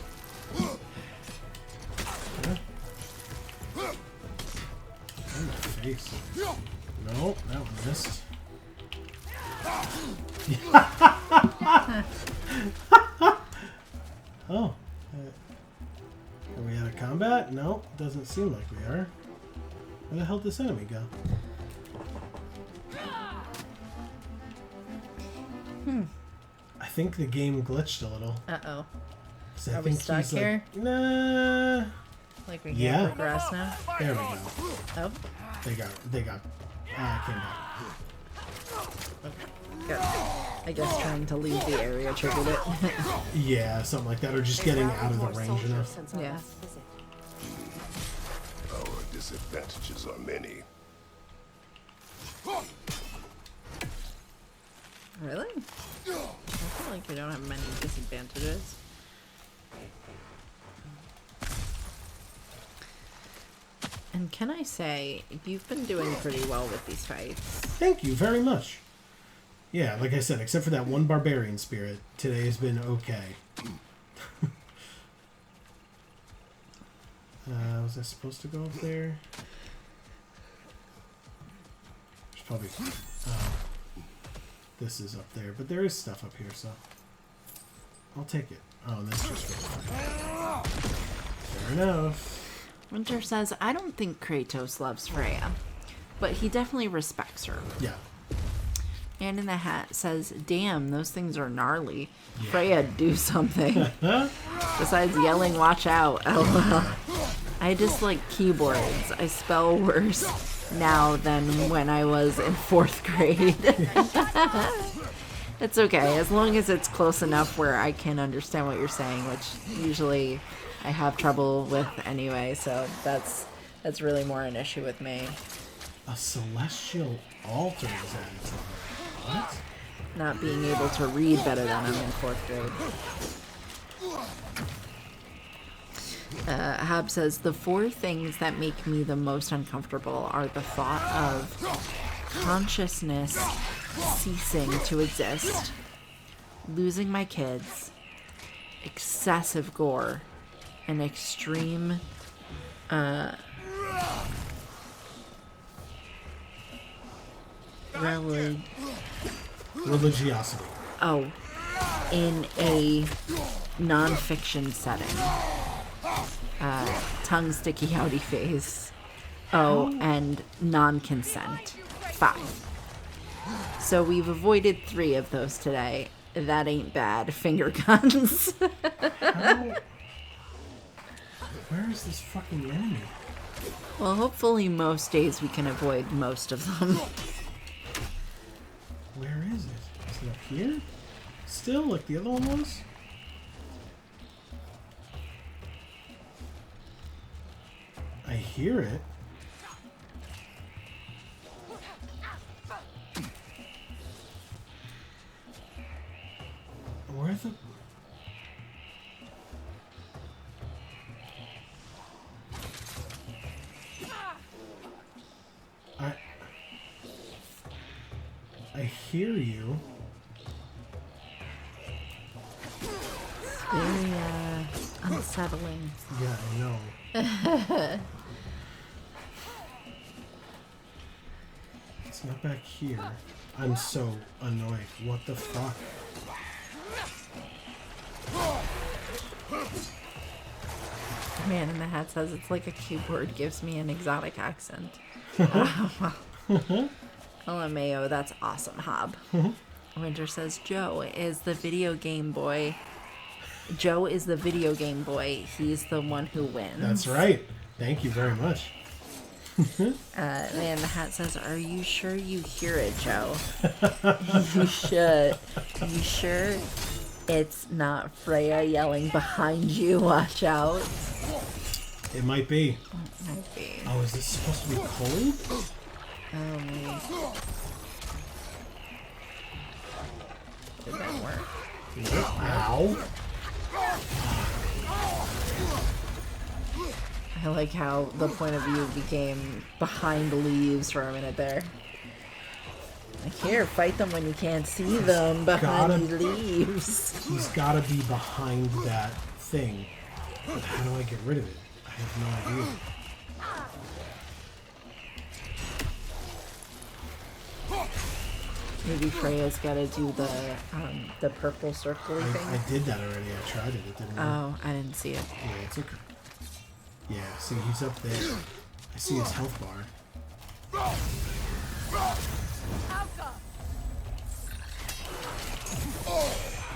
A: In the face. Nope, that one missed. Oh. Are we out of combat? No, doesn't seem like we are. Where the hell did this enemy go? I think the game glitched a little.
B: Uh-oh.
A: I
B: Are we stuck here?
A: Like, nah.
B: Like we can't
A: Yeah.
B: progress now?
A: There we go.
B: Oh.
A: They got came back.
B: Good. I guess trying to leave the area triggered it.
A: Yeah, something like that, or just getting out of the range enough.
B: Yeah.
I: Our disadvantages are many.
B: Really? I feel like we don't have many disadvantages. And can I say, you've been doing pretty well with these fights.
A: Thank you very much. Yeah, like I said, except for that one barbarian spirit, today has been okay. Was I supposed to go up there? There's probably... this is up there, but there is stuff up here, so... I'll take it. Oh, and that's just for... enough.
B: Winter says, I don't think Kratos loves Freya, but he definitely respects her.
A: Yeah.
B: Man in the Hat says, damn, those things are gnarly. Yeah. Freya, do something. Besides yelling, watch out. LOL. I dislike keyboards. I spell worse now than when I was in 4th grade. It's okay, as long as it's close enough where I can understand what you're saying, which usually I have trouble with anyway, so that's really more an issue with me.
A: A celestial altar is added to it. What?
B: Not being able to read better than I'm in 4th grade. Hab says, the 4 things that make me the most uncomfortable are the thought of consciousness ceasing to exist, losing my kids, excessive gore, and extreme
A: religiosity.
B: Oh, in a non-fiction setting. Tongue sticky outy face. Oh, and non-consent. 5. So we've avoided 3 of those today. That ain't bad. Finger guns.
A: How? Where is this fucking enemy?
B: Well, hopefully most days we can avoid most of them.
A: Where is it? Is it up here? Still, like the other one was? I hear it. Where the... I hear you.
B: Very unsettling.
A: Yeah, I know. It's not back here. I'm so annoyed. What the fuck?
B: Man in the Hat says it's like a keyboard gives me an exotic accent. LMAO, that's awesome, Hob. Winter says Joe is the video game boy. Joe is the video game boy. He's the one who wins.
A: That's right. Thank you very much.
B: Man in the Hat says, are you sure you hear it, Joe? You should. You sure it's not Freya yelling behind you? Watch out.
A: It might be.
B: It might be.
A: Oh, is this supposed to be cold?
B: Did that work?
A: Ow.
B: I like how the point of view became behind leaves for a minute there. Like, here, fight them when you can't see them behind the leaves.
A: He's gotta be behind that thing. But how do I get rid of it? I have no idea.
B: Maybe Freya's gotta do the purple circle thing.
A: I did that already. I tried it. It didn't work.
B: Oh, I didn't see it.
A: Yeah, it's okay. Yeah, see, he's up there. I see his health bar.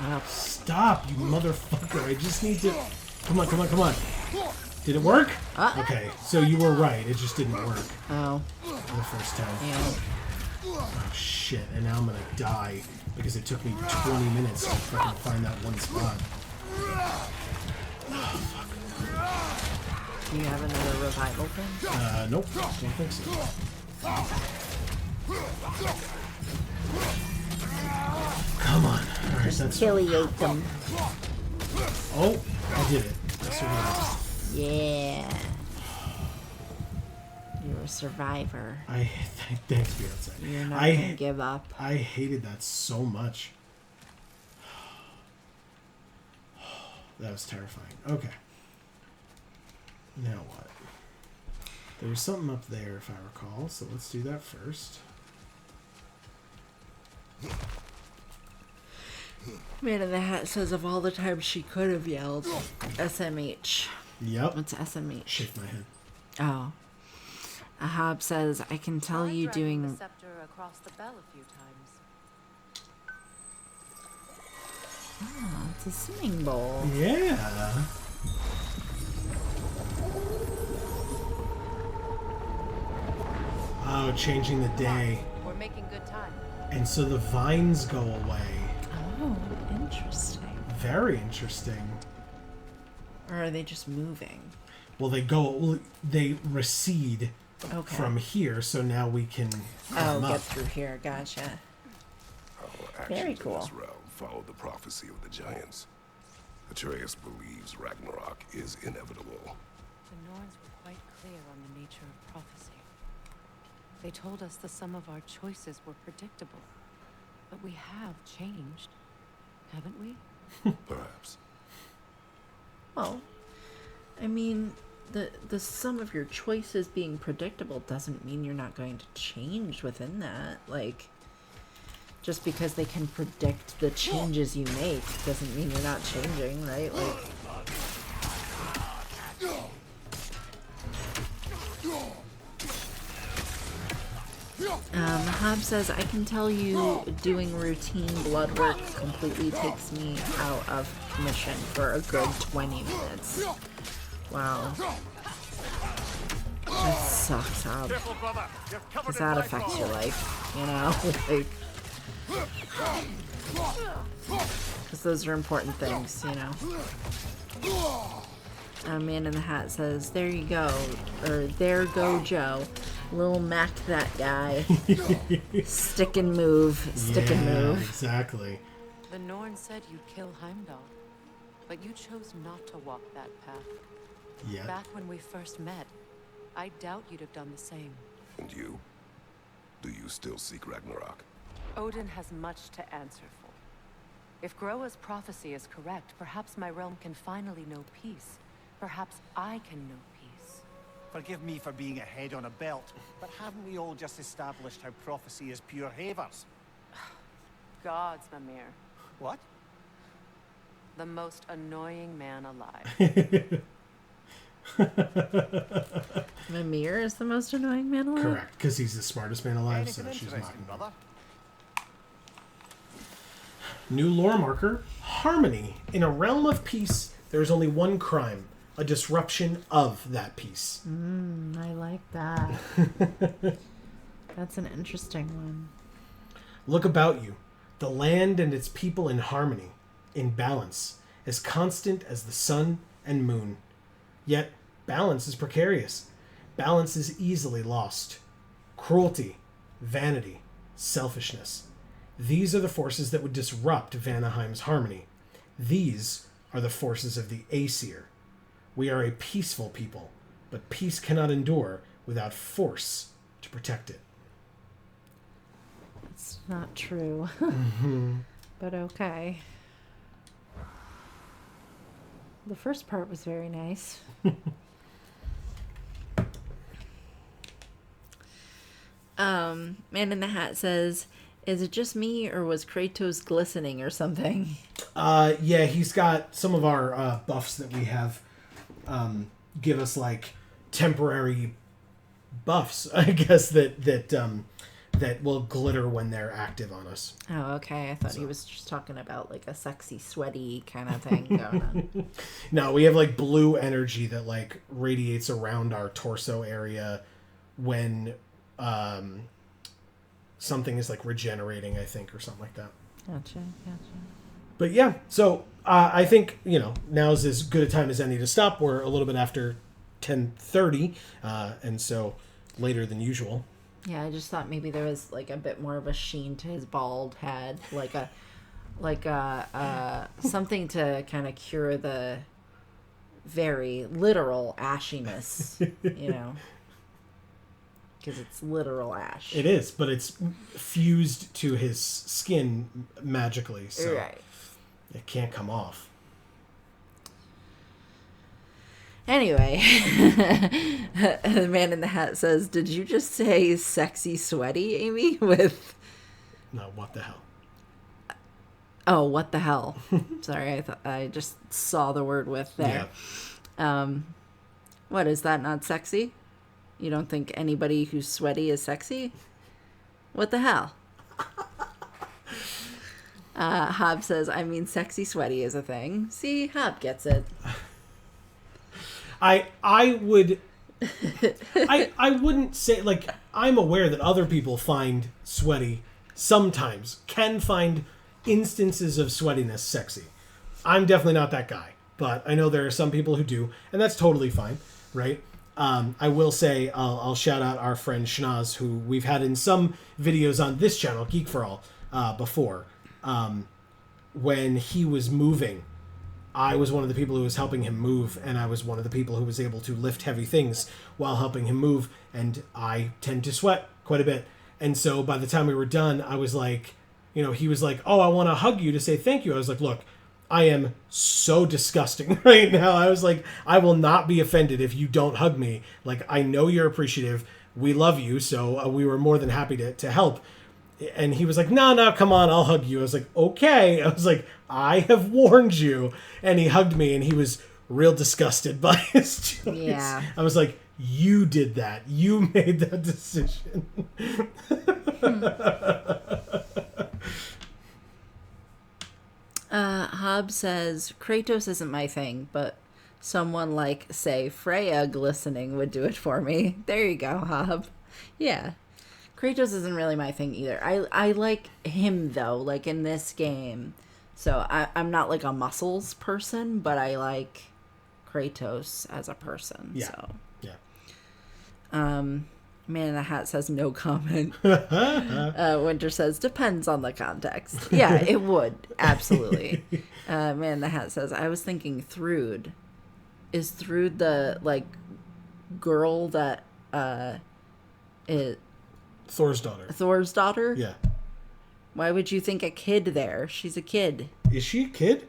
A: Oh, stop, you motherfucker. I just need to... Come on, come on, come on. Did it work? Okay, so you were right. It just didn't work.
B: Oh.
A: For the first time.
B: Yeah.
A: Oh, shit. And now I'm gonna die because it took me 20 minutes to fucking find that one spot. Oh, fuck.
B: Do you have another revival thing?
A: Nope. Don't think so. Come on. Alright, that's...
B: Affiliate them.
A: Oh, I did it. I survived.
B: Yeah. You're a survivor.
A: Thanks, Beyonce.
B: You're not gonna give up.
A: I hated that so much. That was terrifying. Okay. Now what? There was something up there, if I recall, so let's do that first.
B: Man in the Hat says of all the times she could have yelled, SMH.
A: Yep.
B: What's SMH?
A: Shake my head.
B: Oh. Ahab says, I can tell you doing...
M: the scepter across the bell a few times.
B: Oh, it's a swimming bowl.
A: Yeah. Oh, changing the day.
M: We're making good time.
A: And so the vines go away.
B: Oh, interesting.
A: Very interesting.
B: Or are they just moving?
A: Well, they recede from here, so now we can
B: get through here. Gotcha.
I: Our
B: Very
I: actions
B: cool.
I: in this realm follow the prophecy of the giants. Atreus believes Ragnarok is inevitable.
M: The Norns were quite clear on the nature of prophecy. They told us the sum of our choices were predictable. But we have changed, haven't we?
I: Perhaps.
B: Well, I mean, the sum of your choices being predictable doesn't mean you're not going to change within that. Like, just because they can predict the changes you make doesn't mean you're not changing, right? Like, Hob says, I can tell you doing routine blood work completely takes me out of commission for a good 20 minutes. Wow. That sucks, Hob. Because that affects your life, you know? Like, because those are important things, you know? Man in the Hat says, there you go. Or, there go Joe. Lil Mac that guy. Stick and move. Stick and move.
A: Exactly.
M: The Norn said you'd kill Heimdall, but you chose not to walk that path.
A: Yeah.
M: Back when we first met, I doubt you'd have done the same.
I: And you? Do you still seek Ragnarok?
M: Odin has much to answer for. If Groa's prophecy is correct, perhaps my realm can finally know peace. Perhaps I can know peace.
G: Forgive me for being a head on a belt, but haven't we all just established how prophecy is pure havers?
M: Gods, Mimir.
G: What?
M: The most annoying man alive.
B: Mimir is the most annoying man alive?
A: Correct, because he's the smartest man alive, so
G: Anything
A: she's
G: interesting,
A: mocking him.
G: brother?
A: New lore marker, harmony. In a realm of peace, there is only one crime, a disruption of that peace.
B: I like that. That's an interesting one.
A: Look about you. The land and its people in harmony, in balance, as constant as the sun and moon. Yet, balance is precarious. Balance is easily lost. Cruelty, vanity, selfishness. These are the forces that would disrupt Vanaheim's harmony. These are the forces of the Aesir. We are a peaceful people, but peace cannot endure without force to protect it.
B: It's not true. But okay. The first part was very nice. Man in the Hat says, is it just me or was Kratos glistening or something?
A: Yeah, he's got some of our buffs that we have give us like temporary buffs, I guess, that will glitter when they're active on us.
B: Oh, okay. I thought he was just talking about like a sexy, sweaty kind of thing going on.
A: No, we have like blue energy that like radiates around our torso area when something is like regenerating, I think, or something like that.
B: Gotcha.
A: But yeah, so I think, now's as good a time as any to stop. We're a little bit after 10:30, and so later than usual.
B: Yeah, I just thought maybe there was like a bit more of a sheen to his bald head, like something to kind of cure the very literal ashiness, because it's literal ash.
A: It is, but it's fused to his skin magically, so
B: right.
A: It can't come off.
B: Anyway, the Man in the Hat says, did you just say sexy sweaty, Amy?
A: No, what the hell?
B: Oh, what the hell? Sorry, I just saw the word with there. What, is that not sexy? You don't think anybody who's sweaty is sexy? What the hell? Hob says, I mean, sexy sweaty is a thing. See, Hob gets it.
A: I wouldn't say, like, I'm aware that other people find sweaty sometimes, can find instances of sweatiness sexy. I'm definitely not that guy, but I know there are some people who do, and that's totally fine, right? I will say, I'll shout out our friend Schnaz, who we've had in some videos on this channel, Geek for All, before. When he was moving, I was one of the people who was helping him move, and I was one of the people who was able to lift heavy things while helping him move, and I tend to sweat quite a bit. And so by the time we were done, I was like, you know, he was like, oh, I want to hug you to say thank you. I was like, look, I am so disgusting right now. I was like, I will not be offended if you don't hug me. Like, I know you're appreciative. We love you. So we were more than happy to help. And he was like, no, come on, I'll hug you. I was like, okay. I was like, I have warned you. And he hugged me, and he was real disgusted by his choice.
B: Yeah.
A: I was like, you did that. You made that decision.
B: Hob says, Kratos isn't my thing, but someone like, say, Freya glistening would do it for me. There you go, Hob. Yeah. Kratos isn't really my thing either. I like him, though, like in this game. So I'm not like a muscles person, but I like Kratos as a person.
A: Yeah.
B: So.
A: Yeah.
B: Man in the Hat says no comment. Winter says depends on the context. Yeah, it would. Absolutely. Man in the Hat says, I was thinking Thrud. Is Thrud the, like, girl that is...
A: Thor's daughter.
B: Thor's daughter?
A: Yeah.
B: Why would you think a kid there? She's a kid.
A: Is she a kid?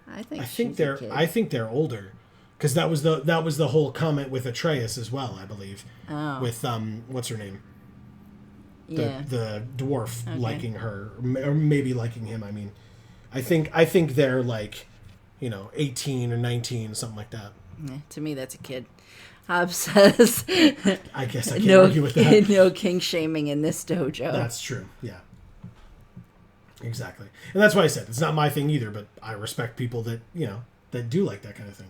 B: I think
A: they're
B: a kid.
A: I think they're older. Because that was the whole comment with Atreus as well, I believe.
B: Oh.
A: With what's her name?
B: Yeah.
A: The dwarf
B: Okay.
A: liking her, or maybe liking him. I mean, I think they're like, 18 or 19, something like that.
B: To me, that's a kid. Hob says,
A: I guess I can't argue with that.
B: No king shaming in this dojo.
A: That's true. Yeah. Exactly. And that's why I said it's not my thing either, but I respect people that, that do like that kind of thing.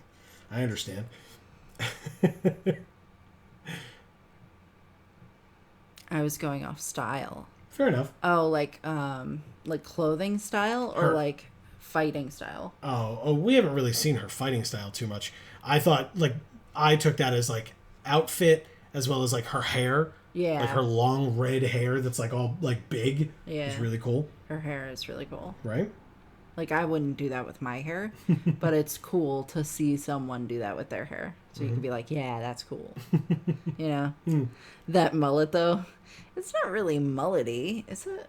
A: I understand.
B: I was going off style.
A: Fair enough.
B: Oh, like clothing style or
A: Her.
B: like fighting style?
A: Oh, we haven't really seen her fighting style too much. I thought, I took that as, outfit as well as, her hair.
B: Yeah.
A: Like, her long red hair that's, all, big.
B: Yeah.
A: Is really cool.
B: Her hair is really cool.
A: Right?
B: Like, I wouldn't do that with my hair, but it's cool to see someone do that with their hair. So you can be like, yeah, that's cool. That mullet, though, it's not really mullety, is it?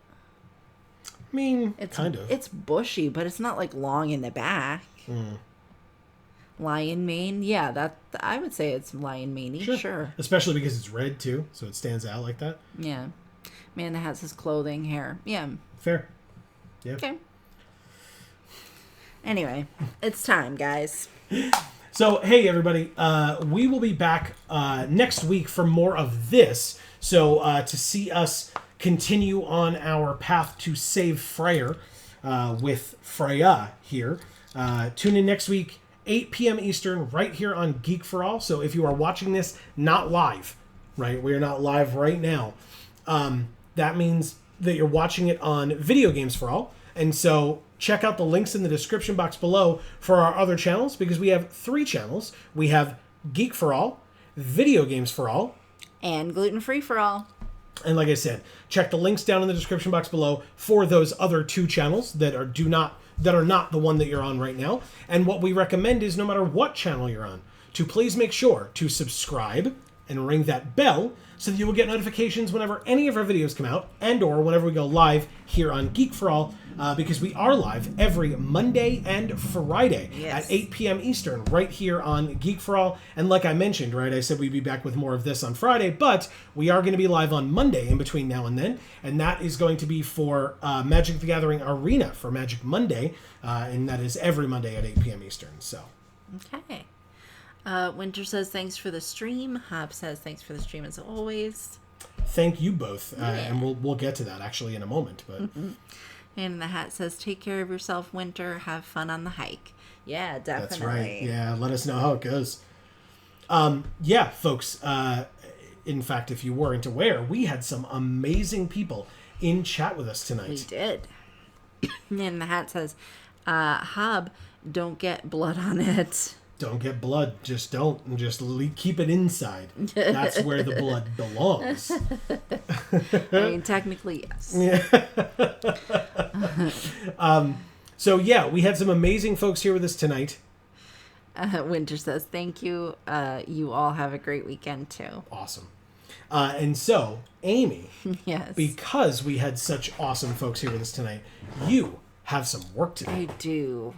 A: I mean, kind of.
B: It's bushy, but it's not, long in the back. Lion mane, yeah, that I would say it's lion mane-y, sure.
A: Especially because it's red, too, so it stands out like that.
B: Yeah. Man that has his clothing, hair. Yeah.
A: Fair. Yeah.
B: Okay. Anyway, it's time, guys.
A: So, hey, everybody. We will be back next week for more of this. So, to see us continue on our path to save Freyr with Freya here, tune in next week, 8 p.m. Eastern, right here on Geek for All. So, if you are watching this not live, right? We are not live right now. That means that you're watching it on Video Games for All. And so check out the links in the description box below for our other channels, because we have 3 channels. We have Geek for All, Video Games for All,
B: and Gluten Free for All.
A: And like I said, check the links down in the description box below for those other 2 channels that are not the one that you're on right now. And what we recommend is, no matter what channel you're on, to please make sure to subscribe and ring that bell so that you will get notifications whenever any of our videos come out, and or whenever we go live here on Geek for All, because we are live every Monday and Friday at 8 p.m. Eastern, right here on Geek for All. And like I mentioned, right, I said we'd be back with more of this on Friday, but we are going to be live on Monday in between now and then, and that is going to be for Magic the Gathering Arena for Magic Monday, and that is every Monday at 8 p.m. Eastern. So.
B: Okay. Winter says thanks for the stream. Hob says thanks for the stream as always.
A: Thank you both, and we'll get to that actually in a moment. But
B: And the Hat says, take care of yourself, Winter. Have fun on the hike. Yeah, definitely.
A: That's right. Yeah, let us know how it goes. Yeah, folks. In fact, if you weren't aware, we had some amazing people in chat with us tonight.
B: We did. And the Hat says, Hob, don't get blood on it.
A: Don't get blood. Just don't. And just keep it inside. That's where the blood belongs.
B: I mean, technically, yes.
A: Yeah. So, yeah, we had some amazing folks here with us tonight.
B: Winter says, thank you. You all have a great weekend, too.
A: Awesome. And so, Amy,
B: yes,
A: because we had such awesome folks here with us tonight, you have some work to do.
B: I do.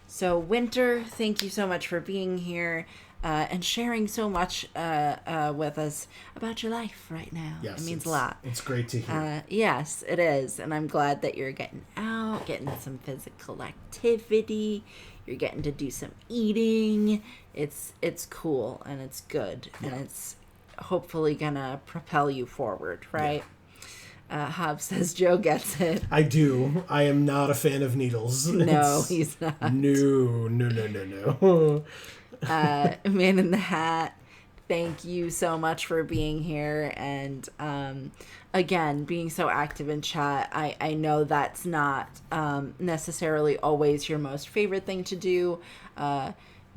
B: So, Winter, thank you so much for being here and sharing so much with us about your life right now.
A: Yes,
B: it means a lot.
A: It's great to hear.
B: Yes, it is. And I'm glad that you're getting out, getting some physical activity. You're getting to do some eating. It's cool and it's good. Yeah. And it's hopefully gonna propel you forward, right? Yeah. Hob says Joe gets it.
A: I do. I am not a fan of needles.
B: No, he's not.
A: No.
B: Man in the Hat, thank you so much for being here. And again, being so active in chat. I know that's not necessarily always your most favorite thing to do.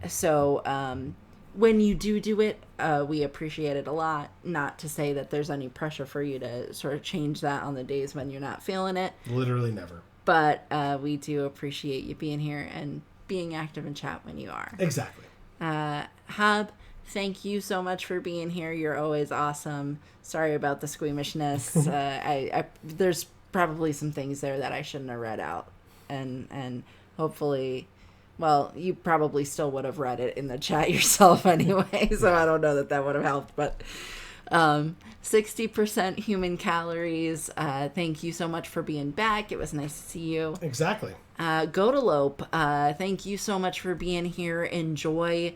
B: So when you do it, we appreciate it a lot. Not to say that there's any pressure for you to sort of change that on the days when you're not feeling it.
A: Literally never.
B: But we do appreciate you being here and being active in chat when you are.
A: Exactly.
B: Hob, thank you so much for being here. You're always awesome. Sorry about the squeamishness. I there's probably some things there that I shouldn't have read out. And hopefully... Well, you probably still would have read it in the chat yourself anyway, so I don't know that would have helped. But 60% human calories. Thank you so much for being back. It was nice to see you.
A: Exactly.
B: Gotalope, thank you so much for being here. Enjoy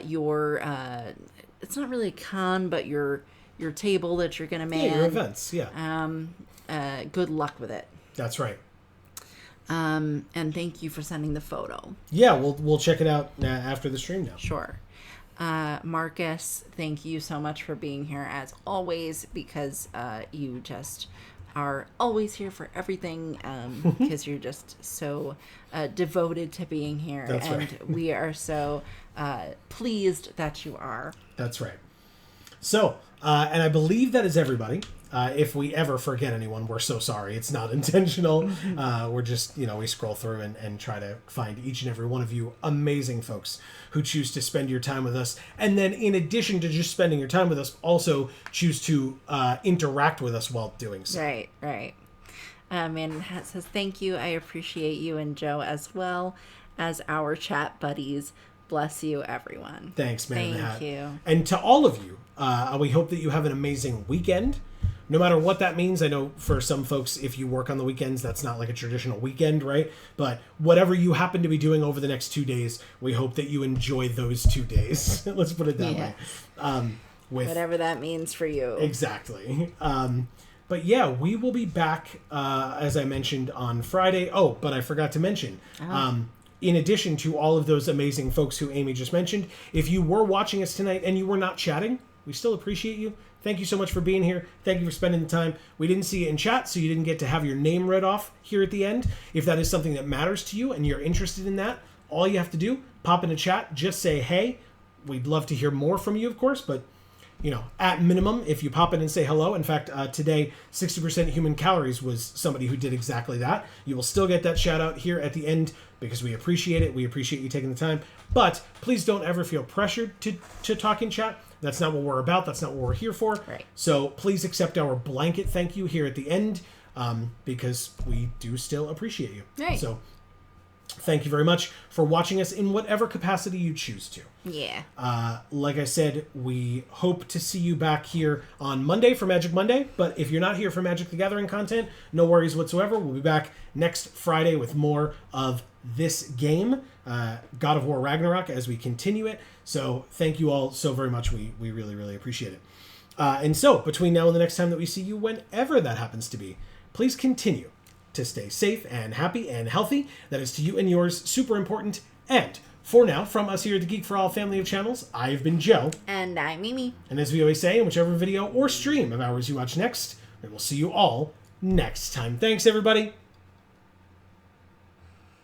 B: your, it's not really a con, but your table that you're going to man.
A: Yeah, your events, yeah.
B: Good luck with it.
A: That's right.
B: And thank you for sending the photo.
A: Yeah, we'll check it out after the stream now.
B: Sure. Marcus, thank you so much for being here as always, because you just are always here for everything, because you're just so devoted to being here.
A: That's
B: and
A: right.
B: We are so pleased that you are.
A: That's right. So, and I believe that is everybody. If we ever forget anyone, we're so sorry. It's not intentional. We're just, we scroll through and try to find each and every one of you amazing folks who choose to spend your time with us. And then in addition to just spending your time with us, also choose to interact with us while doing so.
B: Right. Man Hat says, thank you. I appreciate you and Joe as well as our chat buddies. Bless you, everyone.
A: Thanks, Man in the Hat.
B: Thank you.
A: And to all of you, we hope that you have an amazing weekend. No matter what that means. I know for some folks, if you work on the weekends, that's not like a traditional weekend, right? But whatever you happen to be doing over the next 2 days, we hope that you enjoy those 2 days. Let's put it that way.
B: Whatever that means for you.
A: Exactly. But yeah, we will be back, as I mentioned, on Friday. Oh, but I forgot to mention, in addition to all of those amazing folks who Amy just mentioned, if you were watching us tonight and you were not chatting, we still appreciate you. Thank you so much for being here. Thank you for spending the time. We didn't see you in chat, so you didn't get to have your name read off here at the end. If that is something that matters to you and you're interested in that, all you have to do, pop in a chat, just say hey. We'd love to hear more from you, of course, but at minimum, if you pop in and say hello. In fact, today, 60% human calories was somebody who did exactly that. You will still get that shout out here at the end because we appreciate it. We appreciate you taking the time. But please don't ever feel pressured to talk in chat. That's not what we're about. That's not what we're here for.
B: Right.
A: So please accept our blanket thank you here at the end, because we do still appreciate you.
B: Right.
A: So thank you very much for watching us in whatever capacity you choose to.
B: Yeah.
A: Like I said, we hope to see you back here on Monday for Magic Monday. But if you're not here for Magic the Gathering content, no worries whatsoever. We'll be back next Friday with more of this game, God of War Ragnarok, as we continue it. So thank you all so very much. We really, really appreciate it. And so between now and the next time that we see you, whenever that happens to be, please continue to stay safe and happy and healthy. That is to you and yours super important. And for now, from us here at the Geek for All family of channels, I've been Joe.
B: And I'm Mimi.
A: And as we always say, in whichever video or stream of ours you watch next, we will see you all next time. Thanks, everybody.